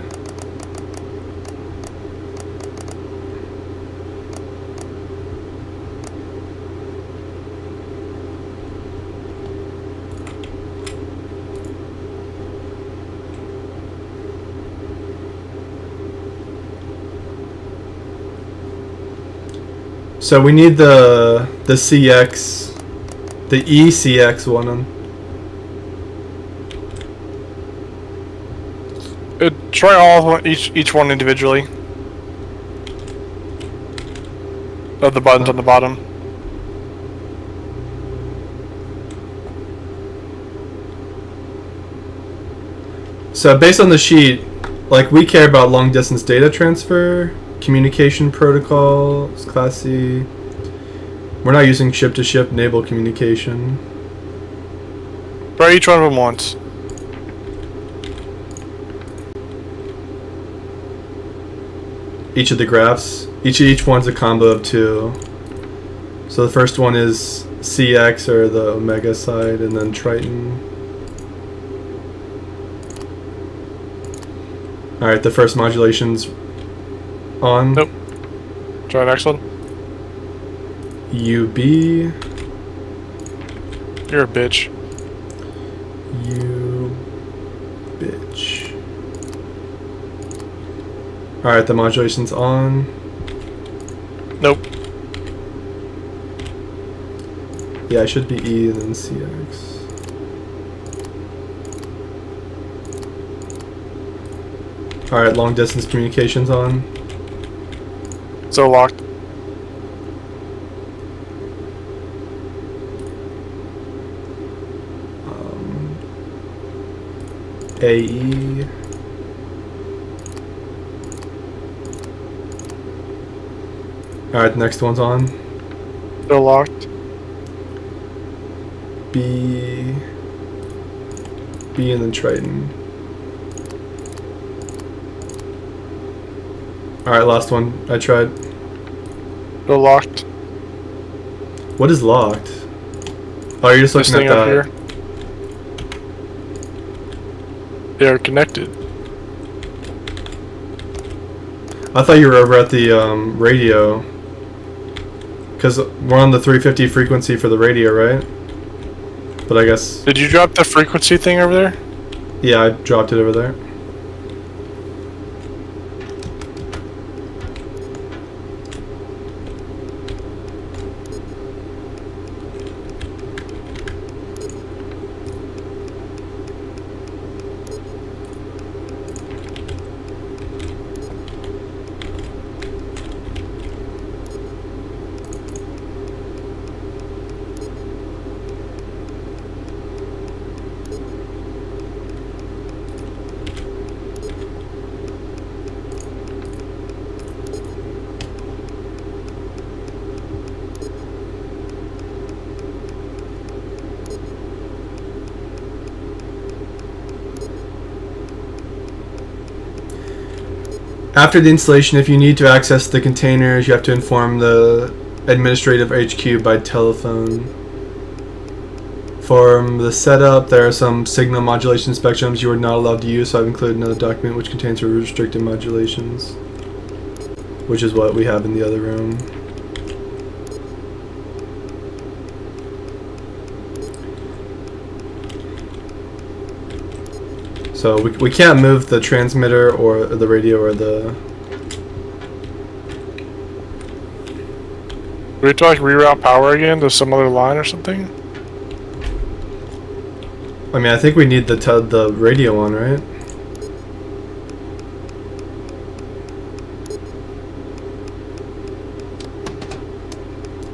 So we need the CX, the ECX one. Try all of them, each one individually. Of the buttons on the bottom. So based on the sheet, like, we care about long distance data transfer, communication protocols, Class C. We're not using ship to ship naval communication. Try each one of them once. Each of the graphs, each one's a combo of 2. So the first one is CX, or the Omega side, and then Triton. Alright, the first modulation's on. Nope. Try the next one. UB. You're a bitch. You bitch. Alright, the modulation's on. Nope. Yeah, it should be E and then CX. Alright, long distance communications on. So locked. AE. Alright, the next one's on. Still locked. B and then Triton. Alright, last one. I tried. Go locked. What is locked? Oh, you're just This looking thing at up that. here. They are connected. I thought you were over at the radio. Because we're on the 350 frequency for the radio, right? But I guess... Did you drop the frequency thing over there? Yeah, I dropped it over there. After the installation, if you need to access the containers, you have to inform the administrative HQ by telephone. For the setup, there are some signal modulation spectrums you are not allowed to use, so I've included another document which contains restricted modulations, which is what we have in the other room. So we can't move the transmitter or the radio or the... Do we have to like reroute power again to some other line or something? I mean, I think we need the radio on, right?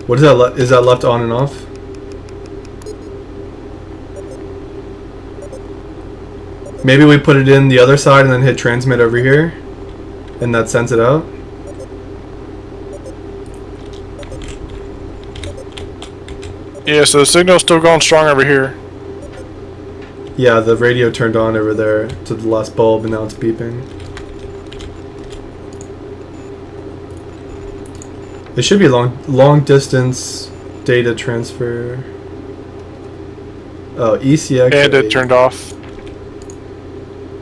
What is that? Is that left on and off? Maybe we put it in the other side and then hit transmit over here, and that sends it out. Yeah, so the signal's still going strong over here. Yeah, the radio turned on over there to the last bulb, and now it's beeping. It should be long distance data transfer. Oh, ECX. And it turned off.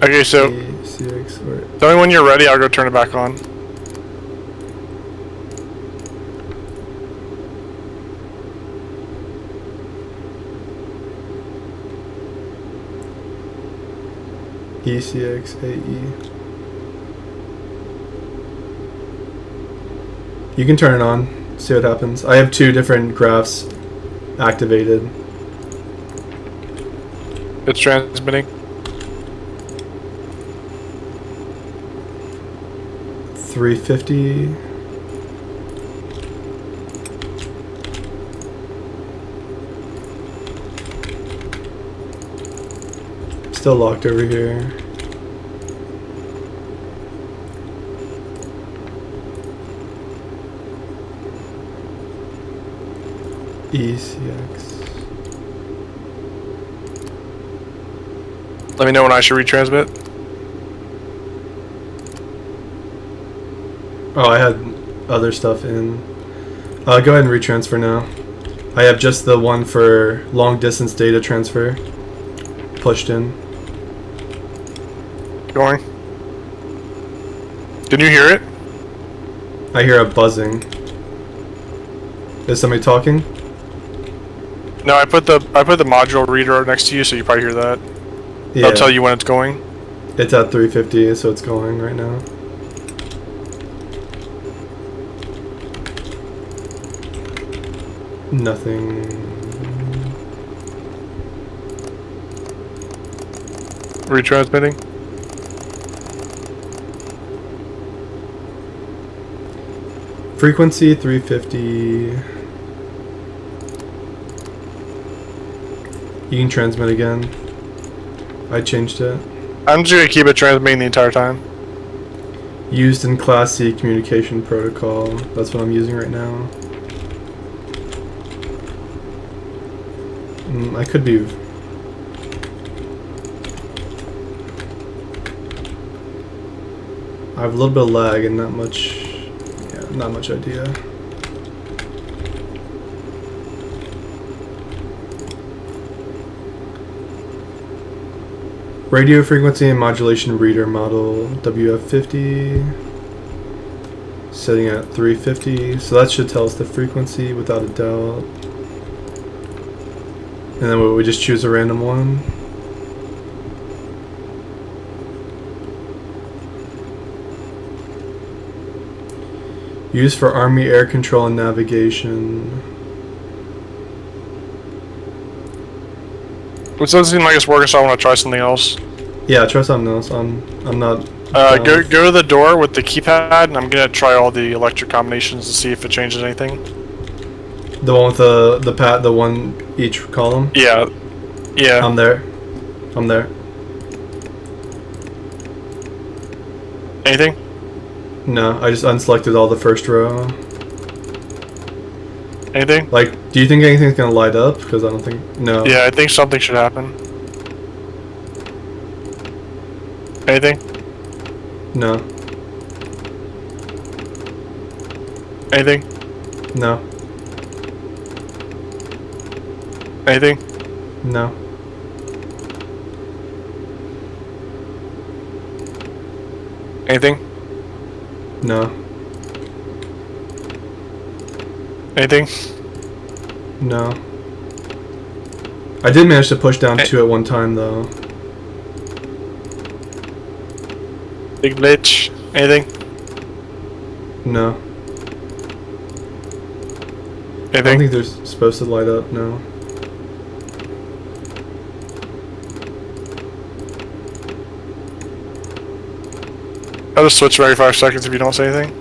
Okay, so ECX or tell me when you're ready, I'll go turn it back on. ECX AE. You can turn it on, see what happens. I have two different graphs activated. It's transmitting. 350. Still locked over here. ECX. Let me know when I should retransmit. Oh, I had other stuff in. Go ahead and retransfer now. I have just the one for long distance data transfer pushed in. Going. Can you hear it? I hear a buzzing. Is somebody talking? No, I put the module reader next to you, so you probably hear that. Yeah. I'll tell you when it's going. It's at 350, so it's going right now. Nothing. Retransmitting. Frequency 350. You can transmit again. I changed it. I'm just gonna keep it transmitting the entire time. Used in Class C communication protocol. That's what I'm using right now. I could be... I have a little bit of lag and not much. Yeah, not much idea. Radio frequency and modulation reader model WF50. Setting at 350. So that should tell us the frequency without a doubt. And then we just choose a random one. Used for Army air control and navigation. It doesn't seem like it's working, so I want to try something else. Yeah, try something else. I'm not. Go to the door with the keypad, and I'm gonna try all the electric combinations to see if it changes anything. The one with the one each column. Yeah, yeah. I'm there. I'm there. Anything? No, I just unselected all the first row. Anything? Like, do you think anything's gonna light up? Because I don't think. No. Yeah, I think something should happen. Anything? No. Anything? No. Anything? No. Anything? No. Anything? No. I did manage to push down 2 at one time though. Big glitch. Anything? No. I don't Anything? think they're supposed to light up. No. I'll just switch every 5 seconds if you don't say anything.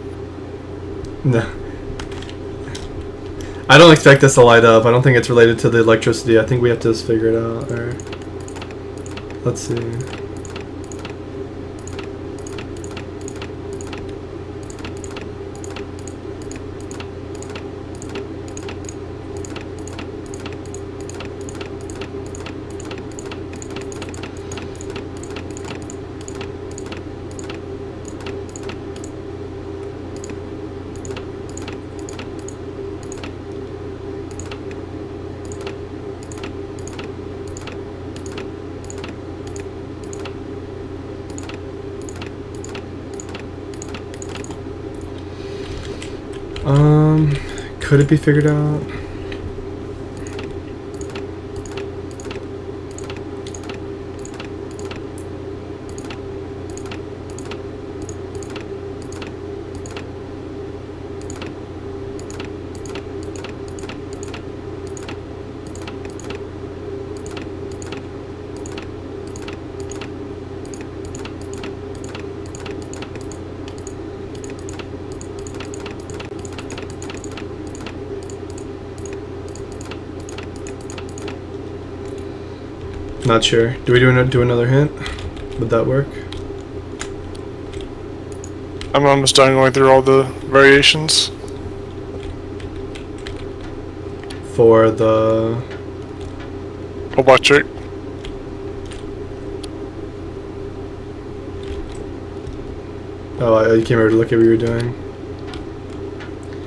No. I don't expect this to light up. I don't think it's related to the electricity. I think we have to just figure it out. Or let's see. Could it be figured out? Not sure. Do we do another hint? Would that work? I'm almost done going through all the variations. For the Electric. oh, I came over to look at what you were doing.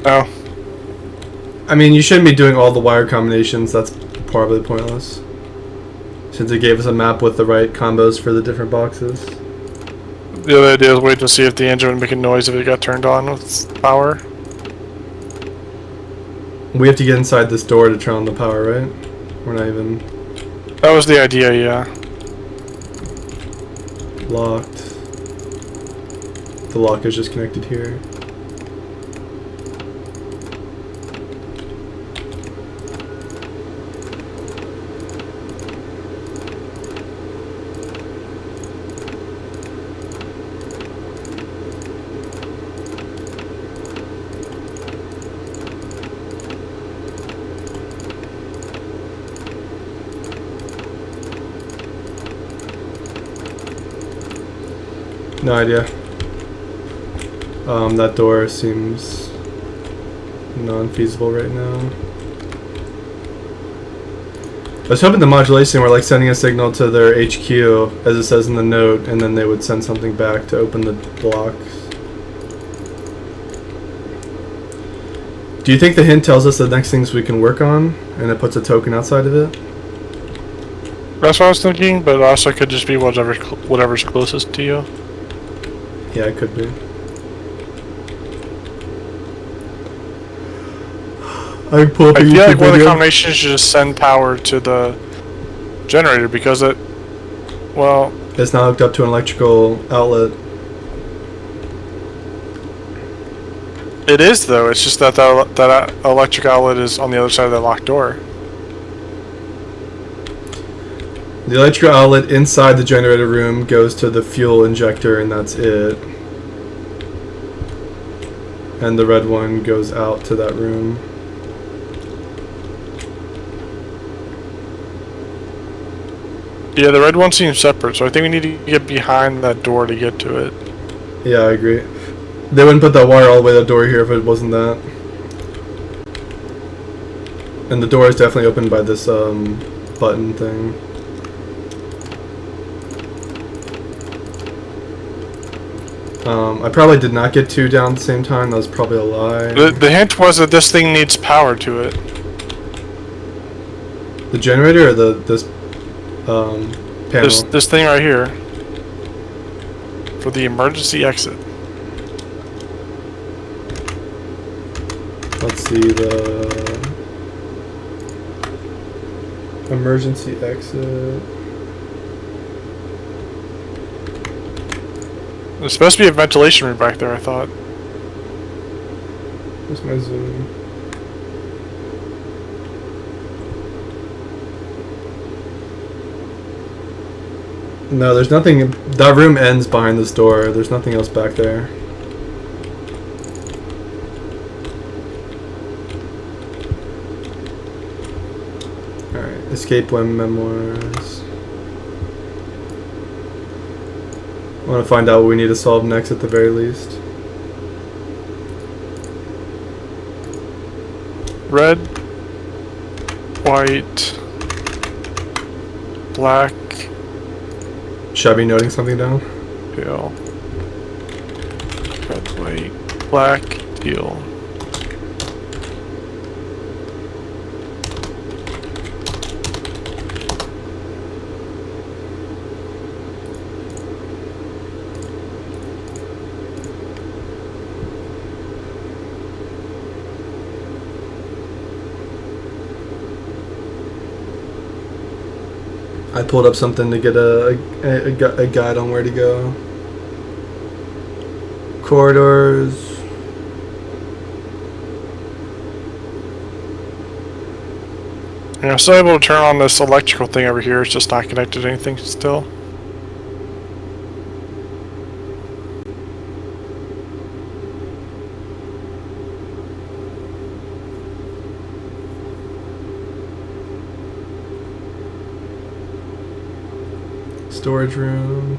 Oh. I mean, you shouldn't be doing all the wire combinations. That's probably pointless. Since it gave us a map with the right combos for the different boxes. The other idea is wait to see if the engine would make a noise if it got turned on with power. We have to get inside this door to turn on the power, right? We're not even That was the idea, yeah. locked. The lock is just connected here. No idea. That door seems non-feasible right now. I was hoping the modulation were like sending a signal to their HQ, as it says in the note, and then they would send something back to open the blocks. Do you think the hint tells us the next things we can work on, and it puts a token outside of it? That's what I was thinking, but it also could just be whatever's closest to you. Yeah, it could be. I can pull up a I feel YouTube like one of the video. combinations should just send power to the generator because it, well, It's not hooked up to an electrical outlet. it is though. It's just that that electric outlet is on the other side of that locked door. The electrical outlet inside the generator room goes to the fuel injector, and that's it. And the red one goes out to that room. Yeah, the red one seems separate, so I think we need to get behind that door to get to it. Yeah, I agree. They wouldn't put that wire all the way to the door here if it wasn't that. And the door is definitely opened by this button thing. I probably did not get 2 down at the same time. That was probably a lie. The hint was that this thing needs power to it. The generator or this panel? This thing right here. For the emergency exit. Let's see, the emergency exit. There's supposed to be a ventilation room back there, I thought. Where's my zoom? No, there's nothing. That room ends behind this door. There's nothing else back there. Alright, escape when memoirs. I want to find out what we need to solve next at the very least. Red, white, black, Should I be noting something down? teal. Red, white, black, teal. I pulled up something to get a guide on where to go. Corridors. Yeah, I'm still able to turn on this electrical thing over here. It's just not connected to anything still. Storage room.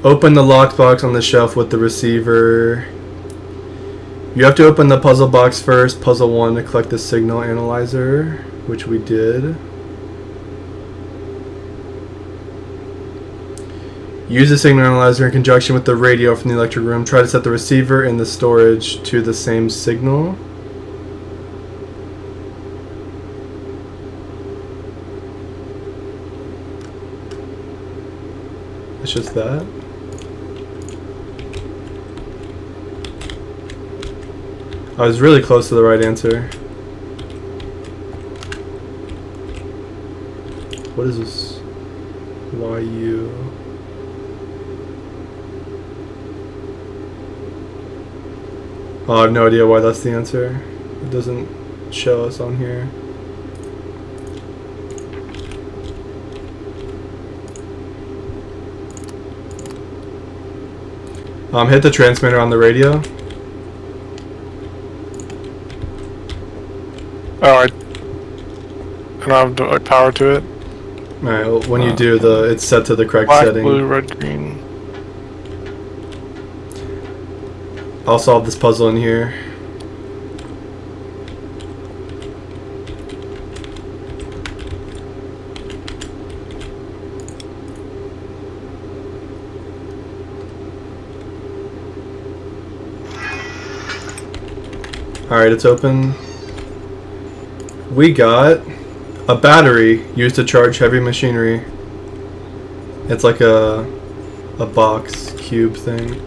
Open the lockbox on the shelf with the receiver. You have to open the puzzle box first, puzzle 1, to collect the signal analyzer, which we did. Use the signal analyzer in conjunction with the radio from the electric room. Try to set the receiver and the storage to the same signal. It's just that. I was really close to the right answer. What is this? YU? Oh, I have no idea why that's the answer. It doesn't show us on here. Hit the transmitter on the radio. Oh, I don't have power to it. Alright, well, when you do, it's set to the correct Black, setting. blue, red, green. I'll solve this puzzle in here. Alright, it's open. We got a battery used to charge heavy machinery. It's like a box cube thing.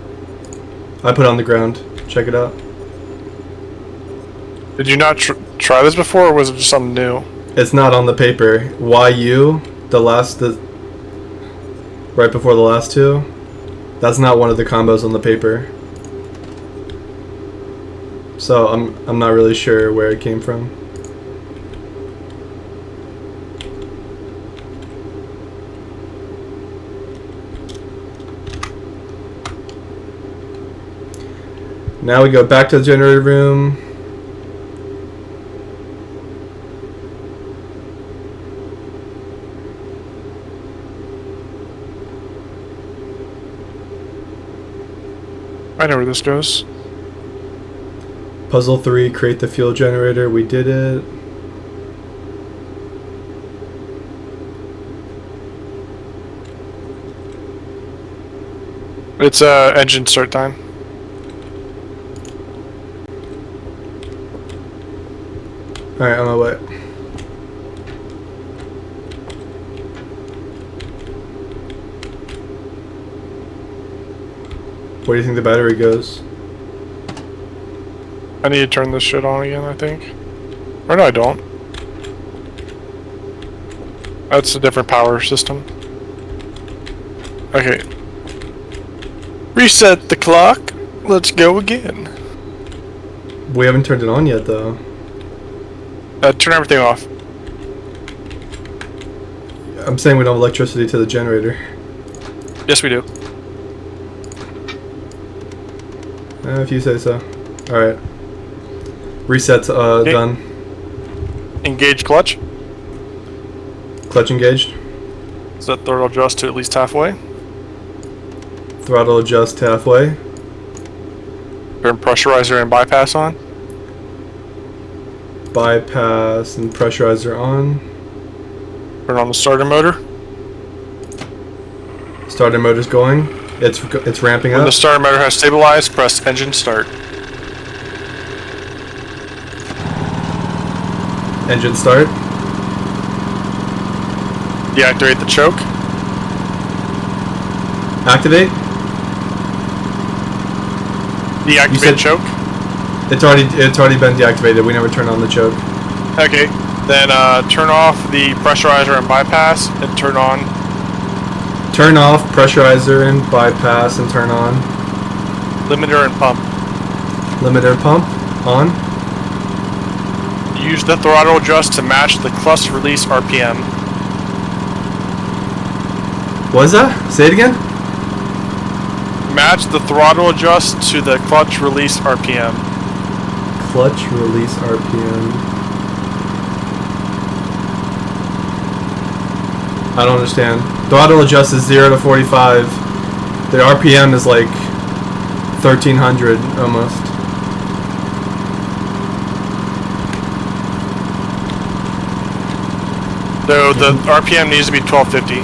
I put it on the ground. Check it out. Did you not try this before, or was it just something new? It's not on the paper. YU, right before the last two. That's not one of the combos on the paper. So I'm not really sure where it came from. Now we go back to the generator room. I know where this goes. Puzzle 3, create the fuel generator. We did it. It's engine start time. Alright, on my way. Where do you think the battery goes? I need to turn this shit on again, I think. Or no, I don't. That's a different power system. Okay. Reset the clock. Let's go again. We haven't turned it on yet, though. Turn everything off. I'm saying we don't have electricity to the generator. Yes, we do. If you say so. Alright. Reset's Okay. done. Engage clutch. Clutch engaged. Set throttle adjust to at least halfway. Throttle adjust halfway. Turn pressurizer and bypass on. Bypass and pressurizer on. Turn on the starter motor. Starter motor's going. It's ramping When up. the starter motor has stabilized, press engine start. Engine start. Deactivate the choke. Activate. Deactivate said- choke. It's already been deactivated. We never turned on the choke. Okay. Then turn off the pressurizer and bypass, and turn on. Turn off pressurizer and bypass and turn on. Limiter and pump. Limiter pump on. Use the throttle adjust to match the clutch release RPM. What is that? Say it again. Match the throttle adjust to the clutch release RPM. Clutch release RPM. I don't understand. Throttle adjust is 0 to 45. The RPM is like 1300 almost. So the RPM needs to be 1250.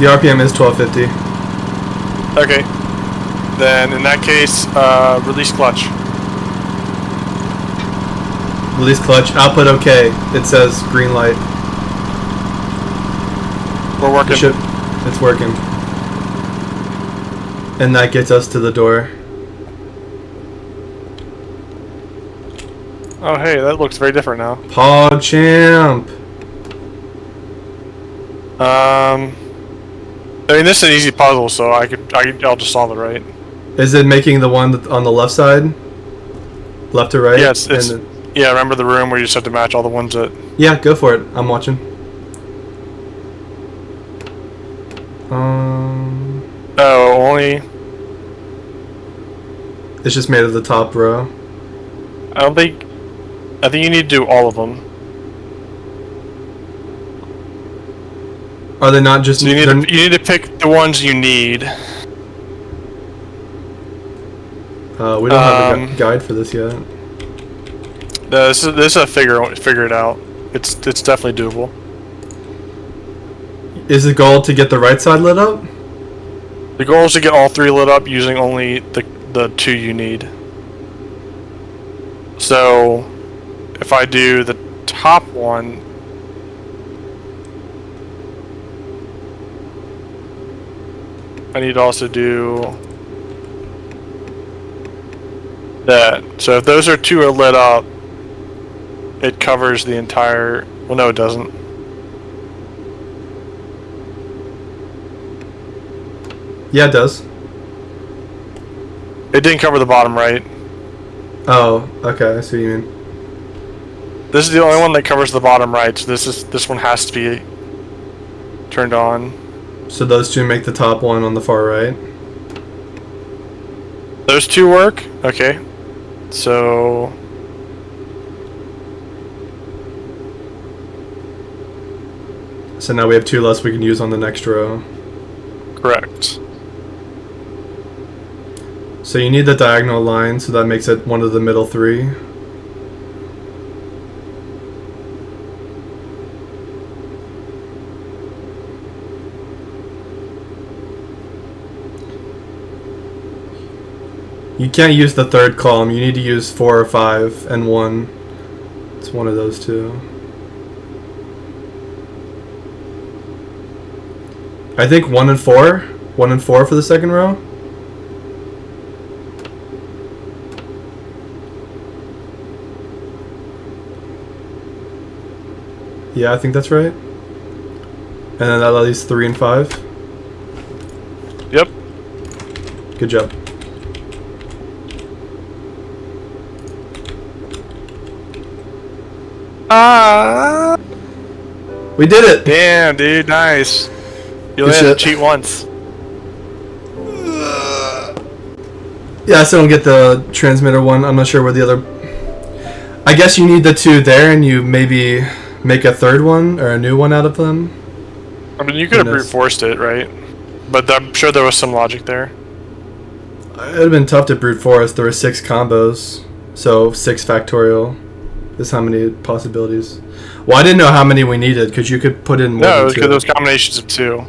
The RPM is 1250. Okay. Then in that case, release clutch. Release clutch. Output okay. It says green light. We're working. It's working. And that gets us to the door. Oh hey, that looks very different now. PogChamp. I mean, this is an easy puzzle, so I'll just solve it, right? Is it making the one on the left side? Left to right? Yeah, it's And yeah. Remember the room where you just have to match all the ones that. yeah, go for it. I'm watching. Oh, only. It's just made of the top row. I think you need to do all of them. Are they not just? So you need to pick the ones you need. We don't have a guide for this yet. This is a figure it out. It's definitely doable. Is the goal to get the right side lit up? The goal is to get all three lit up using only the the 2 you need. So if I do the top one, I need to also do that. So if those 2 are lit up, it covers the entire. Well, no, it doesn't. Yeah, it does. It didn't cover the bottom right. Oh, okay. I see what you mean. This is the only one that covers the bottom right. So this one has to be turned on. So those 2 make the top one on the far right. Those 2 work. Okay. So So now we have 2 less we can use on the next row. correct. So you need the diagonal line, so that makes it one of the middle 3. You can't use the 3rd column. You need to use 4 or 5 and 1. It's one of those 2. I think 1 and 4. 1 and 4 for the second row. Yeah, I think that's right. And then that leaves 3 and 5. Yep. Good job. We did it! Damn, dude, nice. You only Good had to shit. cheat once. Yeah, I still don't get the transmitter one. I'm not sure where the other... I guess you need the 2 there, and you maybe make a 3rd one, or a new one out of them. I mean, you could have brute forced it, right? But I'm sure there was some logic there. It would have been tough to brute force. There were 6 combos, so 6 factorial is how many possibilities. Well, I didn't know how many we needed, because you could put in more No, it than was 2. because those combinations of 2.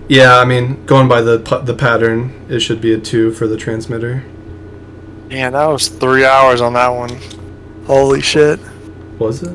Yeah, I mean, going by the pattern, it should be a 2 for the transmitter. Man, that was 3 hours on that one. Holy shit. Was it?